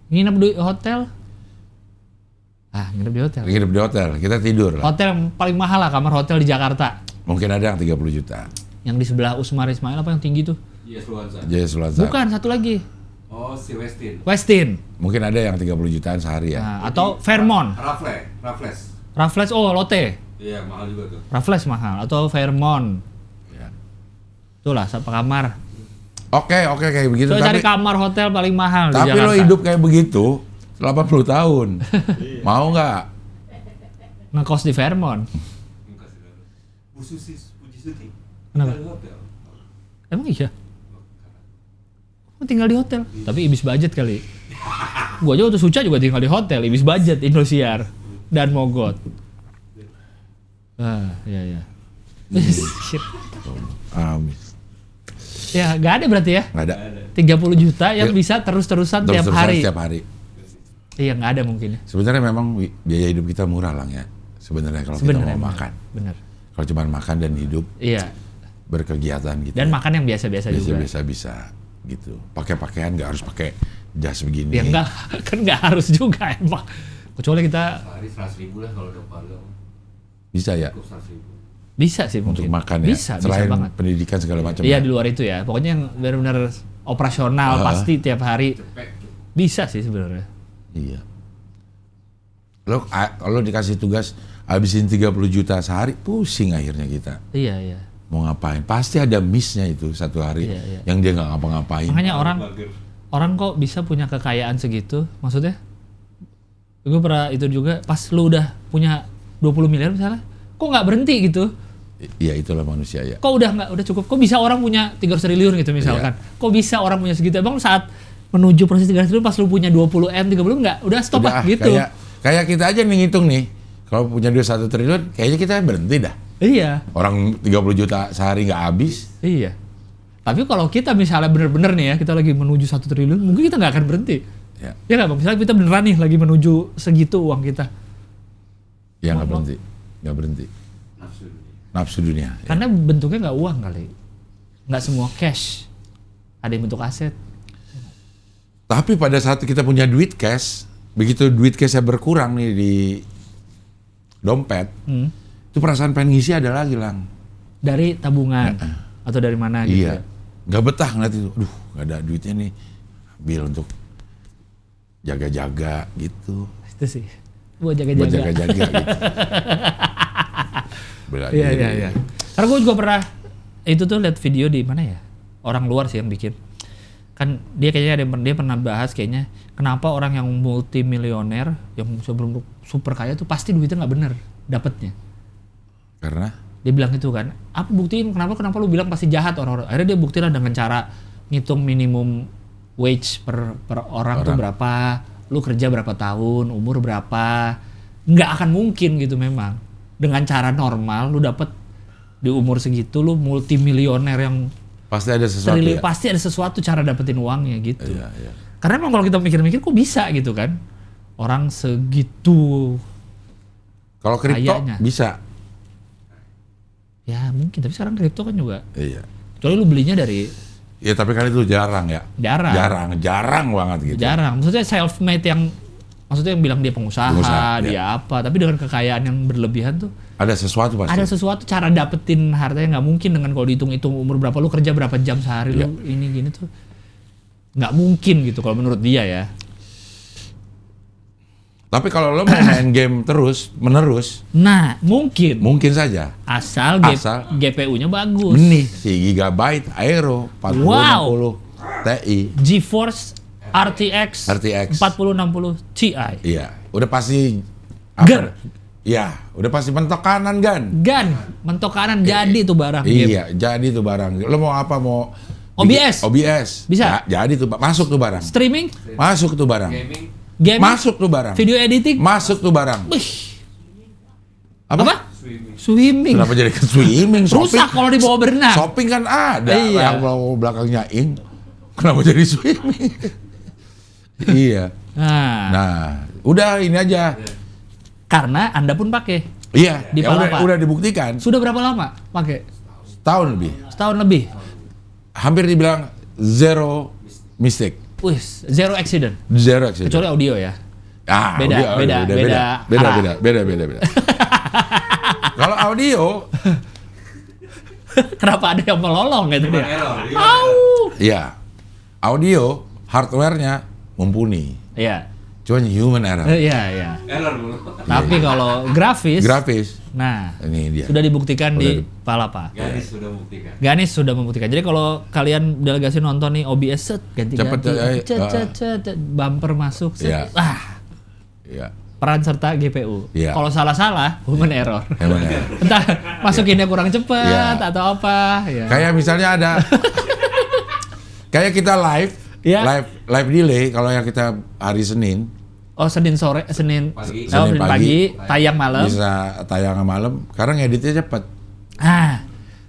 Nginep di hotel. Nginep di hotel. Nginep di hotel, kita tidur lah. Hotel yang paling mahal lah, kamar hotel di Jakarta. Mungkin ada yang 30 juta. Yang di sebelah Usmar Ismail apa yang tinggi tuh? Iya, Luansa. Jaya Sulansa. Bukan, satu lagi. Oh, si Westin. Westin. Mungkin ada yang 30 jutaan sehari ya. Nah, atau Fairmont. Raffles. Raffles, oh Lotte. Iya, mahal juga tuh. Raffles mahal. Atau Fairmont. Ya. Itulah, satu kamar. Oke, kayak begitu. So, cari kamar hotel paling mahal di Tapi Jakarta. lo hidup kayak begitu 80 tahun. Mau nggak? Ngekos di Fairmont. Puji Suti. Kenapa? Di hotel. Emang iya? Aku tinggal di hotel. Tapi ibis budget kali. Gua aja waktu Suca juga tinggal di hotel. Ibis budget, Indosiar. Dan Mogot. Iya. Shit. Amin. Ya, nggak ada berarti ya? Nggak ada. 30 juta yang bisa terus-terusan tiap hari. Setiap hari. Iya, nggak ada mungkin ya. Sebenarnya memang biaya hidup kita murah lang ya. Sebenarnya kalau kita mau makan. Bener. Kalau cuma makan dan hidup, Iya. berkegiatan gitu. Dan makan yang biasa-biasa juga. Biasa-biasa gitu. Pakai pakaian nggak harus pakai jas begini. Ya enggak, kan nggak harus juga emang. Kecuali kita Sehari 100.000 lah kalau udah keluarga. Bisa ya Cukup 100.000. bisa sih untuk mungkin. makan ya. Bisa Selain banget. pendidikan segala macam. Iya ya. di luar itu ya. Pokoknya yang benar-benar operasional pasti tiap hari. Cepet. Bisa sih sebenarnya. Iya. Lo dikasih tugas habisin 30 juta sehari, pusing akhirnya kita. Iya. Mau ngapain? Pasti ada miss-nya itu satu hari Iya. yang dia nggak ngapa-ngapain. Makanya orang kok bisa punya kekayaan segitu? Maksudnya? Gue pernah itu juga pas lu udah punya 20 miliar misalnya, kok nggak berhenti gitu? Iya, itulah manusia ya. Kok udah cukup? Kok bisa orang punya 300 triliun gitu misalkan? Kok bisa orang punya segitu? Emang saat menuju proses 300 triliun pas lu punya 20M, 30 nggak? Udah stop Udah, lah gitu. Kayak kita aja nih ngitung nih. Kalau punya duit 1 triliun, kayaknya kita berhenti dah. Iya. Orang 30 juta sehari nggak habis. Iya. Tapi kalau kita misalnya bener-bener nih ya, kita lagi menuju 1 triliun, mungkin kita nggak akan berhenti. Ya, Ya nggak Bang? Misalnya kita beneran nih lagi menuju segitu uang kita. ya nggak berhenti. Nggak berhenti. Nafsu dunia. Ya. Karena bentuknya nggak uang kali. Nggak semua cash. Ada yang bentuk aset. Tapi pada saat kita punya duit cash, begitu duit cashnya berkurang nih di dompet, itu perasaan pengen ngisi ada lagi lang. Dari tabungan. Atau dari mana gitu Iya. ya. Nggak betah ngeliat itu. Aduh, nggak ada duitnya nih. Ambil untuk jaga-jaga gitu. Itu sih. Buat jaga-jaga. Buat jaga-jaga gitu. Bela diri. Iya. Karena gue juga pernah itu tuh lihat video di mana ya? Orang luar sih yang bikin. Kan dia kayaknya dia pernah bahas kayaknya kenapa orang yang multimilioner yang sebelum super kaya tuh pasti duitnya nggak bener dapetnya. Karena Dia bilang itu kan, apa buktiin kenapa lu bilang pasti jahat orang-orang. Akhirnya dia buktiin lah dengan cara ngitung minimum wage per orang tuh berapa, lu kerja berapa tahun, umur berapa. Nggak akan mungkin gitu memang. Dengan cara normal lu dapet di umur segitu lu multimilioner yang pasti ada sesuatu ya. pasti ada sesuatu cara dapetin uangnya gitu. Iya. Karena emang kalau kita mikir-mikir kok bisa gitu kan. Orang segitu Kalau kripto kayaknya. bisa. Ya mungkin, tapi sekarang kripto kan juga. Iya. Kecuali lu belinya dari Ya tapi kan itu jarang ya. Jarang banget gitu. Jarang. Maksudnya self made yang maksudnya yang bilang dia pengusaha dia apa, tapi dengan kekayaan yang berlebihan tuh Ada sesuatu pasti. ada sesuatu cara dapetin hartanya nggak mungkin dengan kalau dihitung-hitung umur berapa lu kerja berapa jam sehari Iya. lu ini gini tuh nggak mungkin gitu kalau menurut dia ya. Tapi kalau lo mau main game menerus, Nah mungkin saja. asal GPU-nya bagus. Benih si Gigabyte Aero 4050 Ti. GeForce RTX 4060 Ti. Iya, udah pasti Ger. Iya, udah pasti mentok kanan Gan. Mentok kanan jadi tuh barang. Iya, jadi tuh barang. Lo mau apa, mau OBS? OBS. Bisa? Jadi tuh masuk tuh barang. Streaming? Masuk tuh barang. Gaming? Masuk tuh barang. Video editing? Masuk tuh barang. Wih. Apa? Swimming. Kenapa jadi ke swimming? Rusak kalau dibawa berenang. Shopping kan ada Iya. yang belakangnya ing. Kenapa jadi swimming? Iya. Nah, udah ini aja. Karena Anda pun pakai. Iya, Di ya Palapa. udah dibuktikan. Sudah berapa lama pakai? Tahun lebih. Setahun lebih. Hampir dibilang zero mistake. Wih, zero accident. Zero accident. Kecuali audio ya. Beda. Kalau audio, Kenapa ada yang melolong gitu dia? iya. Audio hardware-nya mumpuni. Iya. Cuman human error. Iya. Tapi kalau grafis, nah Ini dia. sudah dibuktikan di Palapa. Ganis sudah membuktikan. Jadi kalau kalian delegasi nonton nih OBS set ganti-ganti, cet, bumper masuk, set. Iya. Iya. Peran serta GPU. Iya. Kalau salah human error. Human error. Entah masukinnya kurang cepat Iya. atau apa. Ya. Kayak misalnya ada kayak kita live Iya. live delay kalau yang kita hari Senin Senin sore, Senin Pagi. Senin pagi, tayang malam. bisa tayang malam. Sekarang editnya cepat,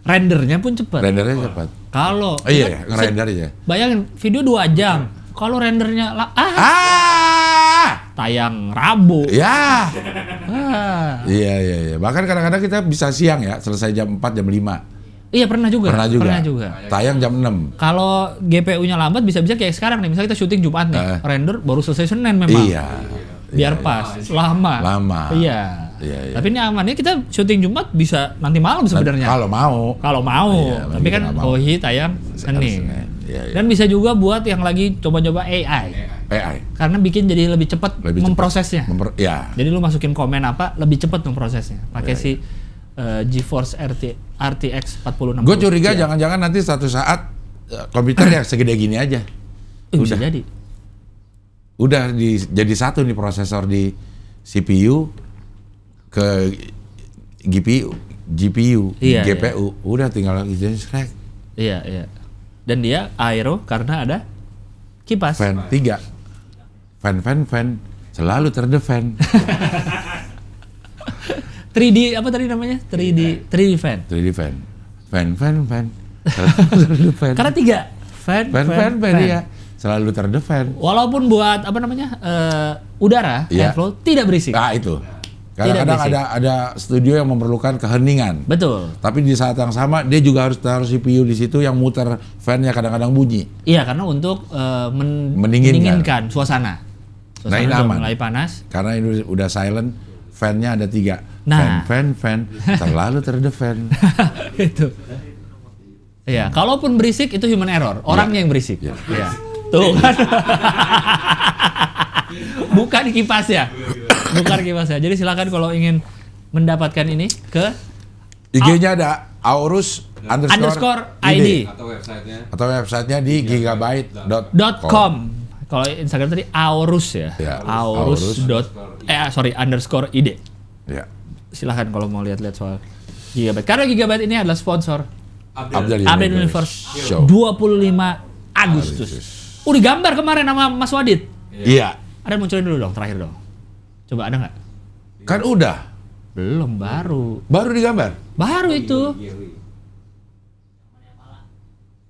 Rendernya pun cepat. rendernya cepat. Kalau Iya, ngerender ya. bayangin video 2 jam. Kalau rendernya tayang Rabu. Ya. Ah. Iya. Bahkan kadang-kadang kita bisa siang ya, selesai jam 4, jam 5. Iya pernah juga. Pernah juga. Tayang jam 6. Kalau GPU-nya lambat bisa-bisa kayak sekarang nih. Misalnya kita syuting Jumat nih, render baru selesai Senin memang. Iya. Biar pas, lama. Iya. Tapi ini aman ya, kita syuting Jumat bisa nanti malam sebenarnya. Kalau mau. Iya, tapi kan Ohi tayang Senin. Iya. Dan bisa juga buat yang lagi coba-coba AI. Karena bikin jadi lebih cepat memprosesnya. Ya. Jadi lu masukin komen apa, lebih cepat memprosesnya. Pakai si GeForce RTX 4060. Gue curiga jangan-jangan nanti satu saat komputer yang segede gini aja. Bisa jadi. Udah jadi satu nih prosesor di CPU ke GPU, Iya, GPU. Udah tinggal gitu aja. Iya. Dan dia aero karena ada kipas. Fan 3. Fan. Selalu terdefend. 3D apa tadi namanya? 3D fan. 3D fan. Fan. Selalu terdefend. Karena 3 fan. Iya. Selalu terdefend. Walaupun buat apa namanya? Udara, Iya. airflow tidak berisik. Itu. Kadang-kadang ada studio yang memerlukan keheningan. Betul. Tapi di saat yang sama dia juga harus taruh CPU di situ yang muter fan-nya kadang-kadang bunyi. Iya, karena untuk Mendinginkan suasana. Nah, ini udah aman. mulai panas. Karena ini udah silent, fan-nya ada 3. Nah. Fan, selalu terdefend. Itu. Iya, kalaupun berisik itu human error, orangnya yang berisik. Iya. Iya. Tuh kan. Bukan kipasnya. Jadi silakan kalau ingin mendapatkan ini ke IG-nya ada Aorus _ID Atau websitenya di gigabyte.com. Kalau Instagram tadi Aorus ya. Ya, Aorus. _id. Ya. Silahkan kalau mau lihat-lihat soal Gigabyte. Karena Gigabyte ini adalah sponsor Update Update Universe Show. 25 Agustus. Udah gambar kemarin sama Mas Wadid. Iya. Ada munculin dulu dong, terakhir dong. Coba ada nggak? Kan udah. Belum, baru. Baru digambar. Baru itu.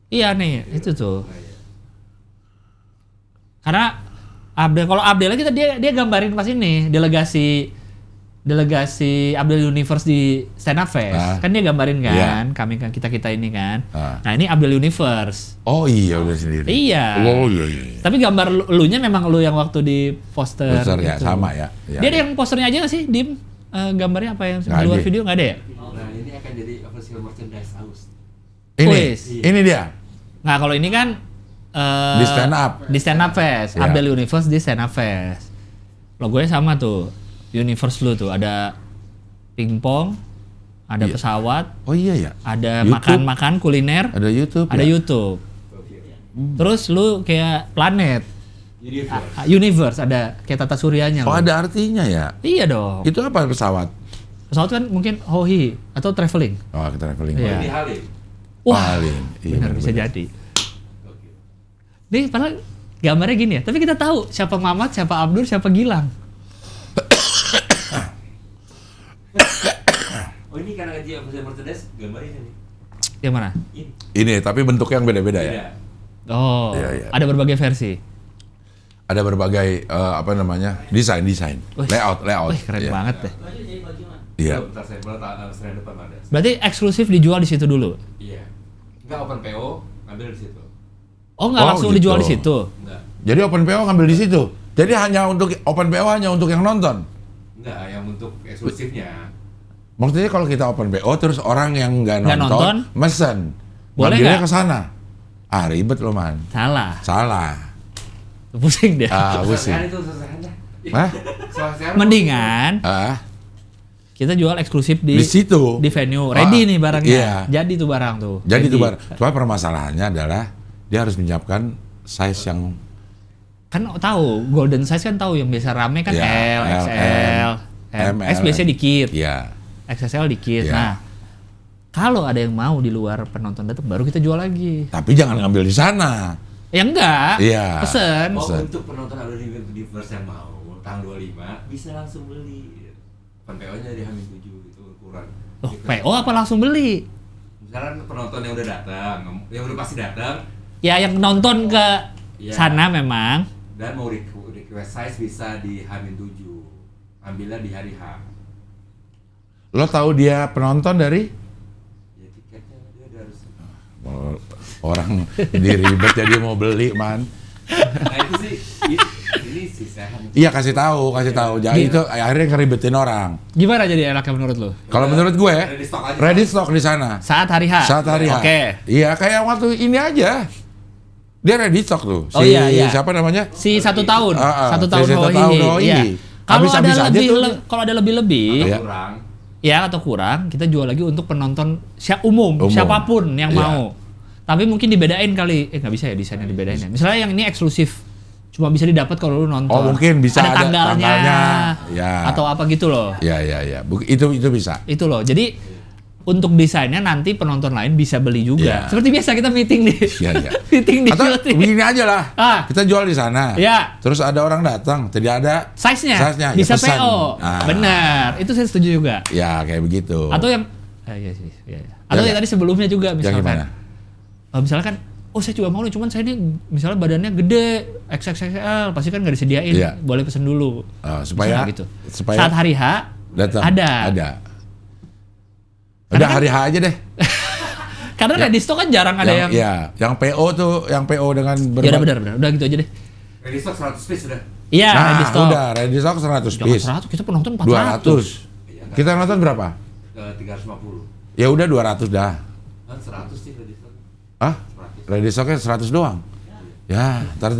Iya nih, itu tuh. Karena kalau Abdel kita dia gambarin pas ini delegasi Abdel Universe di Stand Up Fest. Kan dia gambarin kan, kami kan kita ini kan. Nah, ini Abdel Universe. Oh iya, udah sendiri. Iya. Oh iya. Tapi gambar elunya memang lu yang waktu di poster. Poster ya, gitu. sama ya. Dia ada yang posternya aja nggak sih, Dim? Gambarnya apa yang di luar video nggak ada ya? Nah, ini akan jadi official merchandise Agus. Wis. Ini dia. Nah, kalau ini kan Di Stand Up. Di Stand Up Fest. Ya. Abdel Universe di Stand Up Fest. Logonya sama tuh. Universe lu tuh ada pingpong, ada pesawat, Oh iya ya. ada YouTube. makan kuliner, Ada YouTube. ada ya? YouTube. Terus lu kayak planet. Universe ada kayak tata suryanya. Oh, loh. ada artinya ya? Iya dong. Itu apa pesawat? Pesawat kan mungkin hohi atau traveling. Oh, kita traveling. Iya. Di Halim. Wah, Halim. Iya, benar bisa benar. jadi. Oke. Nih, padahal gambarnya gini ya. Tapi kita tahu siapa Mamat, siapa Abdur, siapa Gilang. Oh ini karena gaji official merchandise gambar ini nih. Yang mana? Ini. Ini tapi bentuknya yang beda-beda ya. Beda. Oh, Iya, iya. ada berbagai versi. Ada berbagai apa namanya? Desain. Wih. Layout. Wih, keren Iya. banget deh. Iya. Bentar saya selain depan ada. Berarti eksklusif dijual di situ dulu. Iya. Enggak open PO, ambil di situ. Oh, nggak Oh, langsung gitu. dijual di situ. Enggak. Jadi open PO ngambil di situ. Jadi hanya untuk open PO hanya untuk yang nonton. Enggak, yang untuk eksklusifnya. Maksudnya kalau kita open PO terus orang yang nggak Nggak nonton, nonton? mesen. Boleh Ngambilnya nggak? ke sana. Ah, ribet loh, Man. Salah. Pusing deh. Ah, pusing. Selesai itu selesai aja. Hah? Selesai. Mendingan Ah, kita jual eksklusif di situ. di venue. Ready Ah, nih barangnya. iya. Jadi tuh barang tuh. Jadi Ready. itu cuma permasalahannya adalah dia harus menyiapkan size yang Kan tahu golden size kan tahu yang biasa rame kan Iya, L, L, XL, M, S L, biasanya dikit, ya. XXL dikit. Iya. Nah, kalau ada yang mau di luar penonton datang baru kita jual lagi. Tapi jangan ngambil di sana. Ya enggak, Iya. pesen. Oh, Pesen. untuk penonton ada di Universe yang mau tanggal 25 bisa langsung beli. Open PO-nya di Hamin 7 itu ukuran. Oh, PO apa langsung beli? Misalkan penonton yang udah datang, yang udah pasti datang Ya yang nonton ke Iya. sana memang. dan mau request size bisa di Hamin 7. Ambilnya di hari H. Lo tahu dia penonton dari Ya tiketnya dia harus. Oh, orang diribet jadi mau beli, Man. Nah itu sih ini sih sehat. Iya, kasih tahu. Jangan itu akhirnya ngeribetin orang. Gimana jadi enaknya menurut lo? Kalau menurut gue, Ready stock aja. ready stock di sana. Saat hari H. Saat hari H. Oke. Iya, kayak waktu ini aja. Dia ready stock tuh. Oh, iya. Siapa namanya? Si 1 tahun, Ah, 1 tahun si 1 Hohi. tahun Hohi. Iya. Kalau ada Habis-habis aja lebih, tuh. kalau ada lebih-lebih, Iya. Kurang. ya atau kurang, kita jual lagi untuk penonton umum, Umum. siapapun yang Iya. mau. Tapi mungkin dibedain kali, nggak bisa ya desainnya dibedain ya. Misalnya yang ini eksklusif, cuma bisa didapat kalau lu nonton. Oh, mungkin bisa ada tanggalnya, ya. atau apa gitu loh. Iya. Itu bisa. Itu loh. Jadi untuk desainnya nanti penonton lain bisa beli juga. Iya. Seperti biasa kita meeting nih. Iya. Meeting di Atau shooting. begini aja lah. Ah. Kita jual di sana. Ya. Terus ada orang datang, tidak ada Size-nya, Size-nya, ya bisa pesan. PO. Ah. Benar, itu saya setuju juga. Ya, kayak begitu. Atau yang iya sih, iya. Atau yang nggak? tadi sebelumnya juga yang misalkan. gimana? Misalkan saya juga mau nih, cuman saya ini misalnya badannya gede, XXXL, pasti kan nggak disediain. Iya. Boleh pesen dulu. Supaya Misalnya gitu. supaya Saat hari H datang. ada. Udah Karena hari H aja deh. Karena ready stock kan jarang ada yang. Ya, yang PO tuh, yang PO dengan Ya udah benar. Udah gitu aja deh. Ready stock 100 piece sudah. Iya, Nah, ready stock. udah ready stock 100 Jangan piece. 100, kita penonton 400. 200. Iya, enggak. Kita nonton berapa? 350. Ya udah 200 dah. Kan 100 sih ready stock. Hah? 100. Ready stocknya 100 doang. Ya, ntar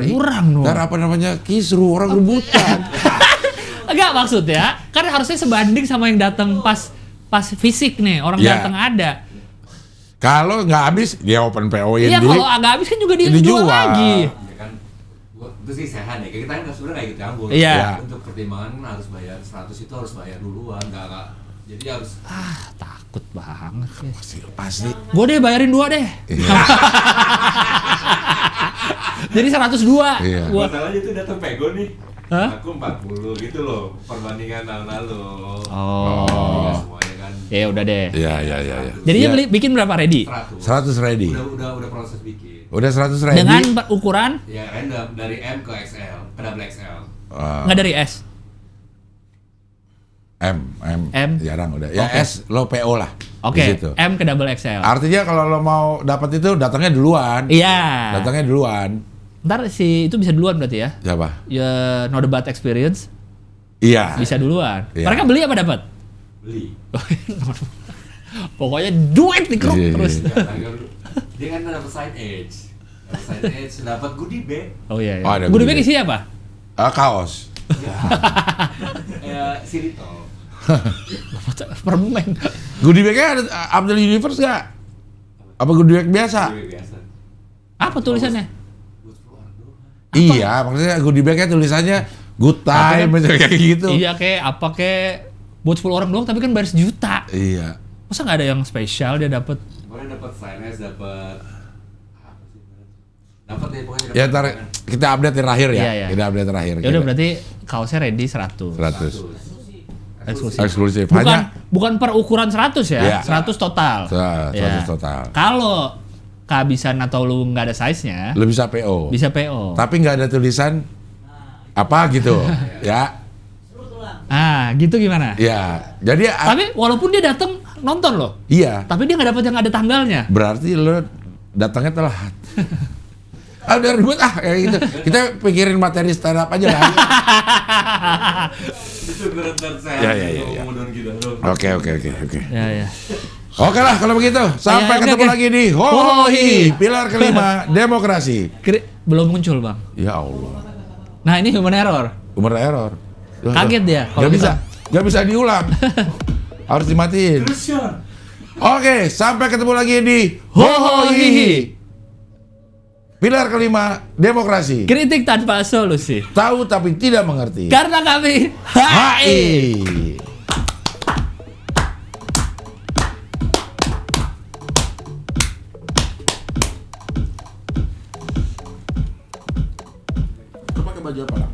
Kurang dong. ntar apa namanya? Kisru, orang rebutan. Enggak maksudnya, kan harusnya sebanding sama yang datang pas fisik nih, orang Iya. datang ada. Kalau nggak habis, dia open PO-in Iya, kalau agak habis kan juga dijual lagi. Ya kan itu sih sehat ya. Kita kan sebenarnya kayak gitu campur. Iya. Untuk pertimbangan harus bayar 100 itu harus bayar duluan, enggak. Jadi harus Takut banget sih. pasti. Gue deh bayarin 2 deh. Iya. Jadi 102. Iya. Gua. masalahnya itu datang pego nih. Hah? Aku 40 gitu loh perbandingan tahun lalu. Oh. Enggak semuanya kan. Ya udah deh. Iya. Jadinya Iya. bikin berapa ready? 100. 100 ready. Udah proses bikin. Udah 100 ready. Dengan ukuran Ya random dari M ke XL, ke double XL. nggak dari S. M. Jarang udah. Ya Oke. S lo PO lah. Oke. Di situ. M ke double XL. Artinya kalau lo mau dapat itu datangnya duluan. Iya. Datangnya duluan. Ntar itu bisa duluan berarti ya? Siapa? Ya no debat experience Iya. bisa duluan. Iya. Mereka beli apa dapat? Beli. Pokoknya duit dikeruk Iya. terus. Dia kan dapat side edge. Dapat side edge, dapat goodie bag. Oh iya. Oh, ada Goodie goodie bag isinya apa? Kaos. Sirito. Permen. Goodie bag-nya ada Abdul Universe nggak? Apa goodie bag biasa? Goodie bag biasa. Apa tulisannya? Buat keluar doang. Iya, maksudnya goodie bag-nya tulisannya good time kayak gitu. Iya kayak buat 10 orang doang tapi kan bayar 1 juta. Iya. Masa nggak ada yang spesial dia dapat? Boleh dapat finance, dapat apa sih? Dapat deh pokoknya. Ya ntar kita update terakhir ya. Iya. Kita update terakhir. Ya udah berarti kaosnya ready 100. 100. Eksklusif. Hanya Bukan per ukuran 100 ya. Iya. 100 total. 100 total. Kalau kehabisan atau lu nggak ada size-nya, Lu bisa PO. bisa PO. Tapi nggak ada tulisan apa gitu. Ya. Gitu gimana? Ya. Jadi Tapi walaupun dia datang nonton loh, iya. tapi dia nggak dapat yang ada tanggalnya. Berarti lu datangnya telat. Udah ribet kayak gitu. Kita pikirin materi stand up aja lah. Itu benar-benar saya. Ya. Oke. Ya. Oke lah kalau begitu. Sampai Oke. ketemu lagi di Hohi, pilar kelima demokrasi. Belum muncul bang. Ya Allah. Nah ini human error. Umur error. Kaget dia. Kalau Gak bisa diulang. Harus dimatiin. Oke, sampai ketemu lagi di Hohi, pilar kelima demokrasi. Kritik tanpa solusi. Tahu tapi tidak mengerti. Karena kami HI. Lu pakai baju apa lah?